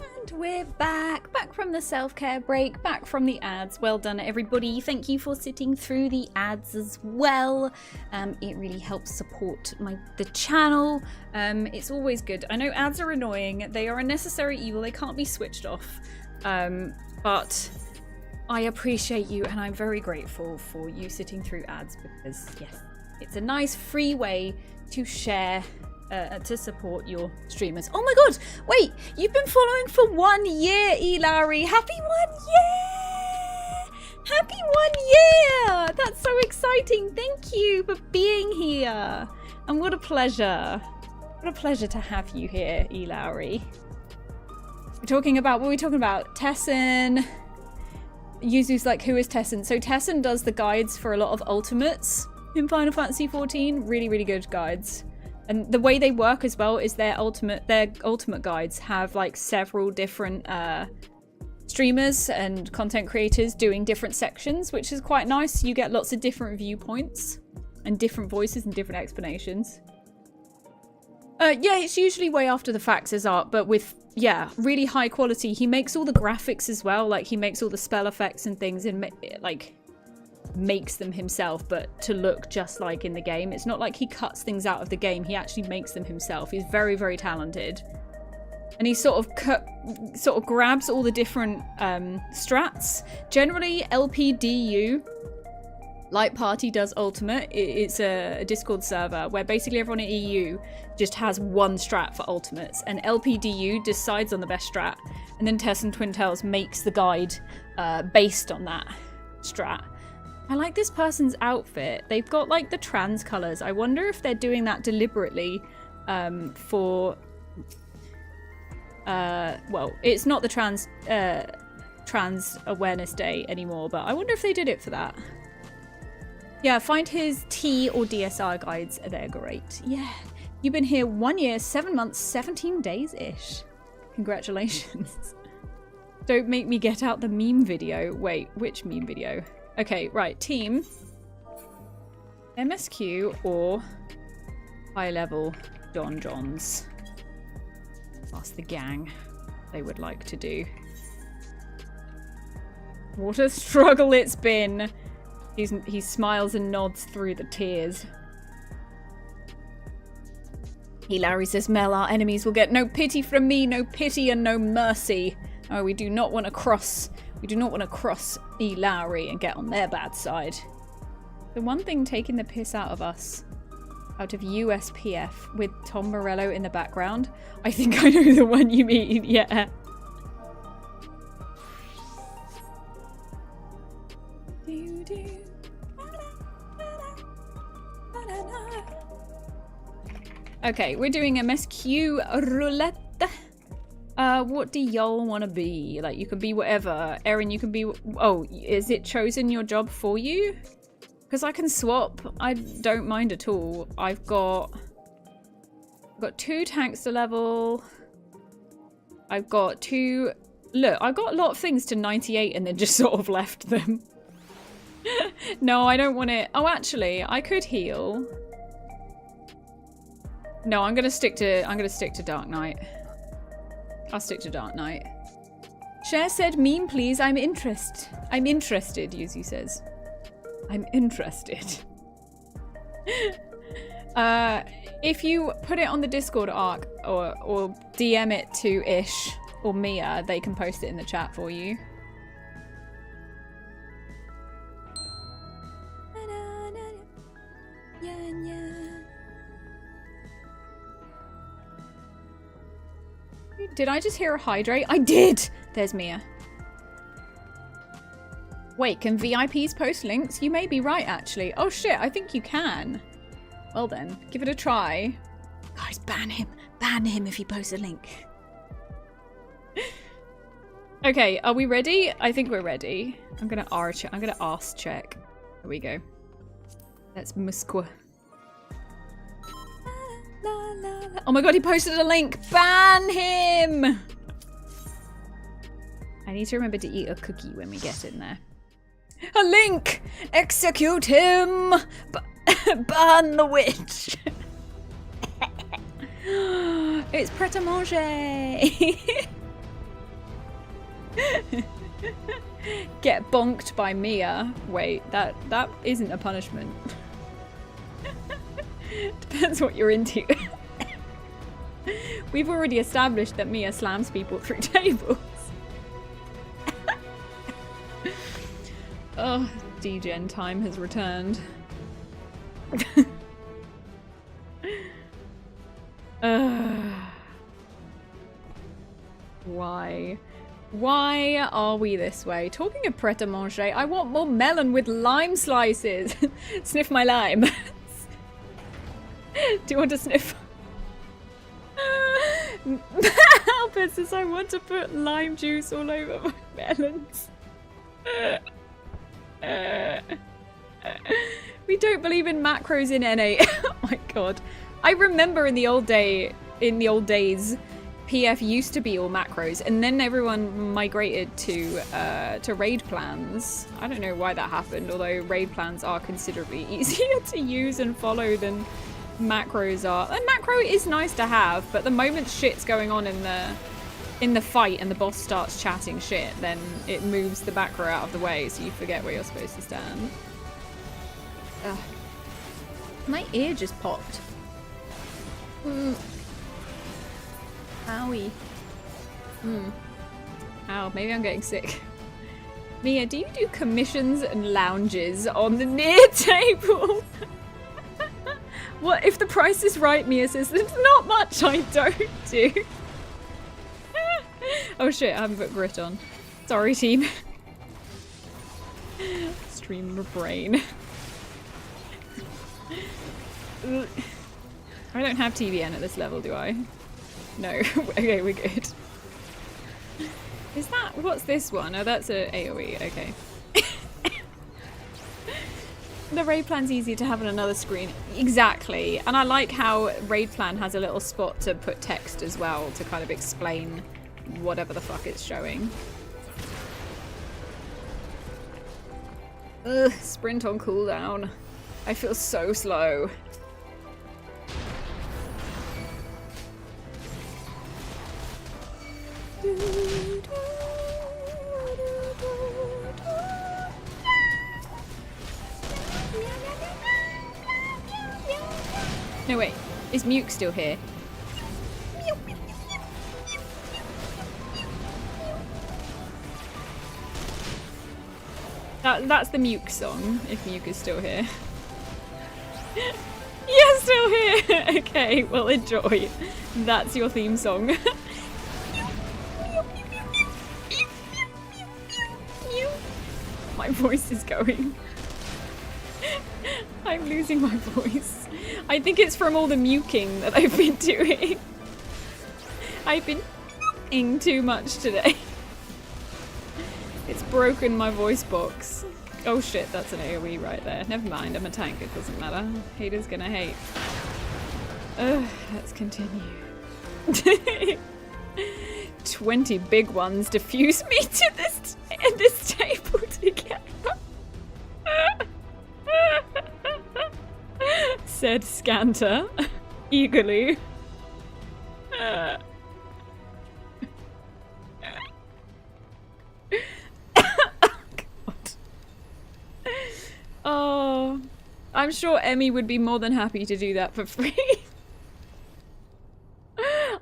And we're back from the self-care break, back from the ads. Well done, everybody. Thank you for sitting through the ads as well. It really helps support the channel. It's always good. I know ads are annoying. They are a necessary evil. They can't be switched off. But I appreciate you, and I'm very grateful for you sitting through ads because, yes, it's a nice free way to share to support your streamers. Oh my god, wait, you've been following for 1 year, Ilari. Happy 1 year! Happy 1 year! That's so exciting. Thank you for being here. And what a pleasure. What a pleasure to have you here, Ilari. What are we talking about? Tessin. Yuzu's like, who is Tessin? So Tessin does the guides for a lot of ultimates in Final Fantasy XIV. Really, really good guides. And the way they work as well is their ultimate guides have like several different streamers and content creators doing different sections, which is quite nice. You get lots of different viewpoints and different voices and different explanations. Yeah, it's usually way after the facts as art, but with, yeah, really high quality. He makes all the graphics as well. Like, he makes all the spell effects and things and, like, makes them himself, but to look just like in the game. It's not like he cuts things out of the game. He actually makes them himself. He's very, very talented. And he sort of grabs all the different strats. Generally, LPDU, Light Party, does Ultimate. It's a Discord server where basically everyone in EU just has one strat for Ultimates, and LPDU decides on the best strat, and then Tessin Twin Tails makes the guide based on that strat. I like this person's outfit. They've got like the trans colours. I wonder if they're doing that deliberately for... well, it's not the Trans Awareness Day anymore, but I wonder if they did it for that. Yeah, find his T or DSR guides. They're great. Yeah. You've been here 1 year, 7 months, 17 days-ish. Congratulations. Don't make me get out the meme video. Wait, which meme video? Okay, right. Team. MSQ or high level Don Johns. Ask the gang they would like to do. What a struggle it's been. He smiles and nods through the tears. Larry says, Mel, our enemies will get no pity from me, no pity and no mercy. Oh, we do not want to cross. We do not want to cross Lowry and get on their bad side. The one thing taking the piss out of us, out of USPF, with Tom Morello in the background. I think I know the one you mean, yeah. Okay, we're doing MSQ roulette. What do y'all want to be? Like, you can be whatever. Erin, you can be... Oh, is it chosen your job for you? Because I can swap. I don't mind at all. I've got 2 tanks to level. I've got 2... Look, I got a lot of things to 98 and then just sort of left them. No, I don't want it. Oh, actually, I could heal. No, I'm gonna stick to Dark Knight. I'll stick to Dark Knight. Cher said, meme please, I'm interested, Yuzu says. I'm interested. If you put it on the Discord arc or DM it to Ish or Mia, they can post it in the chat for you. Did I just hear a hydrate? I did! There's Mia. Wait, can VIPs post links? You may be right, actually. Oh shit, I think you can. Well then, give it a try. Guys, ban him. Ban him if he posts a link. Okay, are we ready? I think we're ready. I'm gonna arse check. Here we go. Let's musqua. Oh my god, he posted a link! Ban him! I need to remember to eat a cookie when we get in there. A link! Execute him! Ban the witch! It's pret-a-manger! Get bonked by Mia. Wait, that isn't a punishment. Depends what you're into. We've already established that Mia slams people through tables. Oh, degen time has returned. Why? Why are we this way? Talking of pret-a-manger, I want more melon with lime slices. Sniff my lime. Do you want to sniff? Albert says I want to put lime juice all over my melons. We don't believe in macros in NA. Oh my god. I remember in the old days, PF used to be all macros, and then everyone migrated to raid plans. I don't know why that happened, although raid plans are considerably easier to use and follow than macros are. A macro is nice to have, but the moment shit's going on in the fight and the boss starts chatting shit, then it moves the macro out of the way, so you forget where you're supposed to stand. Ugh. My ear just popped. Owie. Ow, maybe I'm getting sick. Mia, do you do commissions and lounges on the near table? What if the price is right? Mia says there's not much I don't do. Oh shit, I haven't put grit on. Sorry, team. Stream of brain. I don't have TVN at this level, do I? No. Okay, we're good. Is that... what's this one? Oh, that's a AoE. Okay. The raid plan's easier to have on another screen. Exactly. And I like how raid plan has a little spot to put text as well to kind of explain whatever the fuck it's showing. Ugh, sprint on cooldown. I feel so slow. No, wait. Is Muke still here? That's the Muke song, if Muke is still here. Yes, still here! Okay, well, enjoy. That's your theme song. My voice is going. I'm losing my voice. I think it's from all the muking that I've been doing. I've been muking too much today. It's broken my voice box. Oh shit, that's an AoE right there. Never mind, I'm a tank, it doesn't matter. Haters gonna hate. Let's continue. 20 big ones diffuse me to this table together. Said Scanter eagerly. Oh, I'm sure Emmy would be more than happy to do that for free.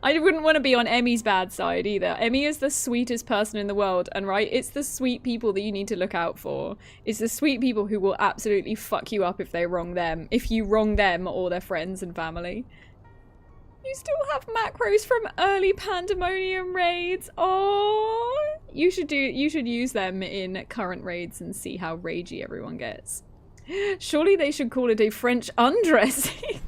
I wouldn't want to be on Emmy's bad side either. Emmy is the sweetest person in the world, and right, it's the sweet people that you need to look out for. It's the sweet people who will absolutely fuck you up if they wrong them. If you wrong them or their friends and family. You still have macros from early Pandemonium raids. Oh, you should use them in current raids and see how ragey everyone gets. Surely they should call it a French undressing.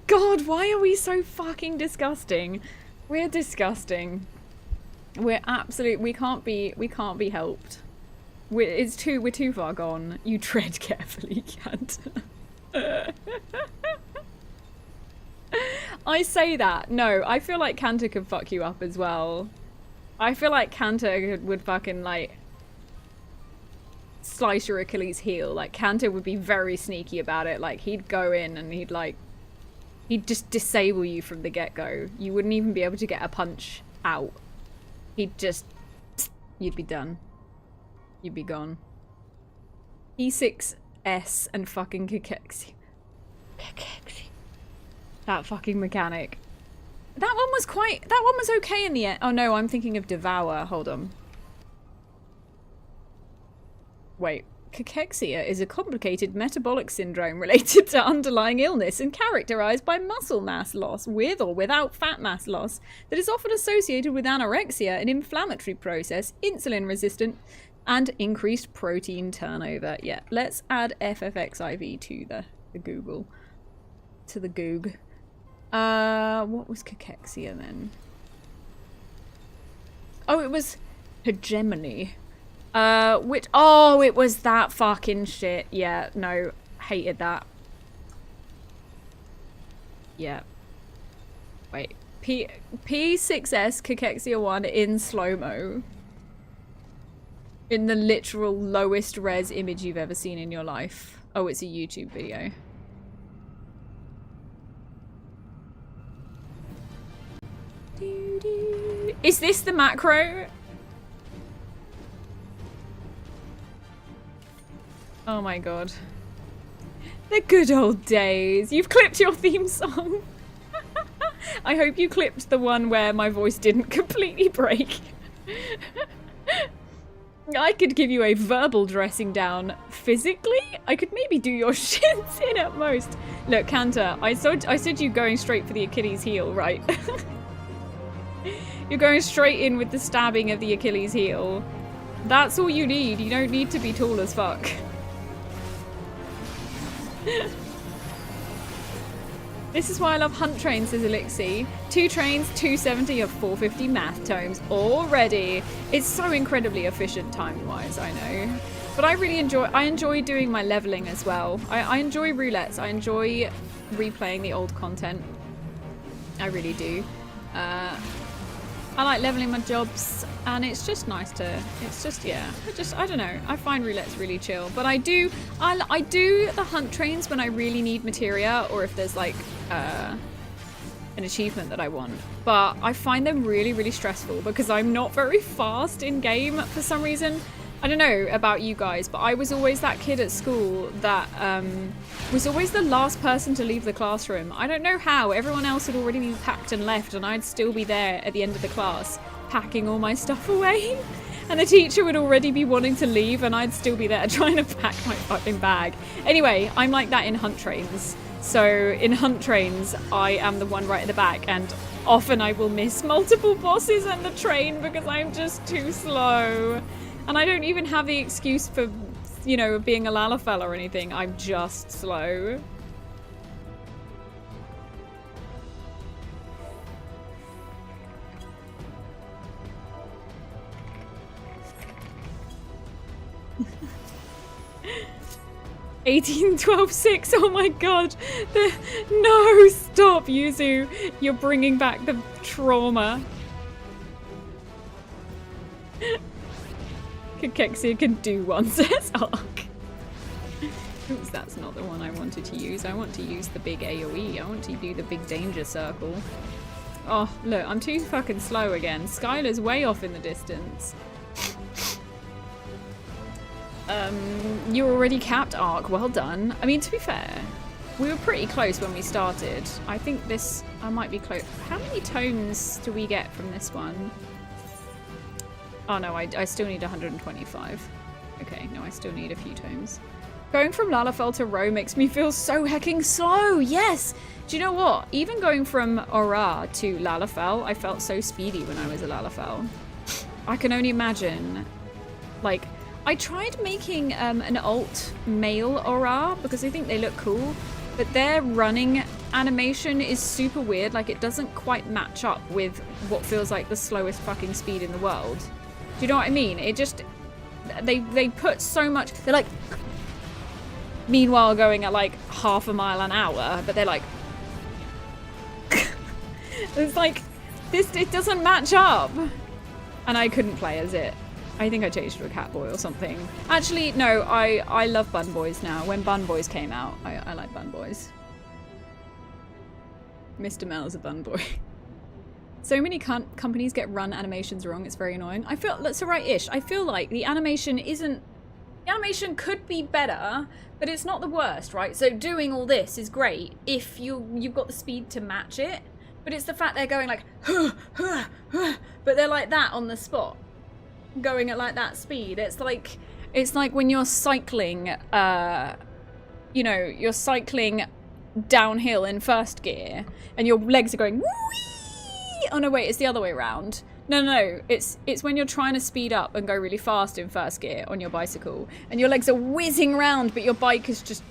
God, why are we so fucking disgusting? We're disgusting. We're absolute. We can't be helped. We're too far gone. You tread carefully, Cantor. I say that. No, I feel like Cantor could fuck you up as well. I feel like Cantor would fucking like slice your Achilles heel. Like Cantor would be very sneaky about it. Like he'd go in and he'd like He'd just disable you from the get-go. You wouldn't even be able to get a punch out. He'd just... You'd be done. You'd be gone. P6S and fucking Kakexi. Kakexi. That fucking mechanic. That one was okay in the end. Oh no, I'm thinking of Devour. Hold on. Wait. Cachexia is a complicated metabolic syndrome related to underlying illness and characterized by muscle mass loss, with or without fat mass loss, that is often associated with anorexia, an inflammatory process, insulin resistant, and increased protein turnover. Yeah, let's add FFXIV to the Google. To the Goog. What was cachexia then? Oh, it was hegemony. It was that fucking shit. Yeah, no, hated that. Yeah. Wait, P6S Cachexia 1 in slow-mo. In the literal lowest res image you've ever seen in your life. Oh, it's a YouTube video. Is this the macro? Oh my god. The good old days. You've clipped your theme song. I hope you clipped the one where my voice didn't completely break. I could give you a verbal dressing down. Physically, I could maybe do your shins in at most. Look, Kanta, I said you going straight for the Achilles heel, right? You're going straight in with the stabbing of the Achilles heel. That's all you need. You don't need to be tall as fuck. This is why I love Hunt Train, says Elixir. 2 trains, 270 of 450 math tomes already. It's so incredibly efficient time-wise, I know. But I really enjoy doing my leveling as well. I enjoy roulettes. I enjoy replaying the old content. I really do. I like leveling my jobs, and it's just nice to, yeah, I don't know, I find roulette's really chill. But I do the hunt trains when I really need materia, or if there's like an achievement that I want. But I find them really, really stressful because I'm not very fast in game for some reason. I don't know about you guys, but I was always that kid at school that was always the last person to leave the classroom. I don't know how. Everyone else had already been packed and left, and I'd still be there at the end of the class packing all my stuff away. And the teacher would already be wanting to leave, and I'd still be there trying to pack my fucking bag. Anyway, I'm like that in hunt trains. So in hunt trains, I am the one right at the back, and often I will miss multiple bosses and the train because I'm just too slow. And I don't even have the excuse for, you know, being a Lalafell or anything. I'm just slow. (18-12-6). Oh my god. No, stop, Yuzu. You're bringing back the trauma. Cachexia can do one, says Ark. Oops, that's not the one I wanted to use. I want to use the big AoE. I want to do the big danger circle. Oh, look, I'm too fucking slow again. Skylar's way off in the distance. You're already capped, Ark. Well done. I mean, to be fair, we were pretty close when we started. I think I might be close. How many tomes do we get from this one? Oh no, I still need 125. Okay, no, I still need a few tomes. Going from Lalafell to Row makes me feel so hecking slow. Yes! Do you know what? Even going from Aura to Lalafell, I felt so speedy when I was a Lalafell. I can only imagine. Like, I tried making an alt male Aura because I think they look cool, but their running animation is super weird. Like, it doesn't quite match up with what feels like the slowest fucking speed in the world. Do you know what I mean? It just, they put so much, they're like, meanwhile going at like half a mile an hour, but they're like, it's like, it doesn't match up. And I couldn't play as it. I think I changed to a Catboy or something. Actually, no, I love Bun Boys now. When Bun Boys came out, I like Bun Boys. Mr. Mel's a bun boy. So many companies get run animations wrong, it's very annoying. I feel, that's right-ish. I feel like the animation isn't, the animation could be better, but it's not the worst, right? So doing all this is great if you've got the speed to match it, but it's the fact they're going like, but they're like that on the spot, going at like that speed. It's like when you're cycling, you know, you're cycling downhill in first gear and your legs are going, whee! Oh no, wait, it's the other way around. No, it's when you're trying to speed up and go really fast in first gear on your bicycle and your legs are whizzing around but your bike is just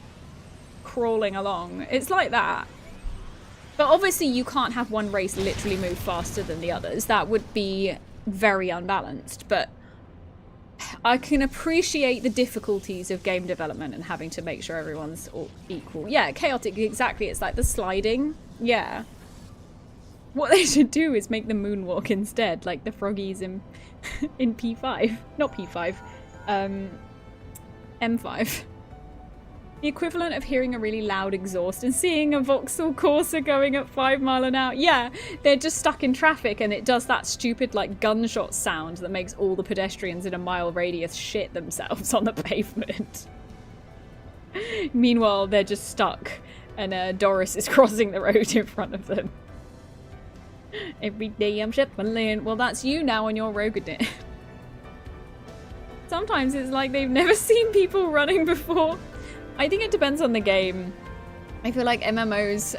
crawling along. It's like that. But obviously you can't have one race literally move faster than the others. That would be very unbalanced. But I can appreciate the difficulties of game development and having to make sure everyone's all equal. Yeah, chaotic, exactly. It's like the sliding. Yeah. What they should do is make the moonwalk instead, like the froggies in P5. Not P5. M5. The equivalent of hearing a really loud exhaust and seeing a Vauxhall Corsa going at 5 miles an hour. Yeah, they're just stuck in traffic and it does that stupid like gunshot sound that makes all the pedestrians in a mile radius shit themselves on the pavement. Meanwhile, they're just stuck and Doris is crossing the road in front of them. Every day I'm shuffling. Well, that's you now on your Rogadin. Sometimes it's like they've never seen people running before. I think it depends on the game. I feel like MMOs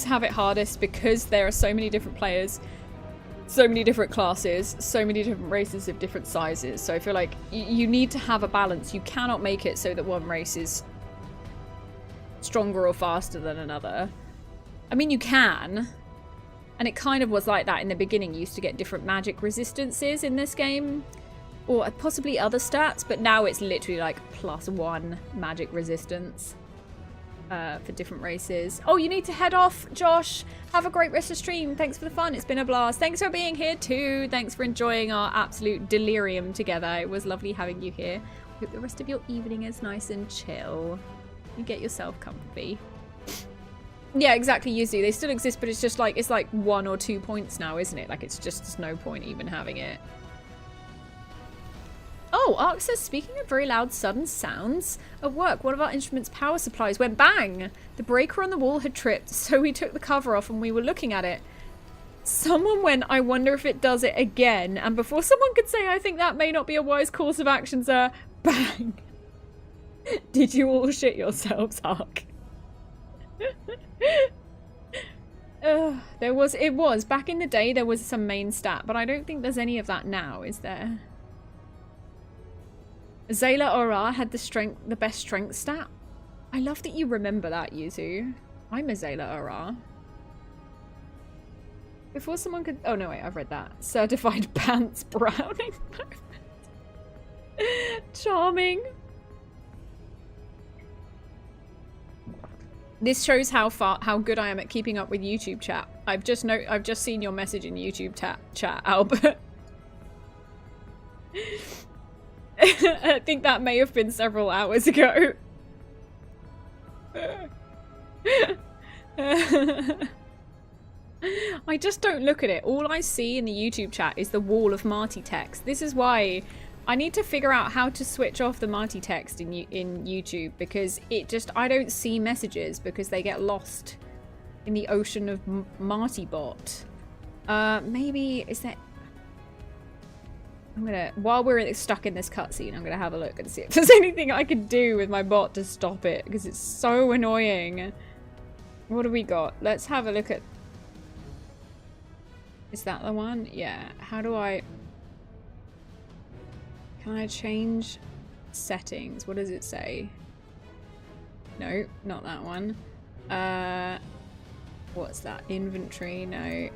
have it hardest because there are so many different players, so many different classes, so many different races of different sizes. So I feel like you need to have a balance. You cannot make it so that one race is stronger or faster than another. I mean, you can. And it kind of was like that in the beginning. You used to get different magic resistances in this game. Or possibly other stats, but now it's literally like +1 magic resistance for different races. Oh, you need to head off, Josh. Have a great rest of the stream. Thanks for the fun. It's been a blast. Thanks for being here too. Thanks for enjoying our absolute delirium together. It was lovely having you here. Hope the rest of your evening is nice and chill. You get yourself comfy. Yeah, exactly, Yuzu. They still exist, but it's just like, it's like 1 or 2 points now, isn't it? Like, it's just, there's no point even having it. Oh, Ark says, speaking of very loud sudden sounds, at work, one of our instrument's power supplies went bang! The breaker on the wall had tripped, so we took the cover off and we were looking at it. Someone went, I wonder if it does it again. And before someone could say, I think that may not be a wise course of action, sir, bang! Did you all shit yourselves, Ark? It was back in the day. There was some main stat, but I don't think there's any of that now, is there? Zayla Ora had the best strength stat. I love that you remember that, Yuzu. I'm a Zayla Ora. Before someone could, oh no wait, I've read that. Certified pants browning. Charming. This shows how good I am at keeping up with YouTube chat. I've just seen your message in YouTube chat, Albert. I think that may have been several hours ago. I just don't look at it. All I see in the YouTube chat is the wall of Marty text. This is why I need to figure out how to switch off the Marty text in YouTube, because I don't see messages because they get lost in the ocean of Marty bot. Maybe, is that... while we're stuck in this cutscene, I'm gonna have a look and see if there's anything I can do with my bot to stop it, because it's so annoying. What do we got? Let's have a look at... Is that the one? Yeah. How do I... Can I change settings? What does it say? No, not that one. What's that? Inventory? No.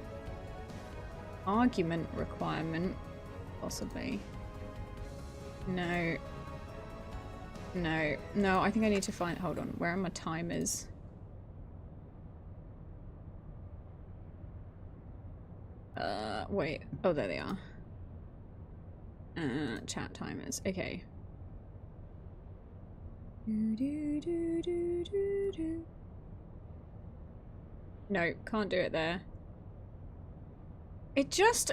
Argument requirement? Possibly. No. No. No, I think I need to find... Hold on. Where are my timers? Wait. Oh, there they are. Chat timers. Okay. No, can't do it there. It just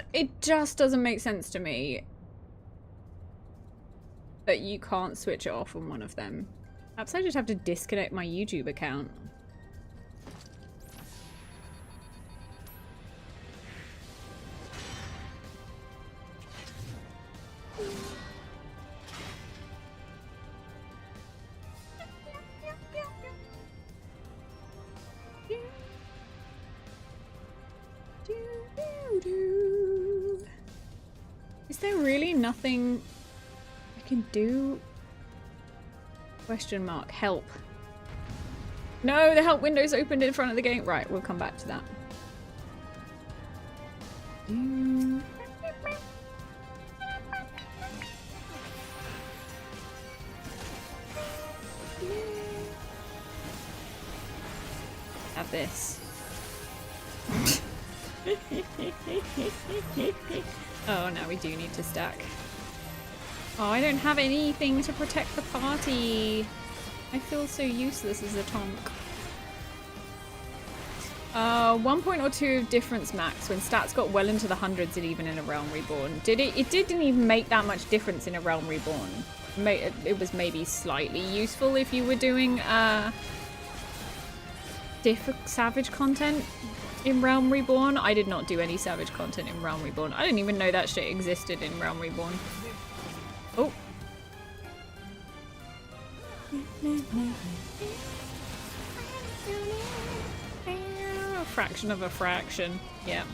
doesn't make sense to me that you can't switch it off on one of them. Perhaps I just have to disconnect my YouTube account. Is there really nothing I can do? Question mark. Help. No, the help window's opened in front of the game. Right, we'll come back to that. Have this. Oh, now we do need to stack. Oh, I don't have anything to protect the party. I feel so useless as a tonk. 1 point or 2 of difference max when stats got well into the hundreds and even in a Realm Reborn. It didn't even make that much difference in a Realm Reborn. It was maybe slightly useful if you were doing Savage content in Realm Reborn. I did not do any Savage content in Realm Reborn. I didn't even know that shit existed in Realm Reborn. Oh. A fraction of a fraction. Yeah.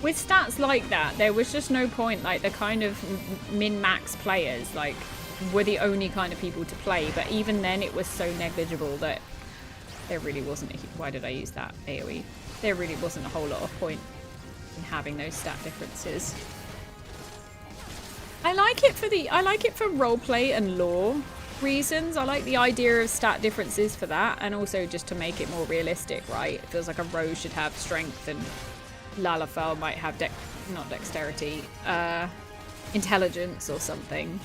With stats like that, there was just no point. Like, the kind of min-max players, like, were the only kind of people to play. But even then, it was so negligible that there really wasn't why did I use that AoE? There really wasn't a whole lot of point in having those stat differences. I like it for roleplay and lore reasons. I like the idea of stat differences for that, and also just to make it more realistic, right? It feels like a Rose should have strength and Lalafell might have not dexterity, intelligence or something.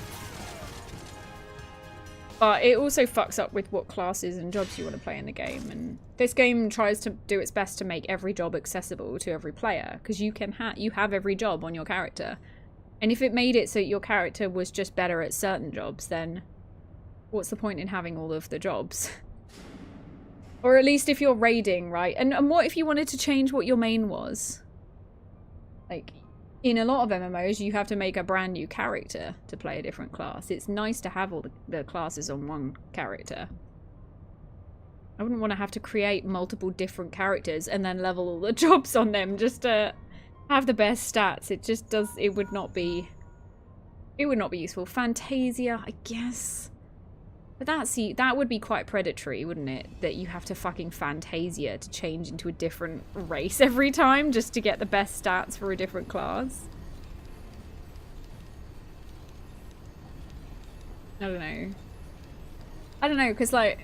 But it also fucks up with what classes and jobs you want to play in the game. And this game tries to do its best to make every job accessible to every player, because you have every job on your character. And if it made it so your character was just better at certain jobs, then what's the point in having all of the jobs? Or at least if you're raiding, right? And what if you wanted to change what your main was? Like, in a lot of MMOs, you have to make a brand new character to play a different class. It's nice to have all the classes on one character. I wouldn't want to have to create multiple different characters and then level all the jobs on them just to have the best stats. It just does, it would not be useful. Fantasia, I guess. But that would be quite predatory, wouldn't it? That you have to fucking Fantasia to change into a different race every time just to get the best stats for a different class. I don't know, because like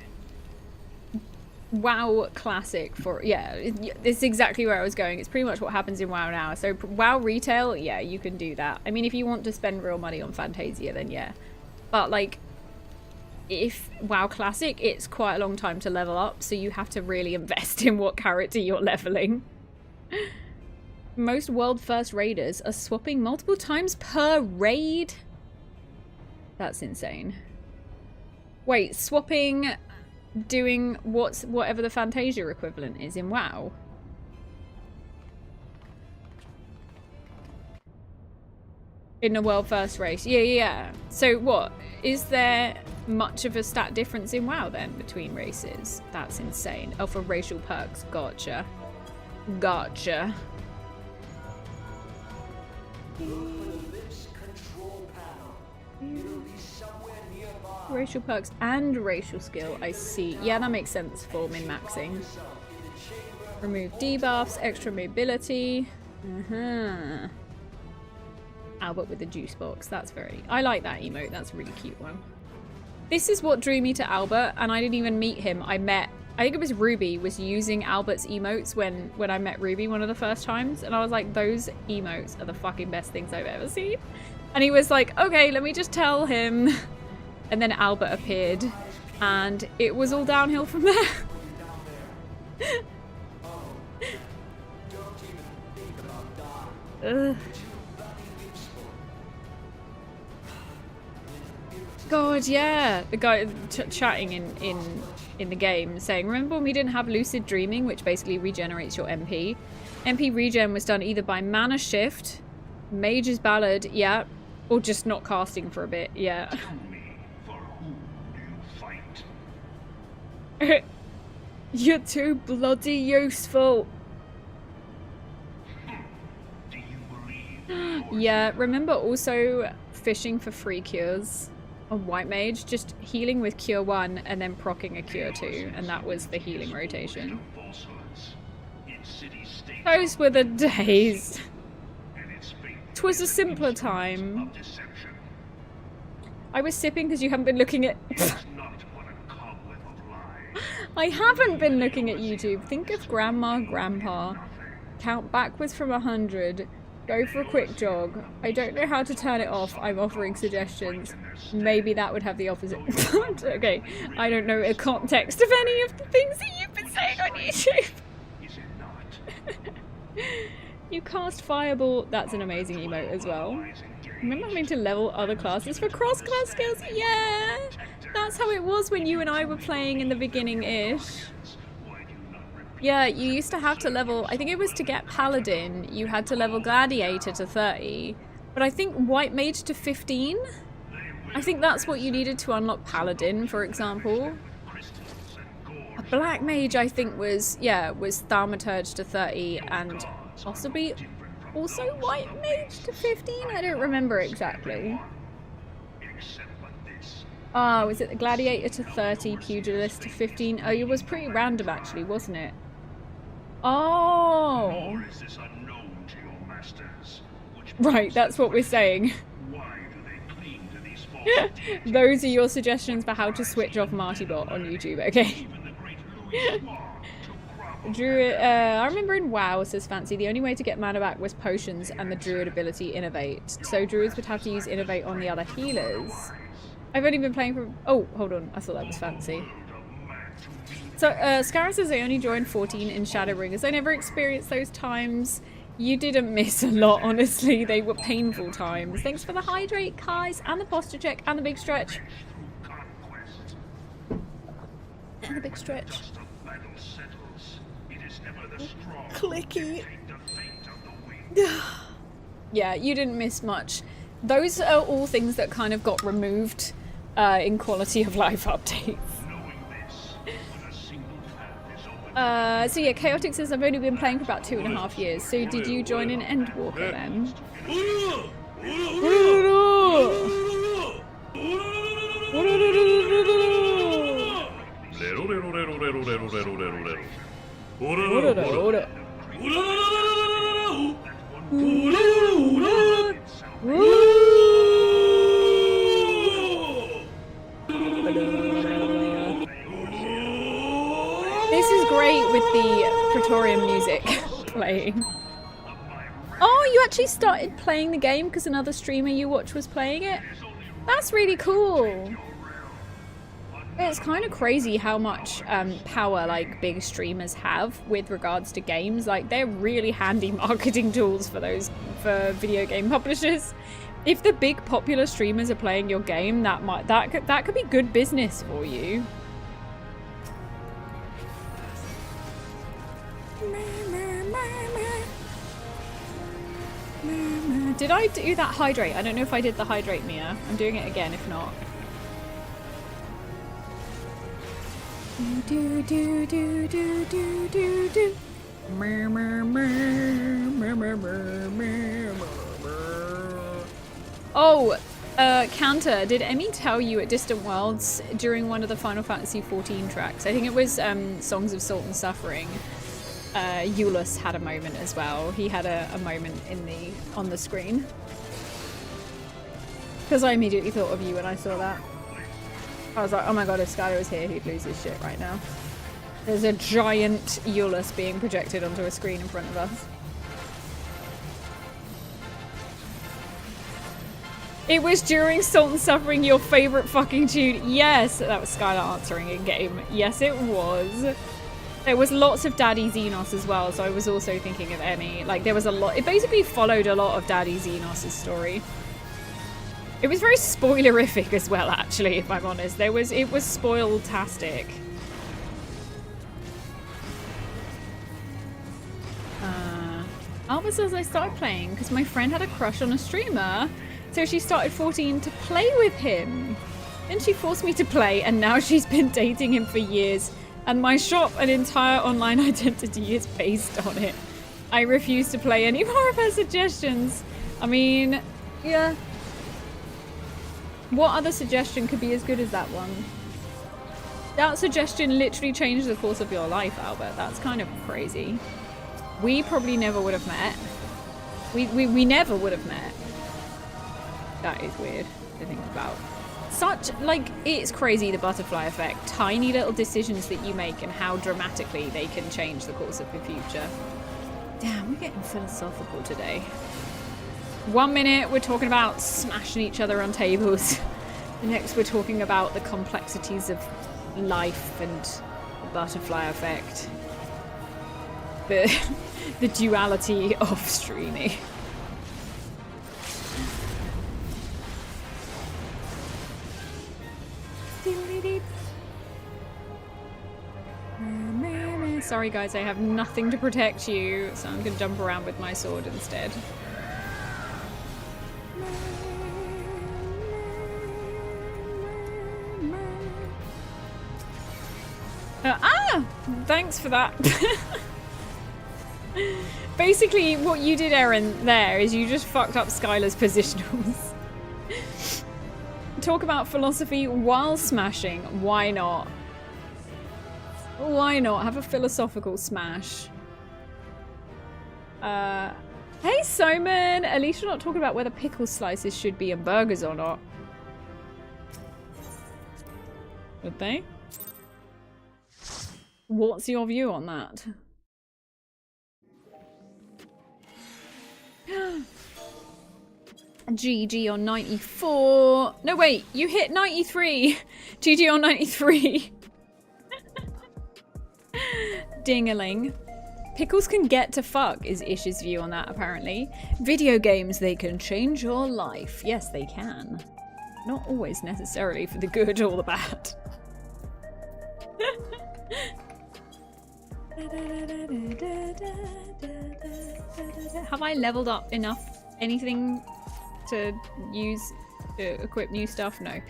WoW Classic it's exactly where I was going. It's pretty much what happens in WoW now. So WoW Retail, yeah, you can do that. I mean, if you want to spend real money on Fantasia, then yeah. But like, if WoW Classic, it's quite a long time to level up, so you have to really invest in what character you're leveling. Most world first raiders are swapping multiple times per raid. That's insane. Wait, swapping, doing whatever the Fantasia equivalent is in WoW? In a world first race. Yeah. So what? Is there much of a stat difference in WoW then between races? That's insane. Oh, for racial perks. Gotcha. Racial perks and racial skill. I see. Yeah, that makes sense for min-maxing. Remove debuffs, extra mobility. Albert with the juice box. That's very... I like that emote. That's a really cute one. This is what drew me to Albert, and I didn't even meet him. I met I think it was Ruby was using Albert's emotes when I met Ruby one of the first times, and I was like, those emotes are the fucking best things I've ever seen. And he was like, okay, let me just tell him. And then Albert appeared, and it was all downhill from there. Ugh. God, yeah. The guy chatting in the game saying, remember when we didn't have lucid dreaming, which basically regenerates your MP? MP regen was done either by mana shift, mage's ballad, yeah, or just not casting for a bit, yeah. Tell me, for whom do you fight? You're too bloody useful. Do you believe? Yeah, remember also fishing for free cures on White Mage, just healing with cure 1 and then proccing a cure 2, and that was the healing rotation. Those were the days. 'Twas a simpler time. I was sipping because you haven't been looking at... I haven't been looking at YouTube. Think of Grandma, Grandpa. Count backwards from 100. Go for a quick jog. I don't know how to turn it off. I'm offering suggestions. Maybe that would have the opposite. Okay, I don't know the context of any of the things that you've been saying on YouTube. You cast Fireball. That's an amazing emote as well. Remember having to level other classes for cross-class skills? Yeah! That's how it was when you and I were playing in the beginning-ish. Yeah, you used to have to level, I think it was to get Paladin, you had to level Gladiator to 30, but I think White Mage to 15? I think that's what you needed to unlock Paladin, for example. A Black Mage, I think, was Thaumaturge to 30, and possibly also White Mage to 15? I don't remember exactly. Oh, was it the Gladiator to 30, Pugilist to 15? Oh, it was pretty random actually, wasn't it? Oh! Right, that's what we're saying. Those are your suggestions for how to switch off Martybot on YouTube, okay? Druid, I remember in WoW, says Fancy, the only way to get mana back was potions and the Druid ability Innovate. So Druids would have to use Innovate on the other healers. I've only been playing for... Oh, hold on. I thought that was Fancy. So, Scarra says I only joined 14 in Shadowbringers. I never experienced those times. You didn't miss a lot, honestly. They were painful times. Thanks for the hydrate, guys, and the posture check, and the big stretch. And the big stretch. Clicky. Yeah, you didn't miss much. Those are all things that kind of got removed in quality of life updates. So yeah, Chaotic says I've only been playing for about 2.5 years. So did you join in Endwalker then? This is great with the Praetorian music playing. Oh, you actually started playing the game because another streamer you watch was playing it? That's really cool. It's kind of crazy how much power like big streamers have with regards to games. Like they're really handy marketing tools for video game publishers. If the big popular streamers are playing your game, that could be good business for you. Did I do that hydrate? I don't know if I did the hydrate, Mia. I'm doing it again if not. Do do do do do do do. Oh, Counter, did Emmy tell you at Distant Worlds during one of the Final Fantasy XIV tracks? I think it was Songs of Salt and Suffering. Eulus had a moment as well. He had a moment on the screen. Because I immediately thought of you when I saw that. I was like, oh my god, if Skylar was here, he'd lose his shit right now. There's a giant Eulus being projected onto a screen in front of us. It was during Salt and Suffering your favorite fucking tune. Yes, that was Skylar answering in game. Yes, it was. There was lots of Daddy Xenos as well, so I was also thinking of Emmy. Like, there was a lot. It basically followed a lot of Daddy Xenos' story. It was very spoilerific as well, actually, if I'm honest. It was spoil-tastic. Alba says I started playing because my friend had a crush on a streamer, so she started 14 to play with him. Then she forced me to play, and now she's been dating him for years. And my shop and entire online identity is based on it. I refuse to play any more of her suggestions. I mean, yeah. What other suggestion could be as good as that one? That suggestion literally changed the course of your life, Albert. That's kind of crazy. We probably never would have met. We never would have met. That is weird to think about. Such, like, it's crazy, the butterfly effect. Tiny little decisions that you make and how dramatically they can change the course of the future. Damn, we're getting philosophical today. 1 minute we're talking about smashing each other on tables. The next we're talking about the complexities of life and the butterfly effect. The duality of streaming. Sorry guys, I have nothing to protect you, so I'm gonna jump around with my sword instead. Thanks for that. Basically, what you did, Erin, there is you just fucked up Skylar's positionals. Talk about philosophy while smashing. Why not? Why not? Have a philosophical smash. Hey, Soman! At least you're not talking about whether pickle slices should be in burgers or not. Would they? What's your view on that? GG on 94. No, wait, you hit 93. GG on 93. Ding-a-ling. Pickles can get to fuck is Ish's view on that, apparently. Video games, they can change your life. Yes, they can. Not always necessarily for the good or the bad. Have I leveled up enough anything to use to equip new stuff? No.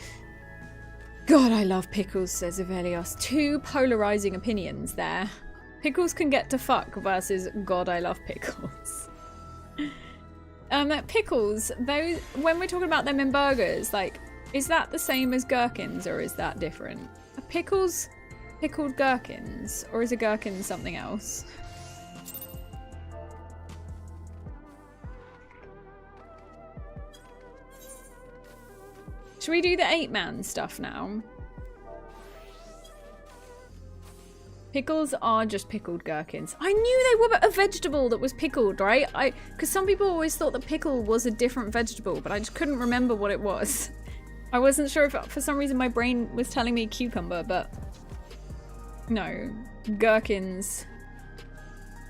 God, I love pickles, says Evelios. Two polarizing opinions there. Pickles can get to fuck versus God, I love pickles. Pickles, those, when we're talking about them in burgers, like, is that the same as gherkins or is that different? Are pickles pickled gherkins or is a gherkin something else? Should we do the 8-man stuff now? Pickles are just pickled gherkins. I knew they were a vegetable that was pickled, right? Because some people always thought that pickle was a different vegetable, but I just couldn't remember what it was. I wasn't sure if for some reason my brain was telling me cucumber, but no. Gherkins.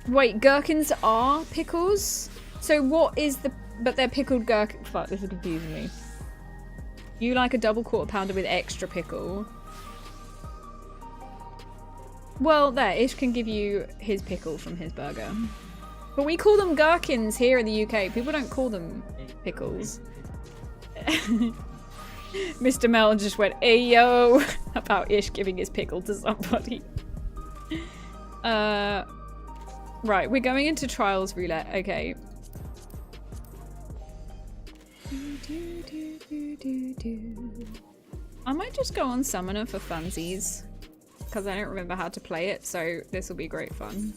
Wait, gherkins are pickles? So what is the... But they're pickled gherkins. Fuck, this is confusing me. You like a double quarter pounder with extra pickle. Well, there, Ish can give you his pickle from his burger. But we call them gherkins here in the UK. People don't call them pickles. Mr. Mel just went, "Ayo," about Ish giving his pickle to somebody. Right, we're going into Trials Roulette. Okay. I might just go on Summoner for funsies. Because I don't remember how to play it, so this will be great fun.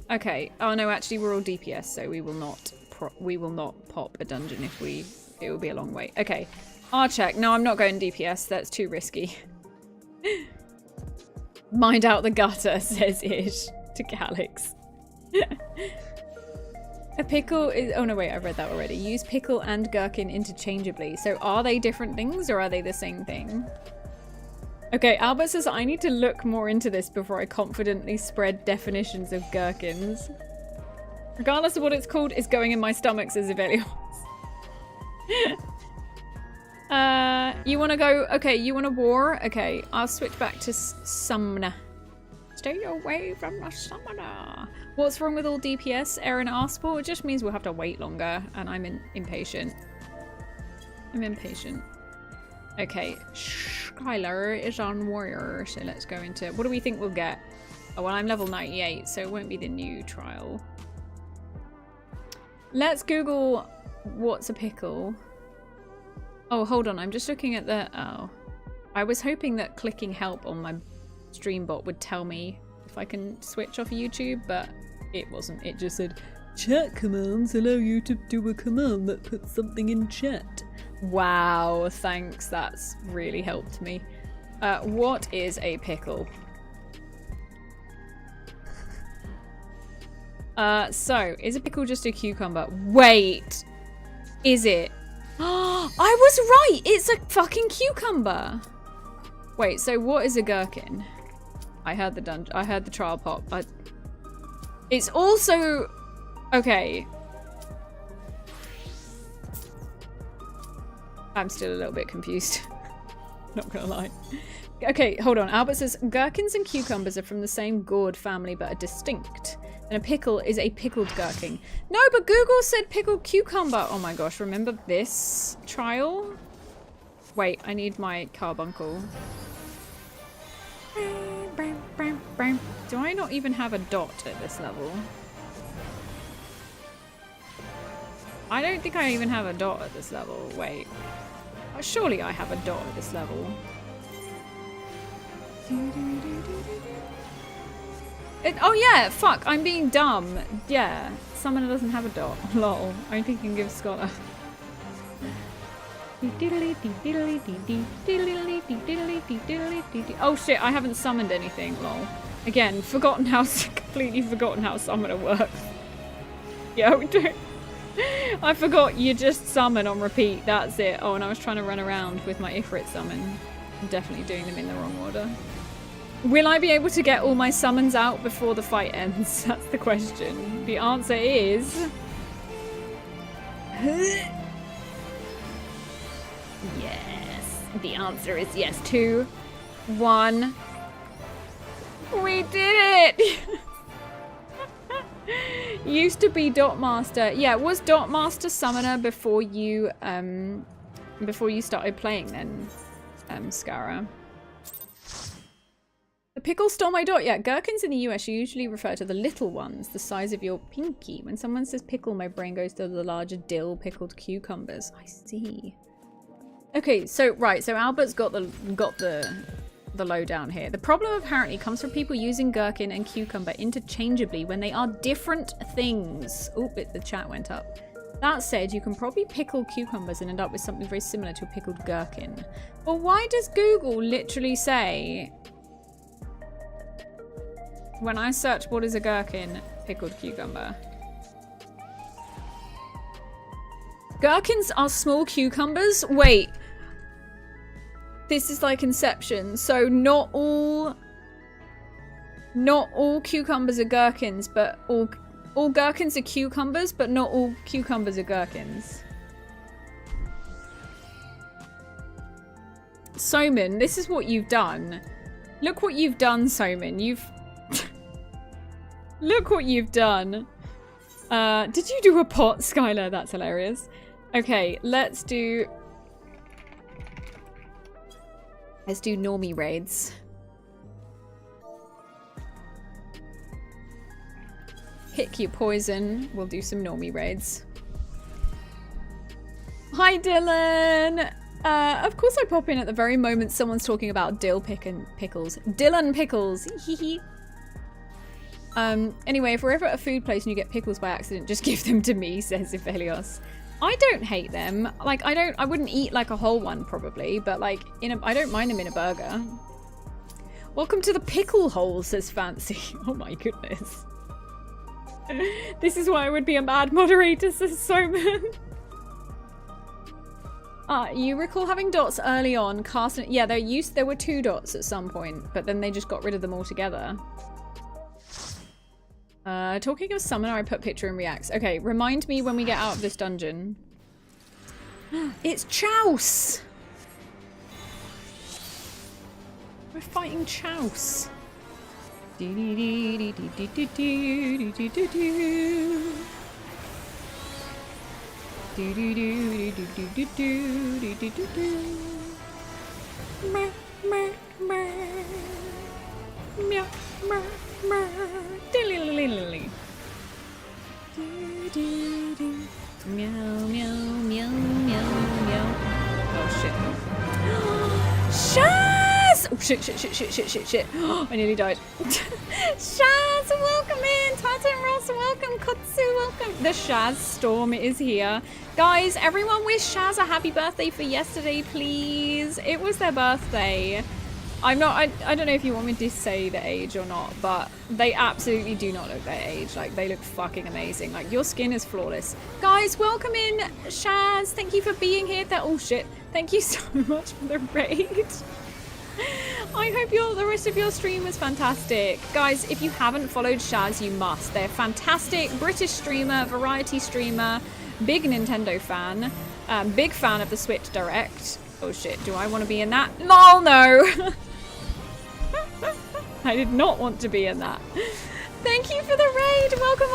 Okay. Oh no, actually we're all DPS, so we will not pop a dungeon if we... It will be a long wait. Okay. R check. No, I'm not going DPS. That's too risky. Mind out the gutter, says Ish to Calix. A pickle is... Oh, no, wait, I read that already. Use pickle and gherkin interchangeably. So are they different things or are they the same thing? Okay, Albert says I need to look more into this before I confidently spread definitions of gherkins. Regardless of what it's called, it's going in my stomach, says Ivelios. You want to go... Okay, you want a war? Okay, I'll switch back to Summoner. Stay away from the Summoner. What's wrong with all DPS? Aaron asked for? It just means we'll have to wait longer, and I'm impatient. I'm impatient. Okay, Skylar is on warrior, so let's go into... What do we think we'll get? Oh, well, I'm level 98, so it won't be the new trial. Let's Google what's a pickle. Oh, hold on, I'm just looking at the... Oh. I was hoping that clicking help on my stream bot would tell me if I can switch off YouTube, but it wasn't. It just said, chat commands allow you to do a command that puts something in chat. Wow, thanks. That's really helped me. What is a pickle? So, is a pickle just a cucumber? Wait! Is it? I was right! It's a fucking cucumber! Wait, so what is a gherkin? I heard the trial pop. It's also... Okay. I'm still a little bit confused. Not gonna lie. Okay, hold on. Albert says, gherkins and cucumbers are from the same gourd family but are distinct. And a pickle is a pickled gherkin. No, but Google said pickled cucumber. Oh my gosh, remember this trial? Wait, I need my carbuncle. Do I not even have a dot at this level? I don't think I even have a dot at this level. Wait. Surely I have a dot at this level. Oh yeah, fuck, I'm being dumb. Yeah, Summoner doesn't have a dot. Lol. I think you can give Scholar. Oh shit, I haven't summoned anything, lol. Again, completely forgotten how Summoner works. Yo, dude. I forgot you just summon on repeat, that's it. Oh, and I was trying to run around with my Ifrit summon. I'm definitely doing them in the wrong order. Will I be able to get all my summons out before the fight ends? That's the question. The answer is... Yes. The answer is yes. 2, 1. We did it! Used to be Dot Master. Yeah, was Dot Master Summoner before you started playing then, Skara? The pickle stole my dot. Yeah, gherkins in the US usually refer to the little ones, the size of your pinky. When someone says pickle, my brain goes to the larger dill pickled cucumbers. I see. Okay, so right, so Albert's got the lowdown here. The problem apparently comes from people using gherkin and cucumber interchangeably when they are different things. Oh, the chat went up. That said, you can probably pickle cucumbers and end up with something very similar to a pickled gherkin. But why does Google literally say, when I search what is a gherkin, pickled cucumber? Gherkins are small cucumbers? Wait. This is like Inception. So not all cucumbers are gherkins, but all gherkins are cucumbers, but not all cucumbers are gherkins. Soman, this is what you've done. Look what you've done, Soman. Look what you've done. Did you do a pot, Skylar? That's hilarious. Okay, let's do normie raids. Pick your poison. We'll do some normie raids. Hi, Dylan! Of course I pop in at the very moment someone's talking about dill pickles. Dylan pickles! Hehe. Anyway, if we're ever at a food place and you get pickles by accident, just give them to me, says Ivelios. I don't hate them. Like, I wouldn't eat like a whole one probably, but like I don't mind them in a burger. Welcome to the pickle hole, says Fancy. Oh my goodness. This is why I would be a bad moderator, says Soman. You recall having dots early on, casting. Yeah, there were 2 dots at some point, but then they just got rid of them altogether. Talking of summoner, I put picture and reacts. Okay, remind me when we get out of this dungeon. It's Chouse! We're fighting Chouse. Oh shit. Shaz! Oh shit. I nearly died. Shaz, welcome in. Tartan Ross, welcome. Kotsu, welcome. The Shaz storm is here. Guys, everyone wish Shaz a happy birthday for yesterday, please. It was their birthday. I don't know if you want me to say the age or not, but they absolutely do not look their age. Like, they look fucking amazing. Like, your skin is flawless. Guys, welcome in, Shaz. Thank you for being here. Oh, shit. Thank you so much for the raid. I hope the rest of your stream was fantastic. Guys, if you haven't followed Shaz, you must. They're fantastic British streamer, variety streamer, big Nintendo fan, big fan of the Switch Direct. Oh, shit. Do I want to be in that? Lol, no. I did not want to be in that. Thank you for the raid. Welcome.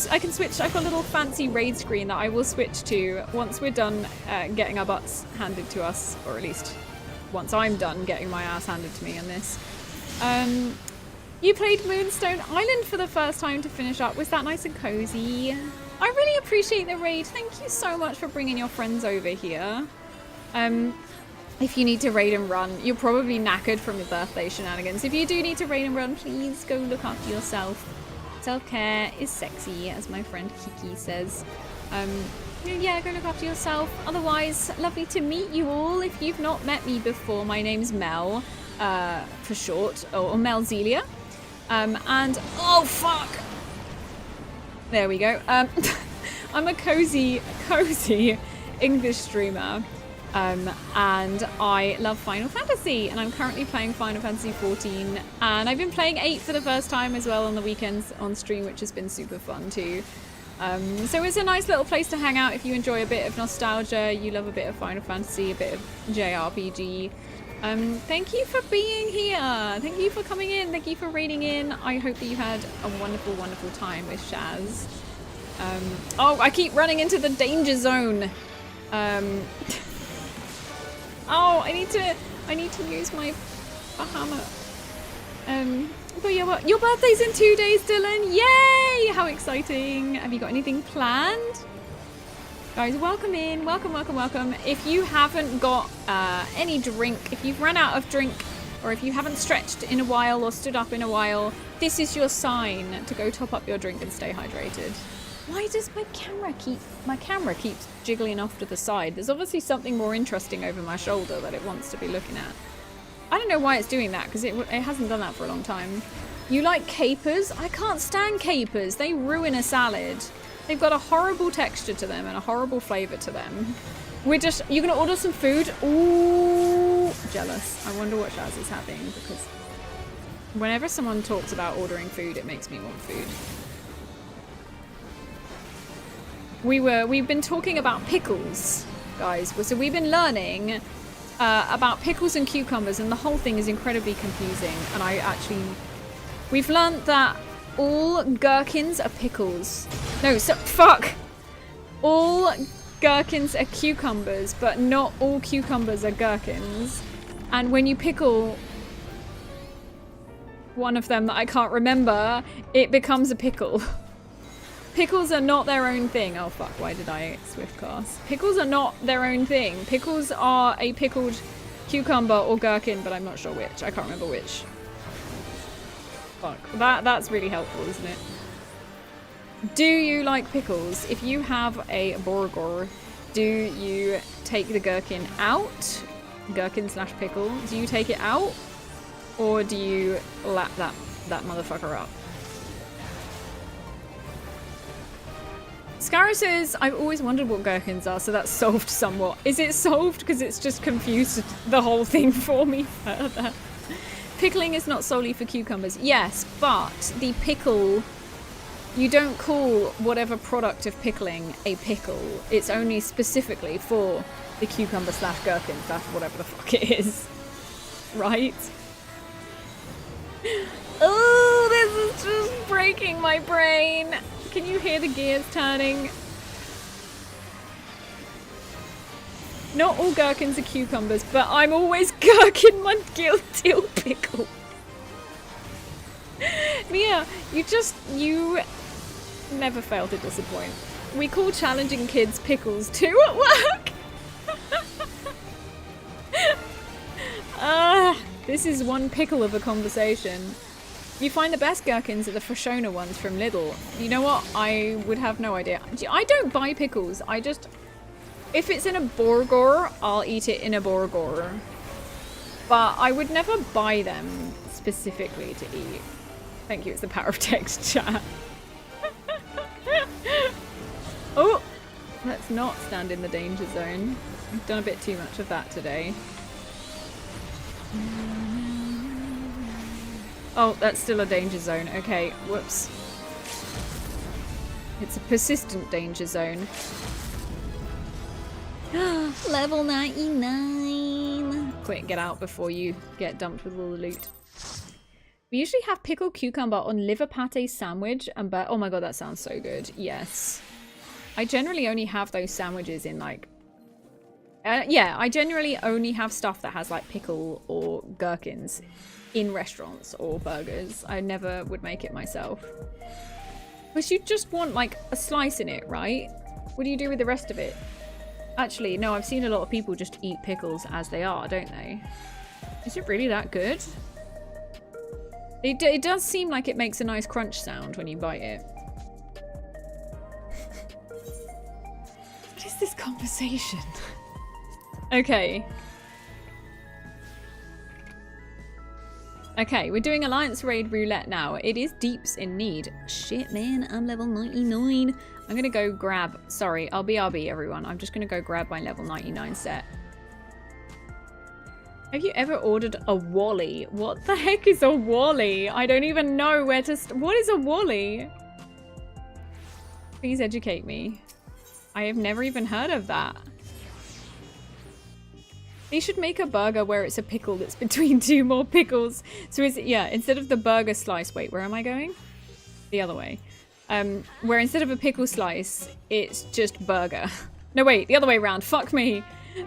I can switch. I've got a little fancy raid screen that I will switch to once we're done getting our butts handed to us, or at least once I'm done getting my ass handed to me in this. You played Moonstone Island for the first time to finish up. Was that nice and cozy? I really appreciate the raid. Thank you so much for bringing your friends over here. If you need to raid and run, you're probably knackered from your birthday shenanigans. If you do need to raid and run, please go look after yourself. Self-care is sexy, as my friend Kiki says. Yeah, go look after yourself. Otherwise, lovely to meet you all. If you've not met me before, my name's Mel, for short, or Mel Zelia. And, oh fuck! There we go. I'm a cozy English streamer. And I love Final Fantasy, and I'm currently playing Final Fantasy 14, and I've been playing 8 for the first time as well on the weekends on stream, which has been super fun too. So it's a nice little place to hang out if you enjoy a bit of nostalgia, you love a bit of Final Fantasy, a bit of JRPG. Thank you for being here, thank you for coming in, thank you for raiding in. I hope that you had a wonderful, wonderful time with Shaz. Oh, I keep running into the danger zone. Oh, I need to use my Bahamut. But yeah, what? Your birthday's in 2 days, Dylan. Yay! How exciting! Have you got anything planned? Guys, welcome in. Welcome. If you haven't got any drink, if you've run out of drink, or if you haven't stretched in a while or stood up in a while, this is your sign to go top up your drink and stay hydrated. Why does my camera keeps jiggling off to the side? There's obviously something more interesting over my shoulder that it wants to be looking at. I don't know why it's doing that, because it hasn't done that for a long time. You like capers? I can't stand capers. They ruin a salad. They've got a horrible texture to them and a horrible flavour to them. You're gonna order some food? Ooh, jealous. I wonder what Shaz is having, because whenever someone talks about ordering food, it makes me want food. We've been talking about pickles, guys. So we've been learning about pickles and cucumbers, and the whole thing is incredibly confusing. And we've learned that all gherkins are pickles. No, fuck. All gherkins are cucumbers, but not all cucumbers are gherkins. And when you pickle one of them that I can't remember, it becomes a pickle. Pickles are not their own thing. Oh fuck, why did I swift cast? Pickles are not their own thing. Pickles are a pickled cucumber or gherkin, but I'm not sure which. I can't remember which. Fuck, that's really helpful, isn't it? Do you like pickles? If you have a burger, do you take the gherkin out? Gherkin slash pickle. Do you take it out? Or do you lap that motherfucker up? Scarrow says, I've always wondered what gherkins are, so that's solved somewhat. Is it solved? Because it's just confused the whole thing for me further. Pickling is not solely for cucumbers. Yes, but the pickle... You don't call whatever product of pickling a pickle. It's only specifically for the cucumber / gherkin / whatever the fuck it is. Right? Oh, this is just breaking my brain. Can you hear the gears turning? Not all gherkins are cucumbers, but I'm always gherkin my dill pickle. Mia, you never fail to disappoint. We call challenging kids pickles too at work. This is one pickle of a conversation. You find the best gherkins are the Freshona ones from Lidl. You know what? I would have no idea. I don't buy pickles. I just... If it's in a burger, I'll eat it in a burger. But I would never buy them specifically to eat. Thank you, it's the power of text chat. Oh! Let's not stand in the danger zone. I've done a bit too much of that today. Oh, that's still a danger zone. Okay, whoops. It's a persistent danger zone. Level 99. Quick, get out before you get dumped with all the loot. We usually have pickled cucumber on liver pate sandwich and oh my god, that sounds so good. Yes. I generally only have those sandwiches in like... yeah, I generally only have stuff that has like pickle or gherkins in restaurants or burgers. I never would make it myself. Because you just want like a slice in it, right? What do you do with the rest of it? Actually, no, I've seen a lot of people just eat pickles as they are, don't they? Is it really that good? It does seem like it makes a nice crunch sound when you bite it. What is this conversation? Okay. Okay, we're doing Alliance Raid Roulette now. It is Deeps in need. Shit, man, I'm level 99. I'm gonna go grab... Sorry, I'll BRB, everyone. I'm just gonna go grab my level 99 set. Have you ever ordered a Wally? What the heck is a Wally? I don't even know where to... What is a Wally? Please educate me. I have never even heard of that. They should make a burger where it's a pickle that's between two more pickles. So is it, yeah, instead of the burger slice, wait, where am I going? The other way. Where instead of a pickle slice, it's just burger. No, wait, the other way around. Fuck me.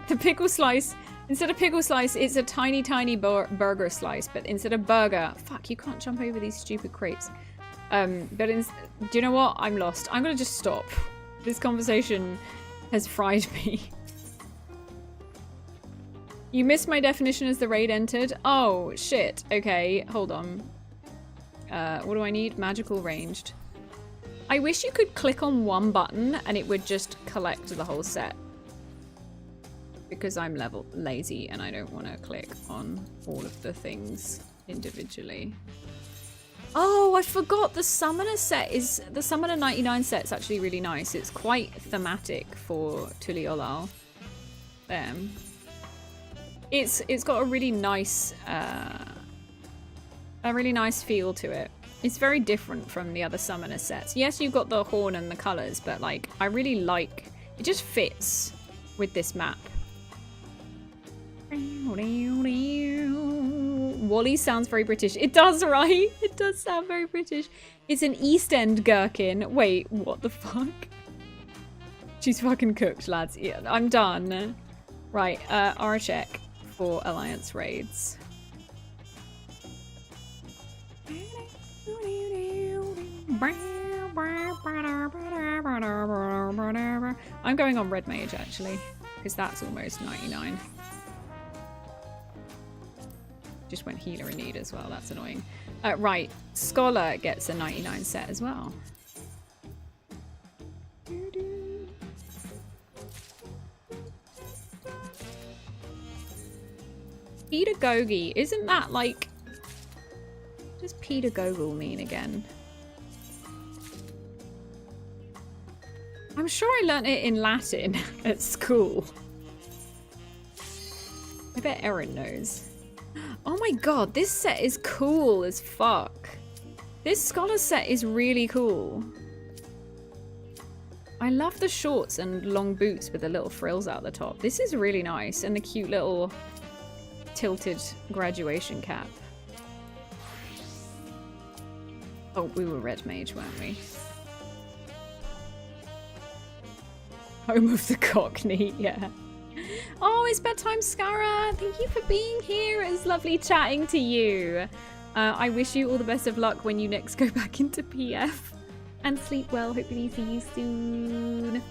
The pickle slice, instead of pickle slice, it's a tiny, tiny burger slice. But instead of burger, fuck, you can't jump over these stupid crates. Do you know what? I'm lost. I'm gonna just stop. This conversation has fried me. You missed my definition as the raid entered. Oh, shit. Okay, hold on. What do I need? Magical ranged. I wish you could click on one button and it would just collect the whole set. Because I'm level lazy and I don't want to click on all of the things individually. Oh, I forgot the Summoner set is... The Summoner 99 set's actually really nice. It's quite thematic for Tuliolal. It's got a really nice feel to it. It's very different from the other Summoner sets. Yes, you've got the horn and the colours, but like I really like it. Just fits with this map. Wally sounds very British. It does, right? It does sound very British. It's an East End gherkin. Wait, what the fuck? She's fucking cooked, lads. Yeah, I'm done. Right, R check for Alliance raids. I'm going on Red Mage actually, because that's almost 99. Just went healer in need as well, that's annoying. Right, Scholar gets a 99 set as well. Pedagogy, isn't that like What does pedagogal mean again? I'm sure I learnt it in Latin at school. I bet Erin knows. Oh my god, this set is cool as fuck. This scholar set is really cool. I love the shorts and long boots with the little frills out the top. This is really nice. And the cute little tilted graduation cap. Oh, we were red mage, weren't we? Home of the Cockney, yeah. Oh, it's bedtime, Scara. Thank you for being here. It's lovely chatting to you. I wish you all the best of luck when you next go back into PF. And sleep well. Hopefully see you soon.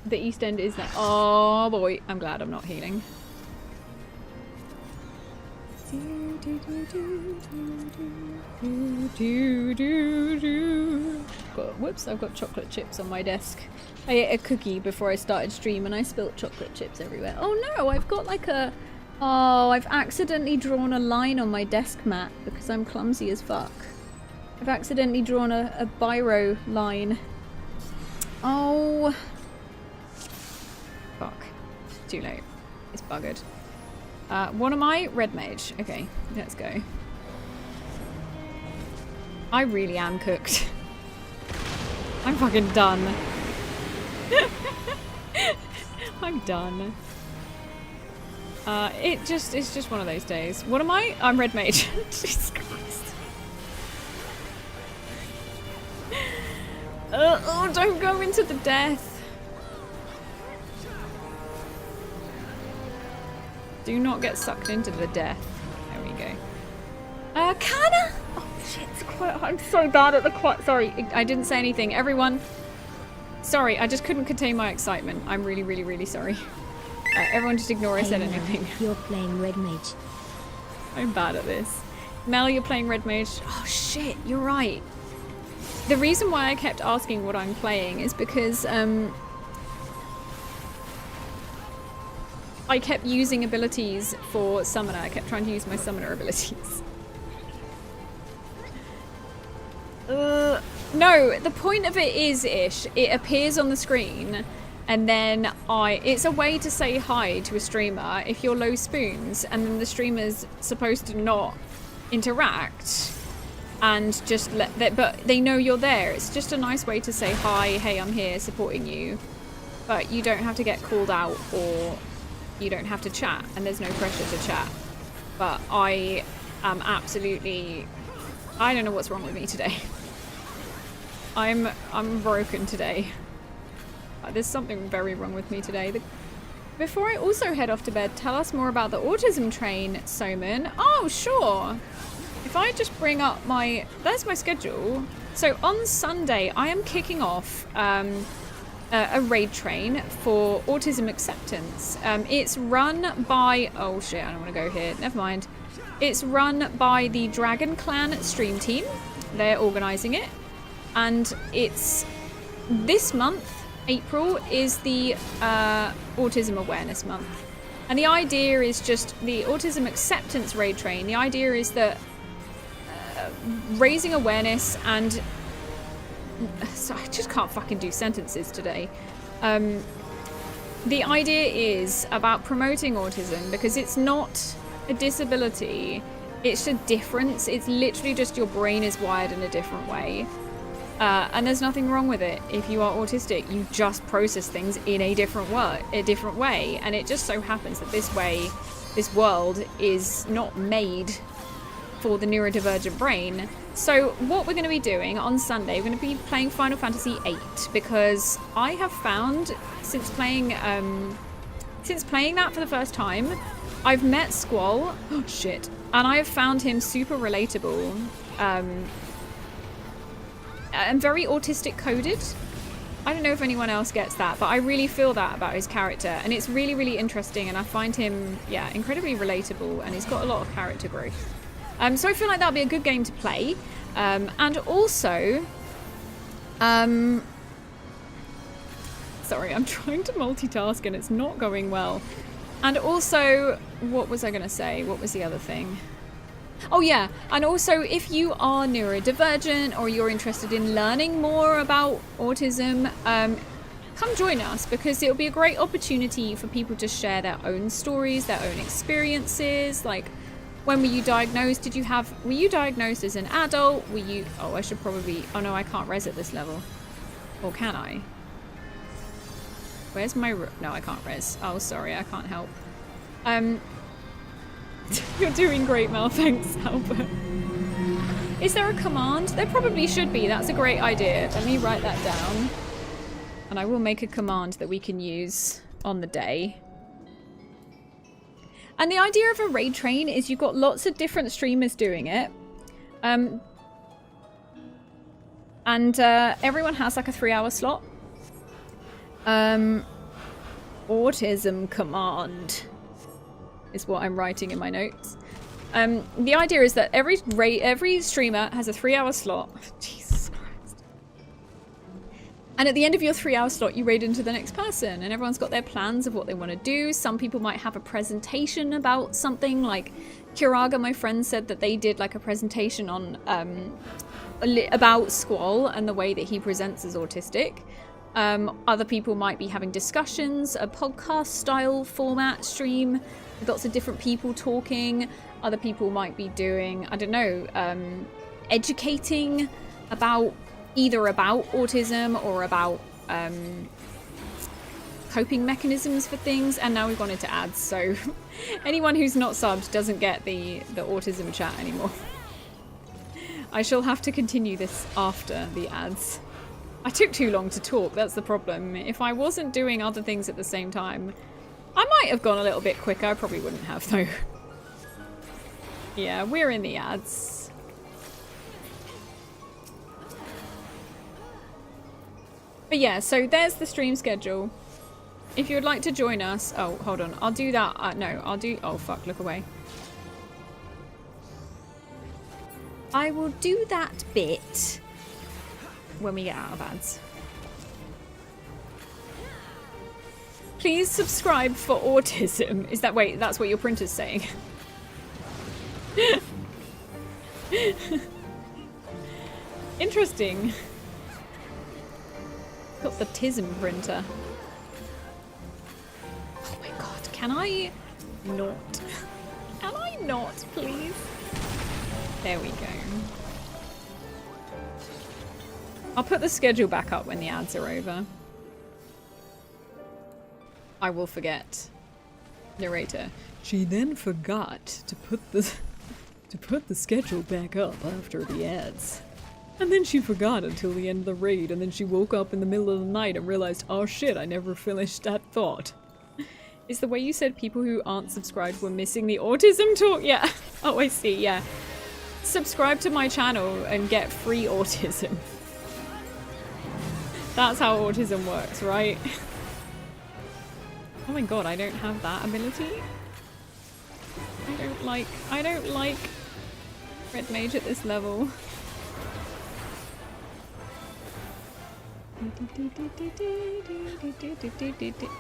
The East End is that. Oh boy, I'm glad I'm not healing. Whoops, I've got chocolate chips on my desk. I ate a cookie before I started stream and I spilt chocolate chips everywhere. Oh no, I've got like a... Oh, I've accidentally drawn a line on my desk mat because I'm clumsy as fuck. I've accidentally drawn a biro line. Oh. Fuck. Too late. It's buggered. What am I? Red mage. Okay, let's go. I really am cooked. I'm fucking done. I'm done. It's just one of those days. What am I? I'm red mage. Jesus Christ. Oh, don't go into the death. Do not get sucked into the death. There we go. Kana! Oh shit, it's quite, I'm so bad at the quiet. Sorry, I didn't say anything. Everyone, sorry, I just couldn't contain my excitement. I'm really, really, really sorry. Everyone just ignore I said anything. You're playing red mage. I'm bad at this. Mel, you're playing red mage. Oh shit, you're right. The reason why I kept asking what I'm playing is because I kept using abilities for summoner. I kept trying to use my summoner abilities. No, the point of it is, Ish, it appears on the screen and then it's a way to say hi to a streamer if you're low spoons, and then the streamer's supposed to not interact and just let that, but they know you're there. It's just a nice way to say hi, hey, I'm here supporting you, but you don't have to get called out or you don't have to chat, and there's no pressure to chat. But I am absolutely, I don't know what's wrong with me today. I'm broken today. There's something very wrong with me today. Before I also head off to bed, tell us more about the autism train, Soman. Oh, sure. If I just bring up there's my schedule. So on Sunday, I am kicking off a raid train for autism acceptance. It's run by, oh shit, I don't want to go here. Never mind. It's run by the Dragon Clan stream team. They're organising it. And it's this month. April is the Autism Awareness Month. And the idea is just the Autism Acceptance Raid Train. The idea is that raising awareness and... So I just can't fucking do sentences today. The idea is about promoting autism because it's not a disability. It's a difference. It's literally just your brain is wired in a different way. And there's nothing wrong with it. If you are autistic, you just process things in a different way. And it just so happens that this world is not made for the neurodivergent brain. So what we're going to be doing on Sunday, we're going to be playing Final Fantasy VIII because I have found since playing that for the first time, I've met Squall. Oh shit! And I have found him super relatable. And very autistic coded. I don't know if anyone else gets that, but I really feel that about his character, and it's really, really interesting, and I find him, yeah, incredibly relatable, and he's got a lot of character growth. So I feel like that'll be a good game to play. And also, sorry, I'm trying to multitask and it's not going well. And also, what was I going to say? What was the other thing? Oh yeah, and also if you are neurodivergent or you're interested in learning more about autism, come join us, because it'll be a great opportunity for people to share their own stories, their own experiences. Like, when were you diagnosed? Were you diagnosed as an adult? Were you, oh, I should probably, oh no, I can't res at this level. Or can I? Where's my, no, I can't res. Oh, sorry, I can't help. You're doing great, Mel, thanks, Albert. Is there a command? There probably should be, that's a great idea. Let me write that down. And I will make a command that we can use on the day. And the idea of a raid train is you've got lots of different streamers doing it. And everyone has like a 3-hour slot. Autism command is what I'm writing in my notes. The idea is that every streamer has a 3-hour slot. Jesus Christ. And at the end of your 3-hour slot, you raid into the next person, and everyone's got their plans of what they want to do. Some people might have a presentation about something, like Kiraga, my friend, said that they did like a presentation on about Squall and the way that he presents as autistic. Other people might be having discussions, a podcast style format stream, with lots of different people talking. Other people might be doing, I don't know, educating about either about autism or about coping mechanisms for things. And now we've gone into ads, so anyone who's not subbed doesn't get the autism chat anymore. I shall have to continue this after the ads. I took too long to talk, that's the problem. If I wasn't doing other things at the same time, I might have gone a little bit quicker. I probably wouldn't have, though. Yeah, we're in the ads. But yeah, so there's the stream schedule. If you would like to join us... Oh, hold on. I'll do that. No, I'll do... Oh, fuck. Look away. I will do that bit when we get out of ads. Please subscribe for autism. Is that... Wait, that's what your printer's saying. Interesting. Got the TISM printer. Oh my god, can I not? Can I not, please? There we go. I'll put the schedule back up when the ads are over. I will forget. Narrator. She then forgot to put the schedule back up after the ads. And then she forgot until the end of the raid, and then she woke up in the middle of the night and realized, oh shit, I never finished that thought. Is the way you said people who aren't subscribed were missing the autism talk? Yeah. Oh, I see, yeah. Subscribe to my channel and get free autism. That's how autism works, right? Oh my god, I don't have that ability. I don't like Red Mage at this level.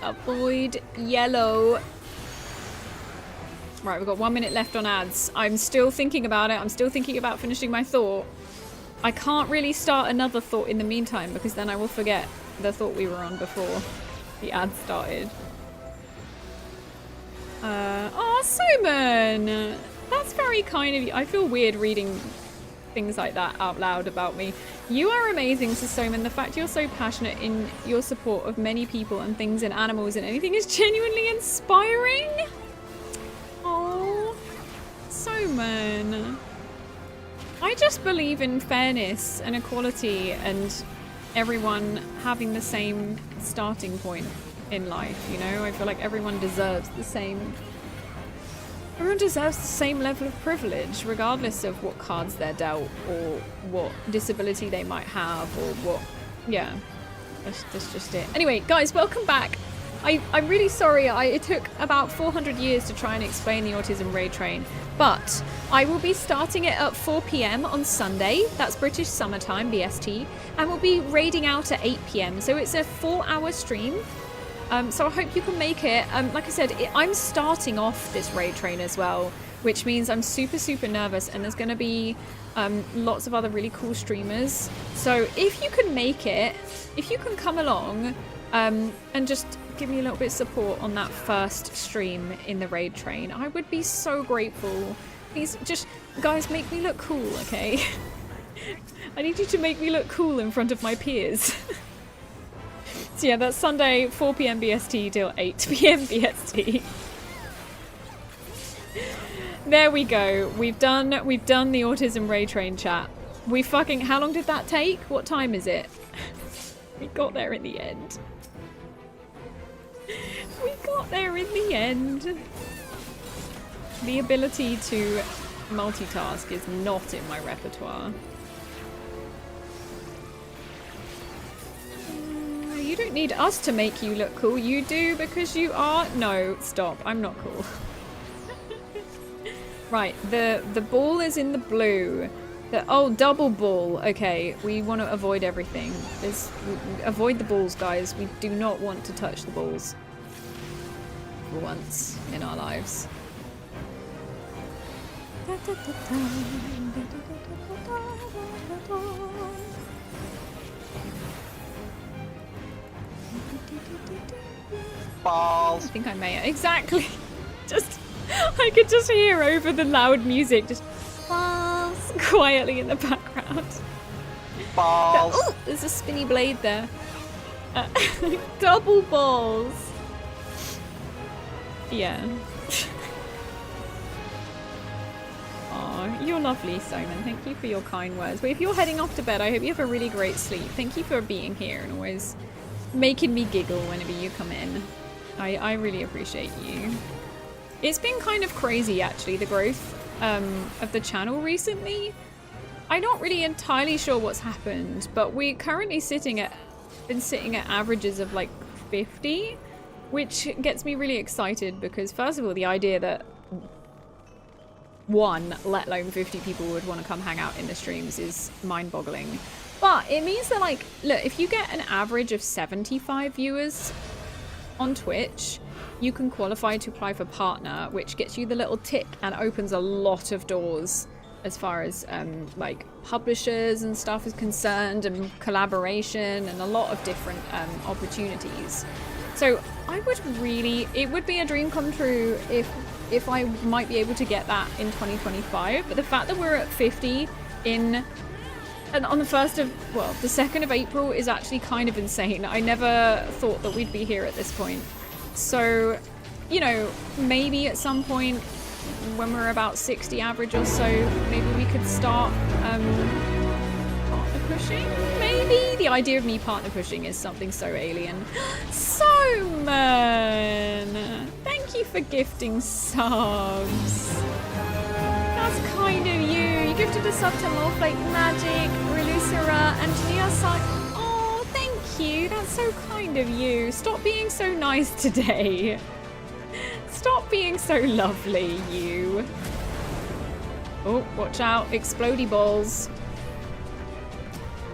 Avoid yellow. Right, we've got 1 minute left on ads. I'm still thinking about it. I'm still thinking about finishing my thought. I can't really start another thought in the meantime because then I will forget the thought we were on before the ads started. Oh, Simon! That's very kind of you. I feel weird reading things like that out loud about me. You are amazing, Soman. The fact you're so passionate in your support of many people and things and animals and anything is genuinely inspiring. Oh, Soman. I just believe in fairness and equality and everyone having the same starting point in life, you know? I feel like everyone deserves the same... Everyone deserves the same level of privilege, regardless of what cards they're dealt or what disability they might have or what... Yeah, that's just it. Anyway, guys, welcome back. I'm really sorry. It took about 400 years to try and explain the autism raid train, but I will be starting it at 4 PM on Sunday. That's British summertime, BST, and we'll be raiding out at 8 PM. So it's a 4-hour stream. So I hope you can make it. Like I said, I'm starting off this raid train as well, which means I'm super, super nervous, and there's going to be lots of other really cool streamers. So if you can make it, if you can come along and just give me a little bit of support on that first stream in the raid train, I would be so grateful. Please, just, guys, make me look cool, okay? I need you to make me look cool in front of my peers. So yeah, that's Sunday, 4 PM BST till 8 PM BST. There we go. We've done the autism raid train chat. We fucking, how long did that take? What time is it? We got there in the end. We got there in the end. The ability to multitask is not in my repertoire. You don't need us to make you look cool. You do because you are... No, stop. I'm not cool. Right, the ball is in the blue. Oh, double ball. Okay, we want to avoid everything. Avoid the balls, guys. We do not want to touch the balls. For once in our lives. Balls. I think I may. Exactly. Just, I could just hear over the loud music, just balls quietly in the background. Balls. Oh, there's a spinny blade there. Double balls. Yeah. Aw, you're lovely, Simon. Thank you for your kind words. But if you're heading off to bed, I hope you have a really great sleep. Thank you for being here and always making me giggle whenever you come in. I really appreciate you. It's been kind of crazy, actually, the growth of the channel recently. I'm not really entirely sure what's happened, but we're currently been sitting at averages of like 50, which gets me really excited because, first of all, the idea that one, let alone 50 people would want to come hang out in the streams is mind-boggling. But it means that, like, look, if you get an average of 75 viewers on Twitch, you can qualify to apply for partner, which gets you the little tick and opens a lot of doors as far as like publishers and stuff is concerned, and collaboration and a lot of different opportunities. So I would really, it would be a dream come true if I might be able to get that in 2025. But the fact that we're at 50 and on the 2nd of April is actually kind of insane. I never thought that we'd be here at this point. So, you know, maybe at some point when we're about 60 average or so, maybe we could start partner pushing? Maybe? The idea of me partner pushing is something so alien. Soman! Thank you for gifting subs. That's kind of you. You gifted a sub to Morphlake Magic, Relucera, and Neosite. Oh, thank you. That's so kind of you. Stop being so nice today. Stop being so lovely, you. Oh, watch out. Explodey balls.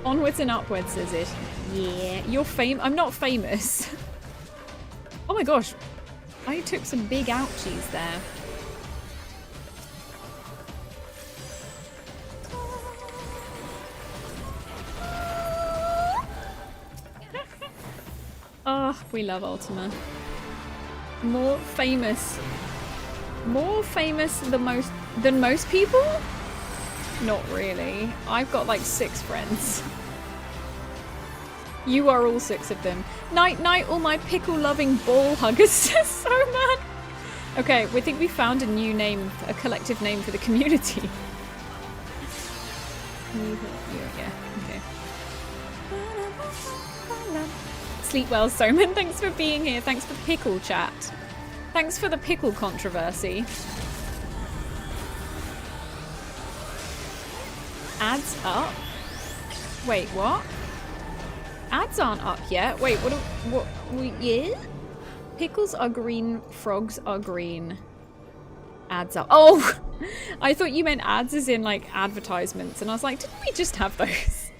Onwards and upwards, is it? Yeah. You're I'm not famous. Oh my gosh. I took some big ouchies there. Oh, we love Ultima. More famous than most people? Not really. I've got like 6 friends. You are all 6 of them. Night night, all my pickle loving ball huggers. So mad. Okay, we think we found a new name, a collective name for the community. Yeah, okay. Sleep well, Soman. Thanks for being here. Thanks for pickle chat. Thanks for the pickle controversy. Ads up? Wait, what? Ads aren't up yet. Wait, yeah? Pickles are green, frogs are green. Ads up. Oh! I thought you meant ads as in like advertisements, and I was like, didn't we just have those?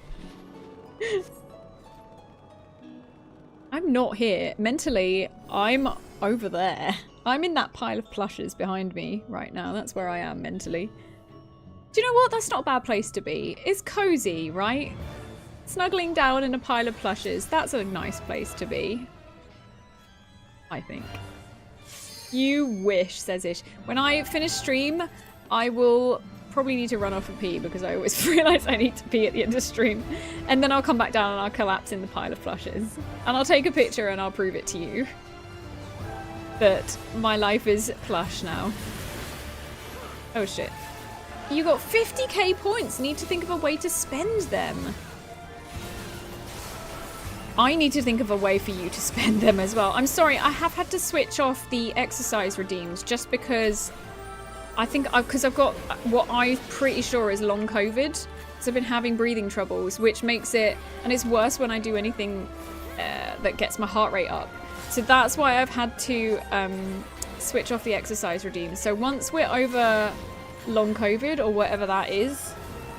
I'm not here. Mentally, I'm over there. I'm in that pile of plushes behind me right now. That's where I am mentally. Do you know what? That's not a bad place to be. It's cozy, right? Snuggling down in a pile of plushes. That's a nice place to be. I think. You wish, says Ish. When I finish stream, I will probably need to run off and pee because I always realise I need to pee at the end of stream. And then I'll come back down and I'll collapse in the pile of plushes. And I'll take a picture and I'll prove it to you. That my life is plush now. Oh shit. You got 50k points. Need to think of a way to spend them. I need to think of a way for you to spend them as well. I'm sorry, I have had to switch off the exercise redeems just because I think because I've got what I'm pretty sure is long COVID. So I've been having breathing troubles, which makes it, and it's worse when I do anything that gets my heart rate up. So that's why I've had to switch off the exercise redeems. So once we're over long COVID or whatever that is,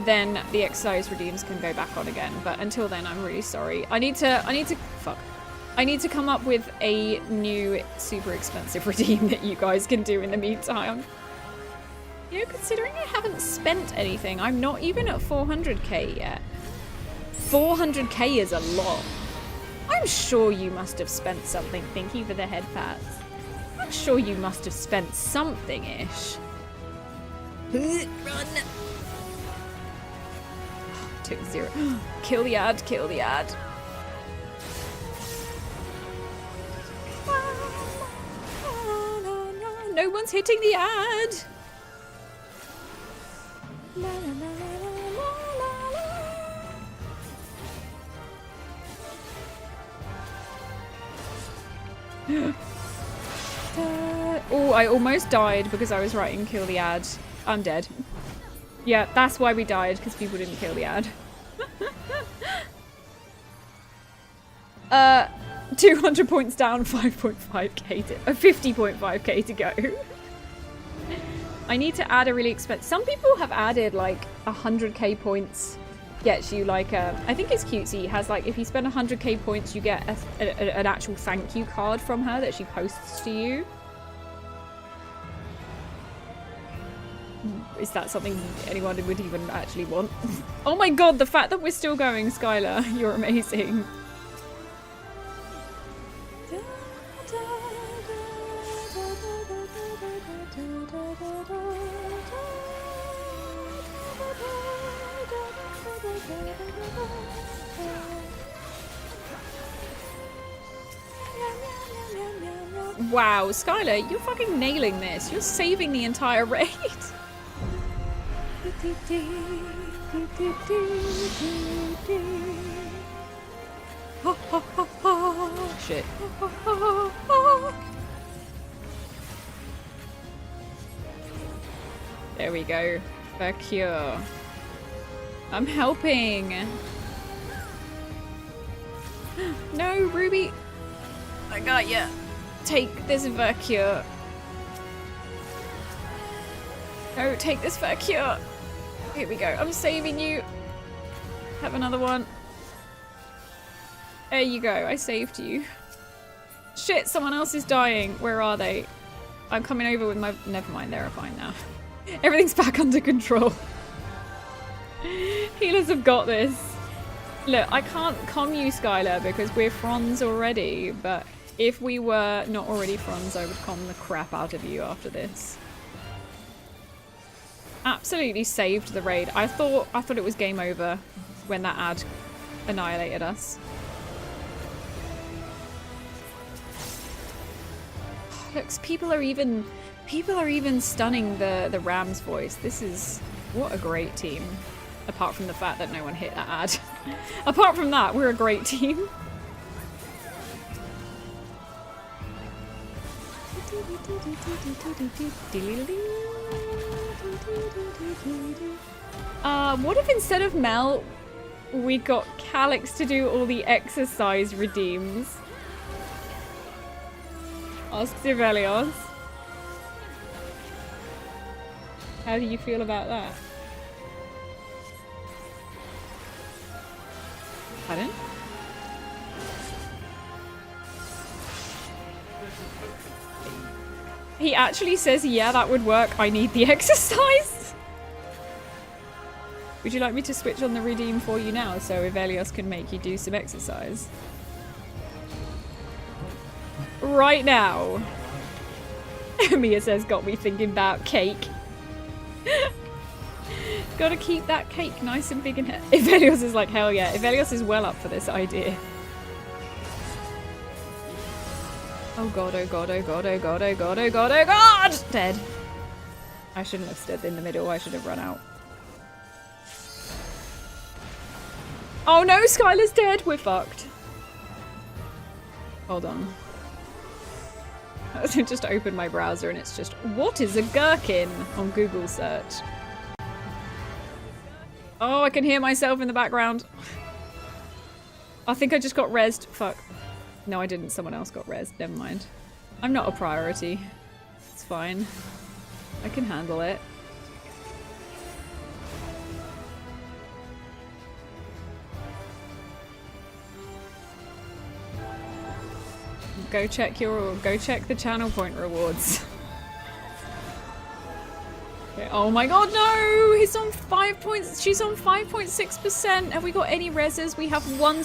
then the exercise redeems can go back on again. But until then, I'm really sorry. I need to come up with a new super expensive redeem that you guys can do in the meantime. You know, considering I haven't spent anything, I'm not even at 400k yet. 400k is a lot. I'm sure you must have spent something. Thank you for the head pats. I'm sure you must have spent something-ish. Run! Took 0. Kill the ad, kill the ad. No one's hitting the ad. La, la, la, la, la, la. Oh, I almost died because I was writing kill the ad. I'm dead. Yeah, that's why we died, because people didn't kill the ad. 200 points down, 5.5k to 50.5k to go. I need to add a really expensive. Some people have added like 100k points gets you like a. I think it's cutesy. It has like if you spend 100k points, you get an actual thank you card from her that she posts to you. Is that something anyone would even actually want? Oh my god, the fact that we're still going, Skylar, you're amazing. Wow, Skylar, you're fucking nailing this. You're saving the entire raid. Shit. There we go. For cure. I'm helping. No, Ruby. I got ya. Take this Vercure. No, take this Vercure. Here we go. I'm saving you. Have another one. There you go. I saved you. Shit, someone else is dying. Where are they? I'm coming over with my... Never mind, they're fine now. Everything's back under control. Healers have got this. Look, I can't calm you, Skylar, because we're Franz already, but if we were not already Franz, I would calm the crap out of you after this. Absolutely saved the raid. I thought it was game over when that ad annihilated us. Look, people are even stunning the Rams voice. This is what a great team. Apart from the fact that no one hit that ad. Apart from that, we're a great team. What if instead of Mel, we got Calyx to do all the exercise redeems? Ask Sivelios. How do you feel about that? Pardon? He actually says, yeah, that would work. I need the exercise. Would you like me to switch on the redeem for you now so Ivelios can make you do some exercise? Right now. Mia says, got me thinking about cake. Gotta keep that cake nice and big and Ivelios is like, hell yeah. Ivelios is well up for this idea. Oh god, oh god, oh god, oh god, oh god, oh god, oh god! Dead. I shouldn't have stood in the middle, I should have run out. Oh no, Skylar's dead! We're fucked. Hold on. I just opened my browser and it's just, what is a gherkin on Google search? Oh, I can hear myself in the background. I think I just got rezzed. Fuck. No, I didn't. Someone else got rezzed. Never mind. I'm not a priority. It's fine. I can handle it. Go check the channel point rewards. Okay. Oh my god, no! He's on 5 points. She's on 5.6%. Have we got any reses? We have one.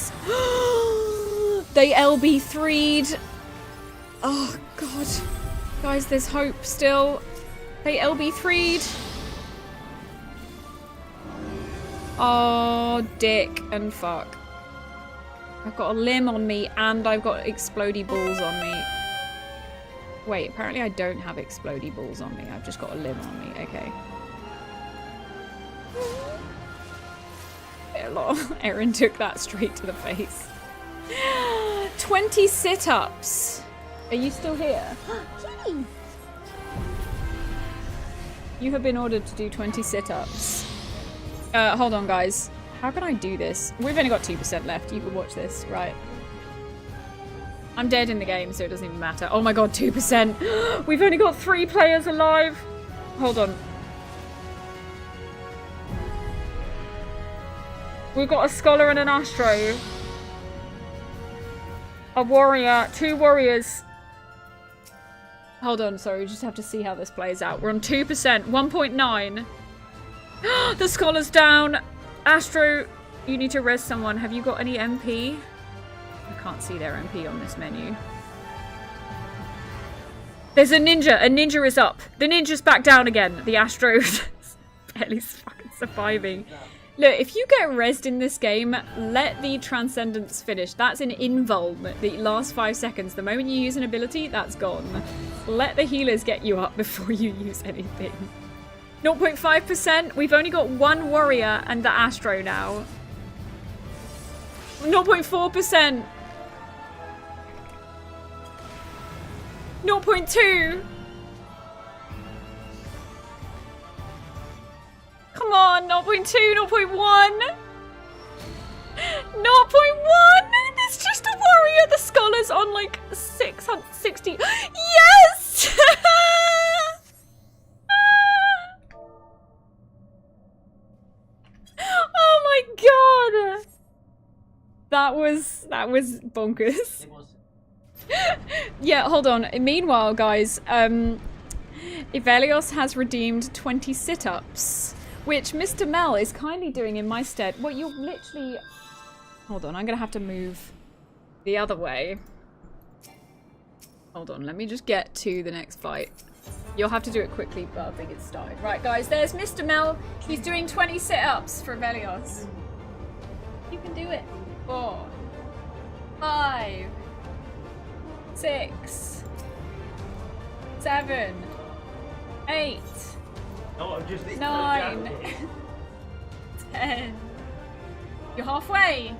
They LB3'd. Oh god. Guys, there's hope still. They LB3'd. Oh, dick and fuck. I've got a limb on me and I've got explodey balls on me. Wait, apparently I don't have explodey balls on me. I've just got a limb on me. Okay. Hello. Erin took that straight to the face. 20 sit-ups. Are you still here? Kitty! You have been ordered to do 20 sit-ups. Hold on, guys. How can I do this? We've only got 2% left. You can watch this, right? I'm dead in the game, so it doesn't even matter. Oh my god, 2%! We've only got 3 players alive! Hold on. We've got a scholar and an astro. A warrior. 2 warriors. Hold on, sorry. We just have to see how this plays out. We're on 2%. 1.9. The scholar's down. Astro, you need to res someone. Have you got any MP? I can't see their MP on this menu. There's a ninja. A ninja is up. The ninja's back down again. The Astro barely's fucking surviving. Look, if you get rezzed in this game, let the Transcendence finish. That's an invuln. The last 5 seconds. The moment you use an ability, that's gone. Let the healers get you up before you use anything. 0.5%. We've only got 1 warrior and the Astro now. 0.4%. 0.2. Come on, 0.2, 0.1. 0.1. It's just a warrior. The scholar's on like 660. Yes! Oh my god! That was bonkers. Yeah, hold on. Meanwhile, guys, Ivelios has redeemed 20 sit-ups, which Mr. Mel is kindly doing in my stead. What you're literally... Hold on, I'm gonna have to move the other way. Hold on, let me just get to the next fight. You'll have to do it quickly, but I think it's started. Right, guys, there's Mr. Mel. He's doing 20 sit-ups for Ivelios. You can do it. 4, 5, 6, 7, 8, 9, 10. You're halfway.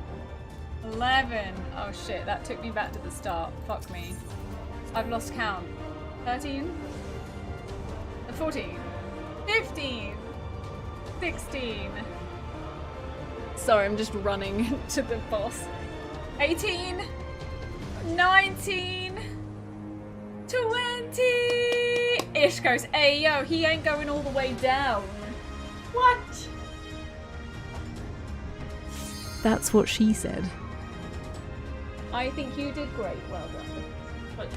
11. Oh shit, that took me back to the start. Fuck me. I've lost count. 13. 14. 15. 16. Sorry, I'm just running to the boss. 18. 19. 20. Ish goes, hey yo, he ain't going all the way down. What? That's what she said. I think you did great. Well done.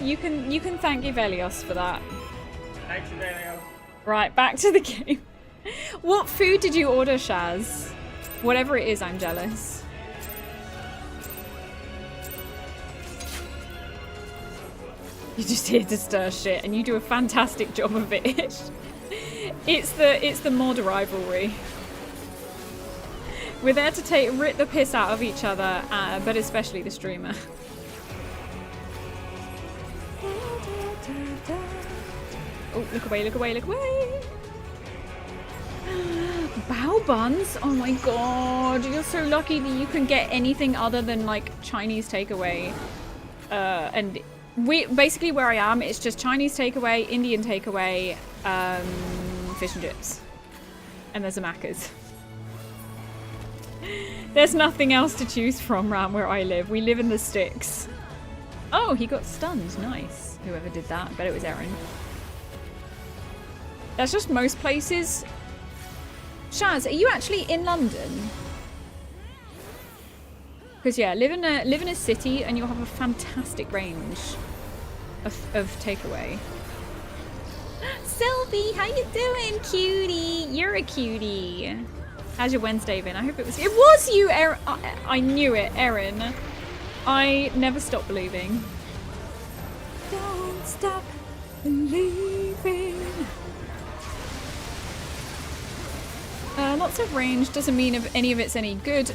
You can thank Ivelios for that. Thanks, Aurelio. Right, back to the game. What food did you order, Shaz? Whatever it is, I'm jealous. You're just here to stir shit, and you do a fantastic job of it. It's the mod rivalry. We're there to rip the piss out of each other, but especially the streamer. Oh, look away, look away, look away! Bao buns? Oh my god, you're so lucky that you can get anything other than like Chinese takeaway. And basically where I am, it's just Chinese takeaway, Indian takeaway, fish and chips. And there's a Macca's. There's nothing else to choose from around where I live. We live in the sticks. Oh, he got stunned. Nice. Whoever did that. I bet it was Erin. That's just most places. Shaz, are you actually in London? Because yeah, live in a city and you'll have a fantastic range of takeaway. Sylvie, how you doing, cutie? You're a cutie. How's your Wednesday been? I hope it was you, Erin. I knew it, Erin. I never stop believing. Don't stop believing. Lots of range doesn't mean if any of it's any good.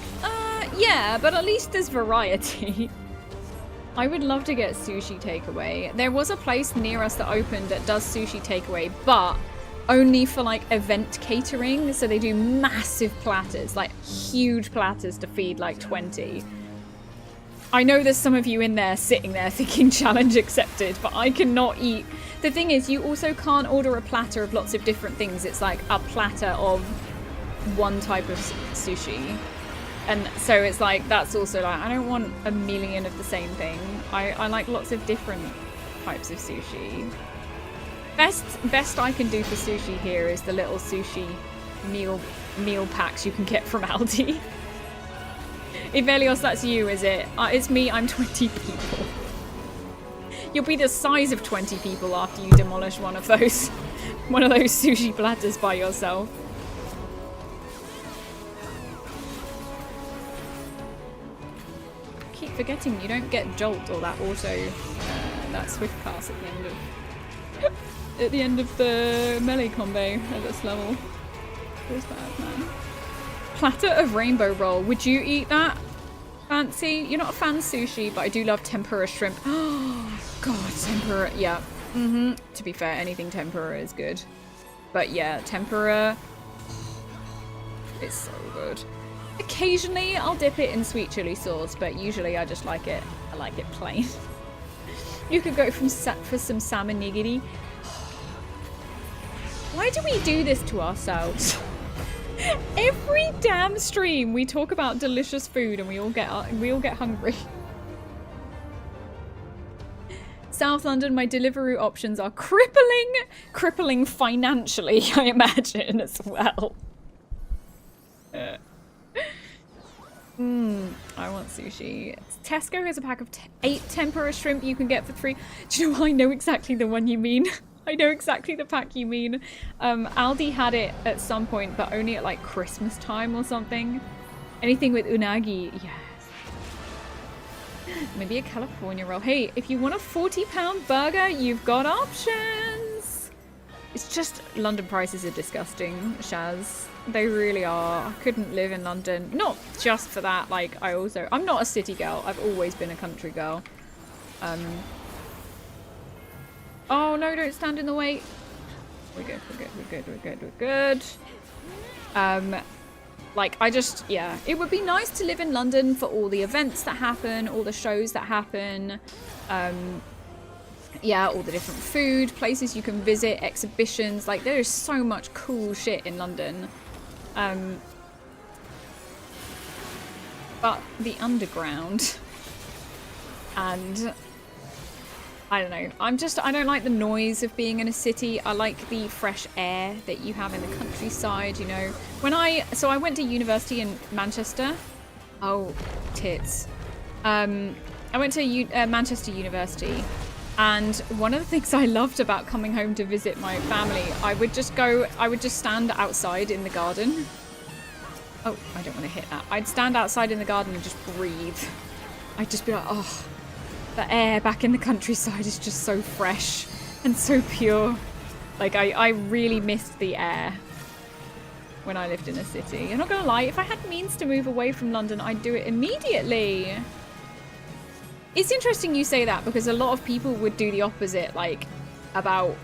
Yeah, but at least there's variety. I would love to get sushi takeaway. There was a place near us that opened that does sushi takeaway, but only for like event catering. So they do massive platters, like huge platters to feed like 20. I know there's some of you in there sitting there thinking challenge accepted, but I cannot eat. The thing is, you also can't order a platter of lots of different things. It's like a platter of one type of sushi. And so it's like, that's also like, I don't want a million of the same thing. I like lots of different types of sushi. Best I can do for sushi here is the little sushi meal packs you can get from Aldi. Ivelios, that's you, is it? It's me, I'm 20 people. You'll be the size of 20 people after you demolish one of those sushi platters by yourself. Keep forgetting you don't get jolt or that auto, that swift pass at the end of the melee combo at this level. Feels bad, man. Platter of rainbow roll. Would you eat that? Fancy? You're not a fan of sushi, but I do love tempura shrimp. Oh god, tempura. Yeah. To be fair, anything tempura is good. But yeah, tempura. It's so good. Occasionally, I'll dip it in sweet chili sauce, but usually I just like it. I like it plain. You could go for some salmon nigiri. Why do we do this to ourselves? Every damn stream we talk about delicious food and we all get hungry. South London, my Deliveroo options are crippling financially, I imagine, as well. I want sushi. Tesco has a pack of 8 tempura shrimp you can get for free. Do you know what? I know exactly the one you mean. I know exactly the pack you mean. Aldi had it at some point, but only at like Christmas time or something. Anything with unagi, yes. Maybe a California roll. Hey, if you want a £40 burger, you've got options. It's just London prices are disgusting, Shaz. They really are. I couldn't live in London. Not just for that, like I'm not a city girl. I've always been a country girl. Oh no, don't stand in the way. We're good. Like yeah, it would be nice to live in London for all the events that happen, all the shows that happen. Yeah, all the different food, places you can visit, exhibitions. Like there is so much cool shit in London. But the underground and I don't know. I don't like the noise of being in a city. I like the fresh air that you have in the countryside, you know. So I went to university in Manchester. Oh, tits. I went to Manchester University And one of the things I loved about coming home to visit my family, I would just stand outside in the garden. Oh, I don't want to hit that. I'd stand outside in the garden and just breathe. I'd just be like, oh, the air back in the countryside is just so fresh and so pure. Like, I really missed the air when I lived in a city. I'm not gonna lie, if I had means to move away from London, I'd do it immediately. It's interesting you say that, because a lot of people would do the opposite, like, about,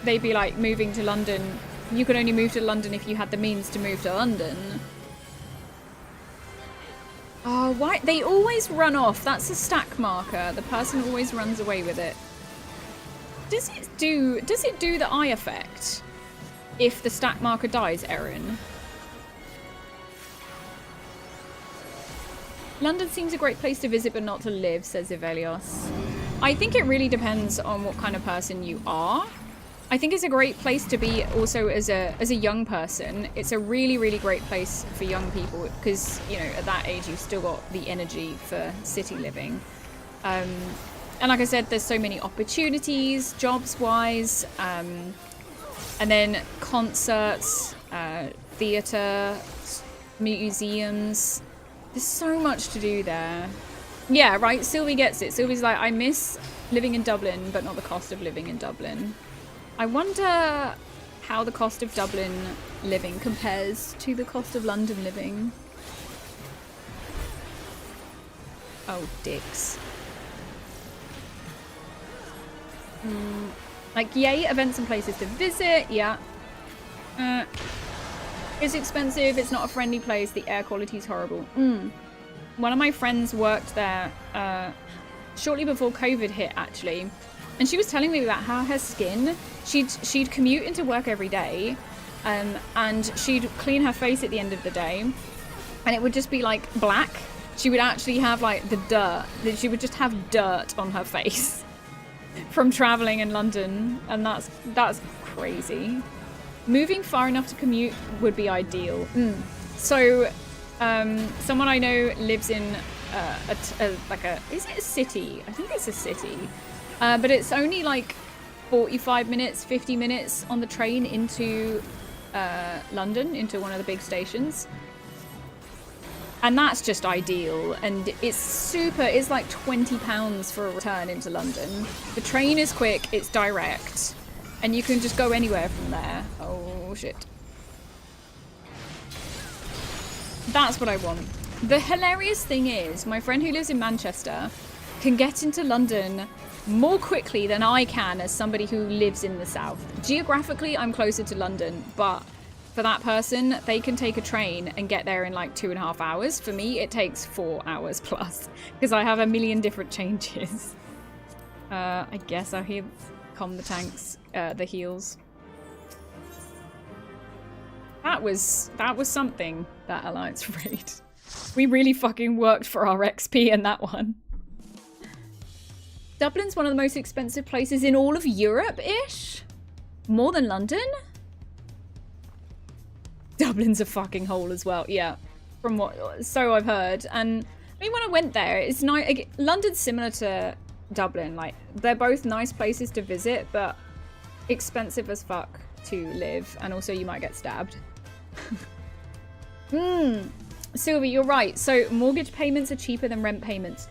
they'd be like, moving to London, you could only move to London if you had the means to move to London. Oh, why? They always run off. That's a stack marker. The person always runs away with it. Does it do the eye effect if the stack marker dies, Erin? London seems a great place to visit but not to live, says Ivelios. I think it really depends on what kind of person you are. I think it's a great place to be also as a young person. It's a really, really great place for young people because, you know, at that age you've still got the energy for city living. And like I said, there's so many opportunities, jobs-wise, and then concerts, theatre, museums. There's so much to do there. Yeah, right, Sylvie gets it. Sylvie's like, I miss living in Dublin, but not the cost of living in Dublin. I wonder how the cost of Dublin living compares to the cost of London living. Oh, dicks. Like, yay, events and places to visit, yeah. It's expensive, it's not a friendly place, the air quality is horrible. One of my friends worked there shortly before COVID hit, actually. And she was telling me about how her skin, she'd commute into work every day, and she'd clean her face at the end of the day, and it would just be like black. She would actually have like the dirt, she would just have dirt on her face from traveling in London, and that's crazy. Moving far enough to commute would be ideal. So, someone I know lives in is it a city? I think it's a city. But it's only like 45 minutes, 50 minutes on the train into London, into one of the big stations. And that's just ideal. And it's like £20 for a return into London. The train is quick, it's direct. And you can just go anywhere from there. Oh, shit. That's what I want. The hilarious thing is, my friend who lives in Manchester can get into London more quickly than I can as somebody who lives in the south. Geographically, I'm closer to London, but for that person, they can take a train and get there in like 2.5 hours. For me, it takes 4 hours plus, because I have a million different changes. I guess I'll hear calm the tanks, the heals. That was something, that alliance raid. We really fucking worked for our XP in that one. Dublin's one of the most expensive places in all of Europe-ish? More than London? Dublin's a fucking hole as well, yeah. From what, so I've heard. And I mean, when I went there, it's nice. London's similar to Dublin. Like, they're both nice places to visit, but expensive as fuck to live. And also you might get stabbed. Sylvie, you're right. So mortgage payments are cheaper than rent payments.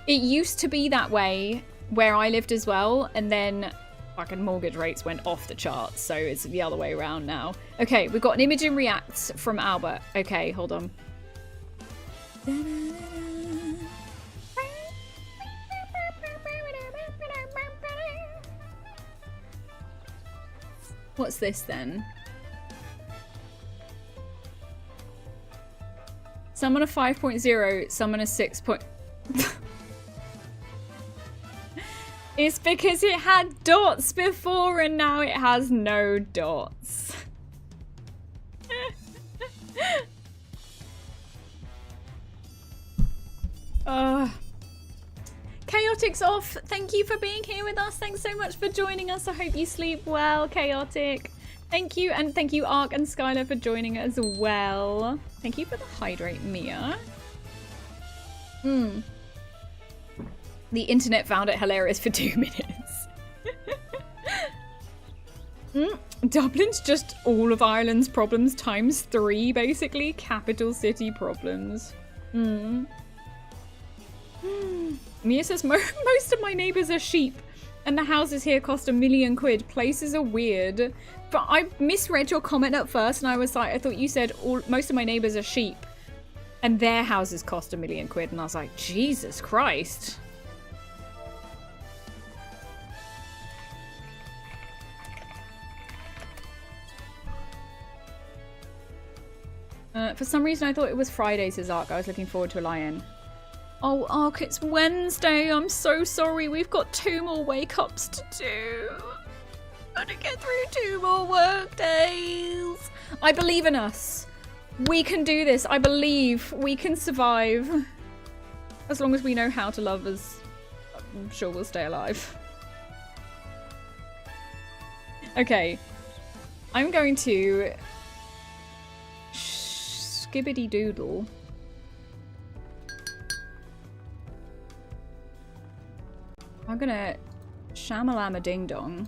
It used to be that way where I lived as well, and then fucking mortgage rates went off the charts, so it's the other way around now. Okay, we've got an image in Reacts from Albert. Okay, hold on. What's this then? Summon a 5.0, summon a 6. It's because it had dots before and now it has no dots. Chaotic's off. Thank you for being here with us. Thanks so much for joining us. I hope you sleep well, Chaotic. Thank you, and thank you, Ark and Skylar, for joining as well. Thank you for the hydrate, Mia. The internet found it hilarious for 2 minutes. Dublin's just all of Ireland's problems times 3, basically. Capital city problems. Mia says, most of my neighbours are sheep, and the houses here cost £1 million. Places are weird. But I misread your comment at first, and I was like, I thought you said most of my neighbours are sheep, and their houses cost £1 million. And I was like, Jesus Christ. For some reason, I thought it was Fridays as Ark. I was looking forward to a lion. Oh, Ark, it's Wednesday. I'm so sorry. We've got 2 more wake-ups to do. Gotta get through 2 more work days. I believe in us. We can do this. I believe we can survive. As long as we know how to love us, I'm sure we'll stay alive. Okay. I'm going to... skibbity doodle. I'm gonna shamalam a ding dong.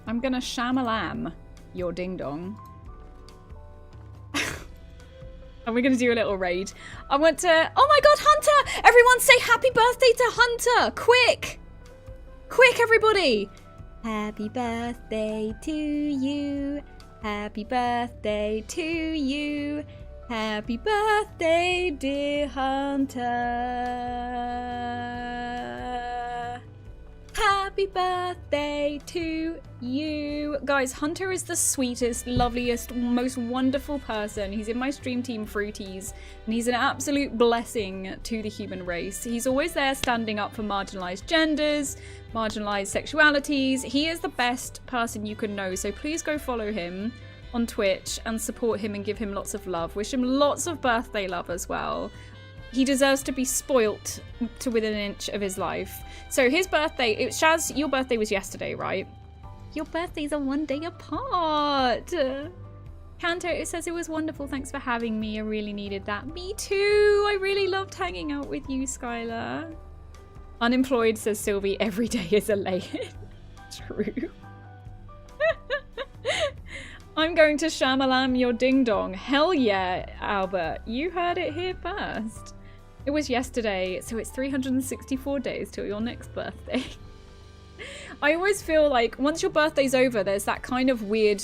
I'm gonna shamalam your ding dong. And we're gonna do a little raid. I want to. Oh my god, Hunter! Everyone say happy birthday to Hunter! Quick! Quick, everybody! Happy birthday to you. Happy birthday to you. Happy birthday, dear Hunter. Happy birthday to you. Guys, Hunter is the sweetest, loveliest, most wonderful person. He's in my stream team Fruities, and he's an absolute blessing to the human race. He's always there standing up for marginalized genders, marginalized sexualities. He is the best person you can know, so please go follow him on Twitch and support him and give him lots of love. Wish him lots of birthday love as well. He deserves to be spoilt to within an inch of his life. So his birthday, Shaz, your birthday was yesterday, right? Your birthdays are 1 day apart. Kanto, it says it was wonderful. Thanks for having me. I really needed that. Me too. I really loved hanging out with you, Skylar. Unemployed, says Sylvie. Every day is a lay. True. I'm going to shamalam your ding dong. Hell yeah, Albert. You heard it here first. It was yesterday, so it's 364 days till your next birthday. I always feel like once your birthday's over, there's that kind of weird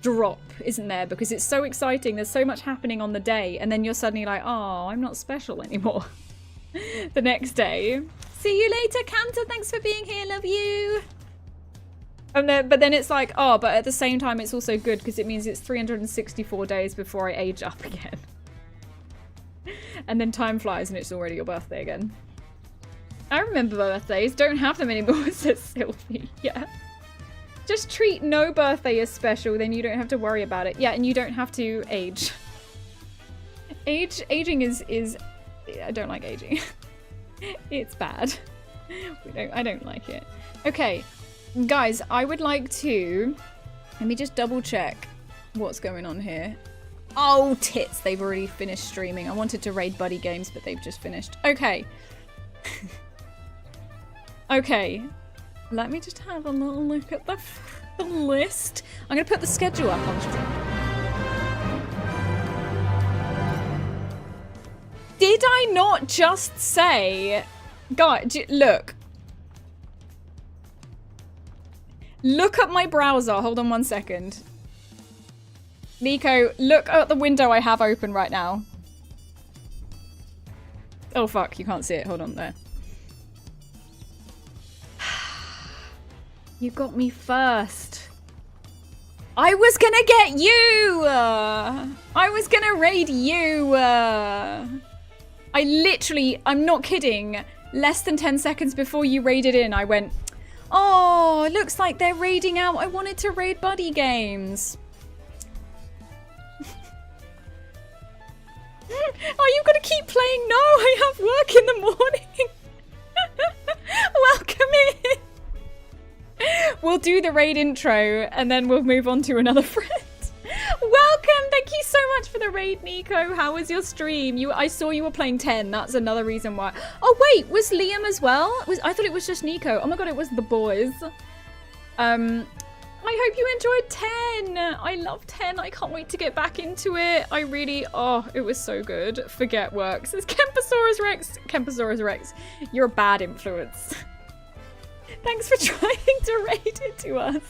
drop, isn't there? Because it's so exciting. There's so much happening on the day. And then you're suddenly like, oh, I'm not special anymore. The next day. See you later, Cantor. Thanks for being here. Love you. And then, but then it's like, oh, but at the same time, it's also good because it means it's 364 days before I age up again. And then time flies and it's already your birthday again. I remember birthdays. Don't have them anymore, says Sylvie. Yeah. Just treat no birthday as special, then you don't have to worry about it. Yeah, and you don't have to age. Aging is I don't like aging. It's bad. I don't like it. Okay. Guys, I would like to... Let me just double check what's going on here. Oh, tits. They've already finished streaming. I wanted to raid Buddy Games, but they've just finished. Okay. Okay. Let me just have a little look at the list. I'm going to put the schedule up on stream. Did I not just say... God, look. Look at my browser. Hold on 1 second. Nico, look at the window I have open right now. Oh, fuck. You can't see it. Hold on there. You got me first. I was gonna get you. I was gonna raid you. I literally, I'm not kidding. Less than 10 seconds before you raided in, I went... Oh, it looks like they're raiding out. I wanted to raid Buddy Games. Oh, you've got to keep playing. No, I have work in the morning. Welcome in. We'll do the raid intro and then we'll move on to another friend. Welcome. Thank you so much for the raid. raid, Nico. How was your stream? I saw you were playing 10. That's another reason why. Oh wait, was Liam as well? I thought it was just Nico. Oh my god, it was the boys. I hope you enjoyed 10. I love 10. I can't wait to get back into it. Oh, it was so good. Forget work. Says Kemposaurus Rex. Kemposaurus Rex, you're a bad influence. Thanks for trying to raid it to us.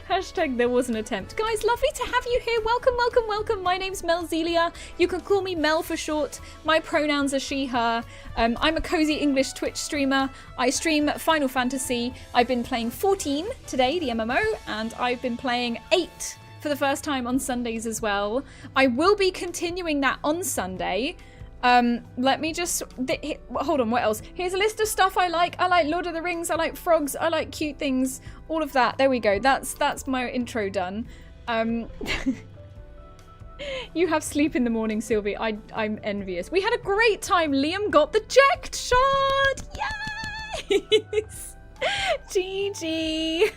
Hashtag there was an attempt. Guys, lovely to have you here. Welcome, welcome, welcome. My name's Mel Zelia. You can call me Mel for short. My pronouns are she, her. I'm a cozy English Twitch streamer. I stream Final Fantasy. I've been playing 14 today, the MMO, and I've been playing 8 for the first time on Sundays as well. I will be continuing that on Sunday. Let me just hold on, what else? Here's a list of stuff I like. I like Lord of the Rings, I like frogs, I like cute things, all of that. There we go. That's my intro done. You have sleep in the morning, Sylvie. I'm envious. We had a great time. Liam got the Ject shot. Yes! GG.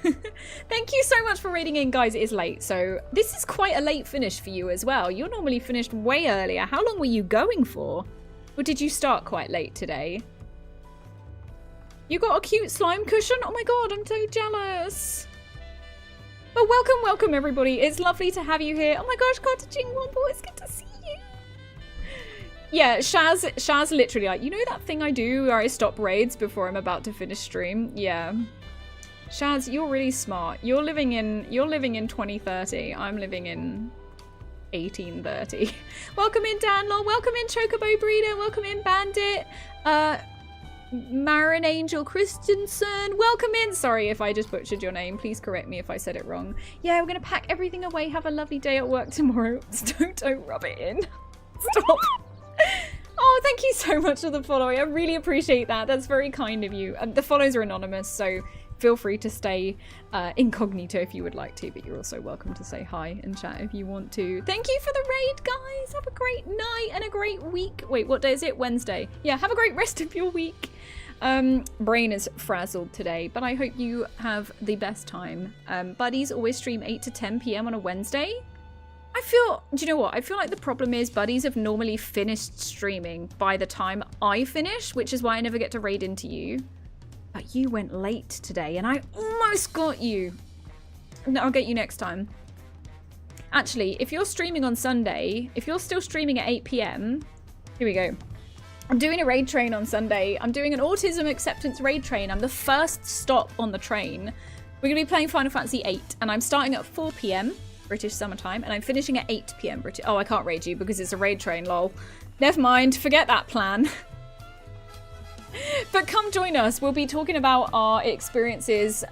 Thank you so much for raiding in, guys. It is late, so this is quite a late finish for you as well. You're normally finished way earlier. How long were you going for? Or did you start quite late today? You got a cute slime cushion? Oh my god, I'm so jealous. Well, welcome everybody. It's lovely to have you here. Oh my gosh, Cottaging Womble, it's good to see you. Yeah, Shaz literally like, you know that thing I do where I stop raids before I'm about to finish stream? Yeah. Shaz, you're really smart. You're living in 2030. I'm living in 1830. Welcome in Danlaw. Welcome in Chocobo Breeder. Welcome in Bandit. Marin Angel Christensen. Welcome in. Sorry if I just butchered your name. Please correct me if I said it wrong. Yeah, we're gonna pack everything away. Have a lovely day at work tomorrow. Don't rub it in. Stop. Oh, thank you so much for the following. I really appreciate that. That's very kind of you. The follows are anonymous, so feel free to stay incognito if you would like to, but you're also welcome to say hi and chat if you want to. Thank you for the raid, guys. Have a great night and a great week. Wait, what day is it? Wednesday. Yeah, have a great rest of your week. Brain is frazzled today, but I hope you have the best time. Buddies always stream 8 to 10 p.m. on a Wednesday. do you know what? I feel like the problem is buddies have normally finished streaming by the time I finish, which is why I never get to raid into you. But you went late today and I almost got you. No, I'll get you next time. Actually, if you're streaming on Sunday, if you're still streaming at 8 p.m, here we go. I'm doing a raid train on Sunday. I'm doing an autism acceptance raid train. I'm the first stop on the train. We're going to be playing Final Fantasy 8 and I'm starting at 4 p.m. British summertime and I'm finishing at 8 p.m. British. Oh, I can't raid you because it's a raid train, lol. Never mind, forget that plan. But come join us. We'll be talking about our experiences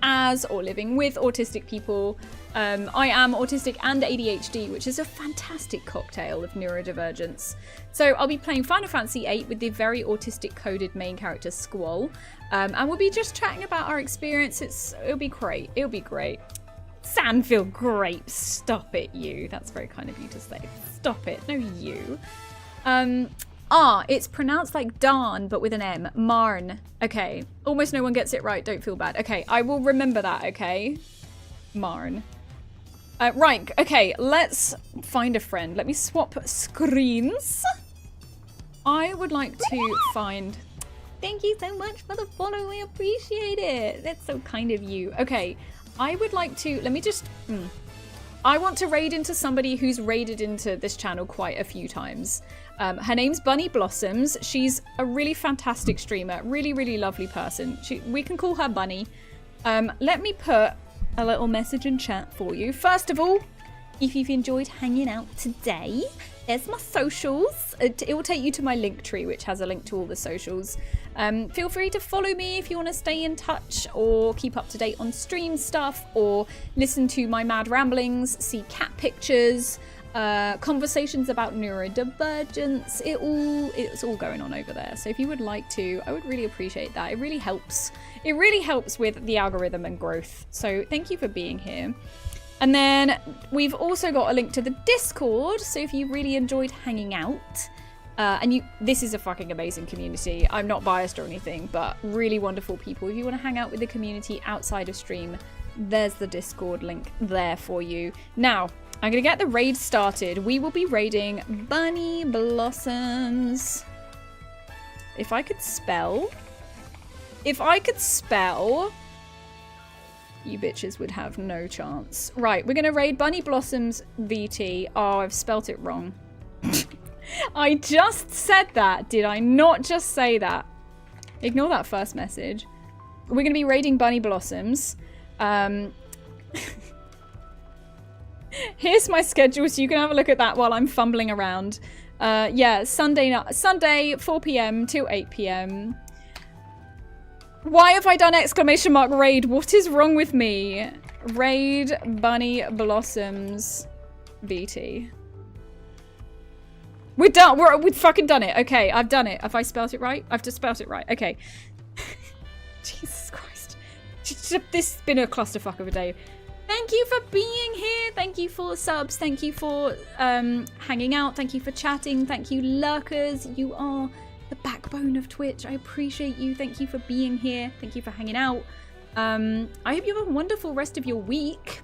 as or living with autistic people. I am autistic and ADHD, which is a fantastic cocktail of neurodivergence. So I'll be playing Final Fantasy 8 with the very autistic coded main character Squall. And we'll be just chatting about our experience. It'll be great. It'll be great. Sandfield Grape, stop it, you. That's very kind of you to say. Stop it. No, you. It's pronounced like Darn, but with an M. Marn. Okay. Almost no one gets it right. Don't feel bad. Okay, I will remember that, okay? Marn. Right, okay, let's find a friend. Let me swap screens. I would like to find... Thank you so much for the follow. We appreciate it. That's so kind of you. Okay, I would like to... Let me just... I want to raid into somebody who's raided into this channel quite a few times. Her name's Bunny Blossoms. She's a really fantastic streamer. Really, really lovely person. We can call her Bunny. Let me put a little message in chat for you. First of all, if you've enjoyed hanging out today, there's my socials. It will take you to my link tree, which has a link to all the socials. Feel free to follow me if you want to stay in touch or keep up to date on stream stuff or listen to my mad ramblings, see cat pictures, conversations about neurodivergence. It's all going on over there. So if you would like to, I would really appreciate that. It really helps. It really helps with the algorithm and growth. So thank you for being here. And then we've also got a link to the Discord. So if you really enjoyed hanging out, this is a fucking amazing community. I'm not biased or anything, but really wonderful people. If you want to hang out with the community outside of stream, there's the Discord link there for you. Now, I'm gonna get the raid started. We will be raiding Bunny Blossoms. If I could spell, you bitches would have no chance. Right, we're gonna raid Bunny Blossoms VT. Oh, I've spelt it wrong. I just said that. Did I not just say that? Ignore that first message. We're gonna be raiding Bunny Blossoms. Here's my schedule, so you can have a look at that while I'm fumbling around. Yeah, Sunday 4 p.m. till 8 p.m. Why have I done exclamation mark raid? What is wrong with me? Raid Bunny Blossoms BT. We're done. We've fucking done it. Okay, I've done it. Have I spelled it right? I've just spelled it right. Okay. Jesus Christ. This has been a clusterfuck of a day. Thank you for being here. Thank you for subs. Thank you for hanging out. Thank you for chatting. Thank you, lurkers. You are the backbone of Twitch. I appreciate you. Thank you for being here. Thank you for hanging out. I hope you have a wonderful rest of your week.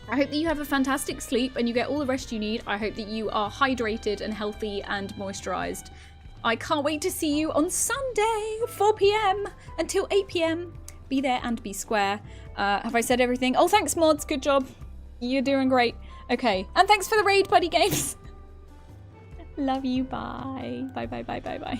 I hope that you have a fantastic sleep and you get all the rest you need. I hope that you are hydrated and healthy and moisturized. I can't wait to see you on Sunday, 4 p.m. until 8 p.m. Be there and be square. Have I said everything? Oh, thanks, mods. Good job. You're doing great. Okay. And thanks for the raid, buddy games. Love you. Bye. Bye, bye, bye, bye, bye.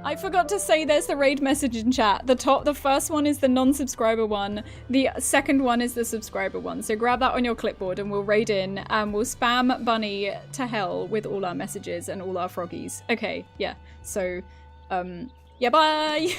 I forgot to say there's the raid message in chat. The first one is the non-subscriber one. The second one is the subscriber one. So grab that on your clipboard and we'll raid in and we'll spam Bunny to hell with all our messages and all our froggies. Okay, yeah. So, yeah, bye!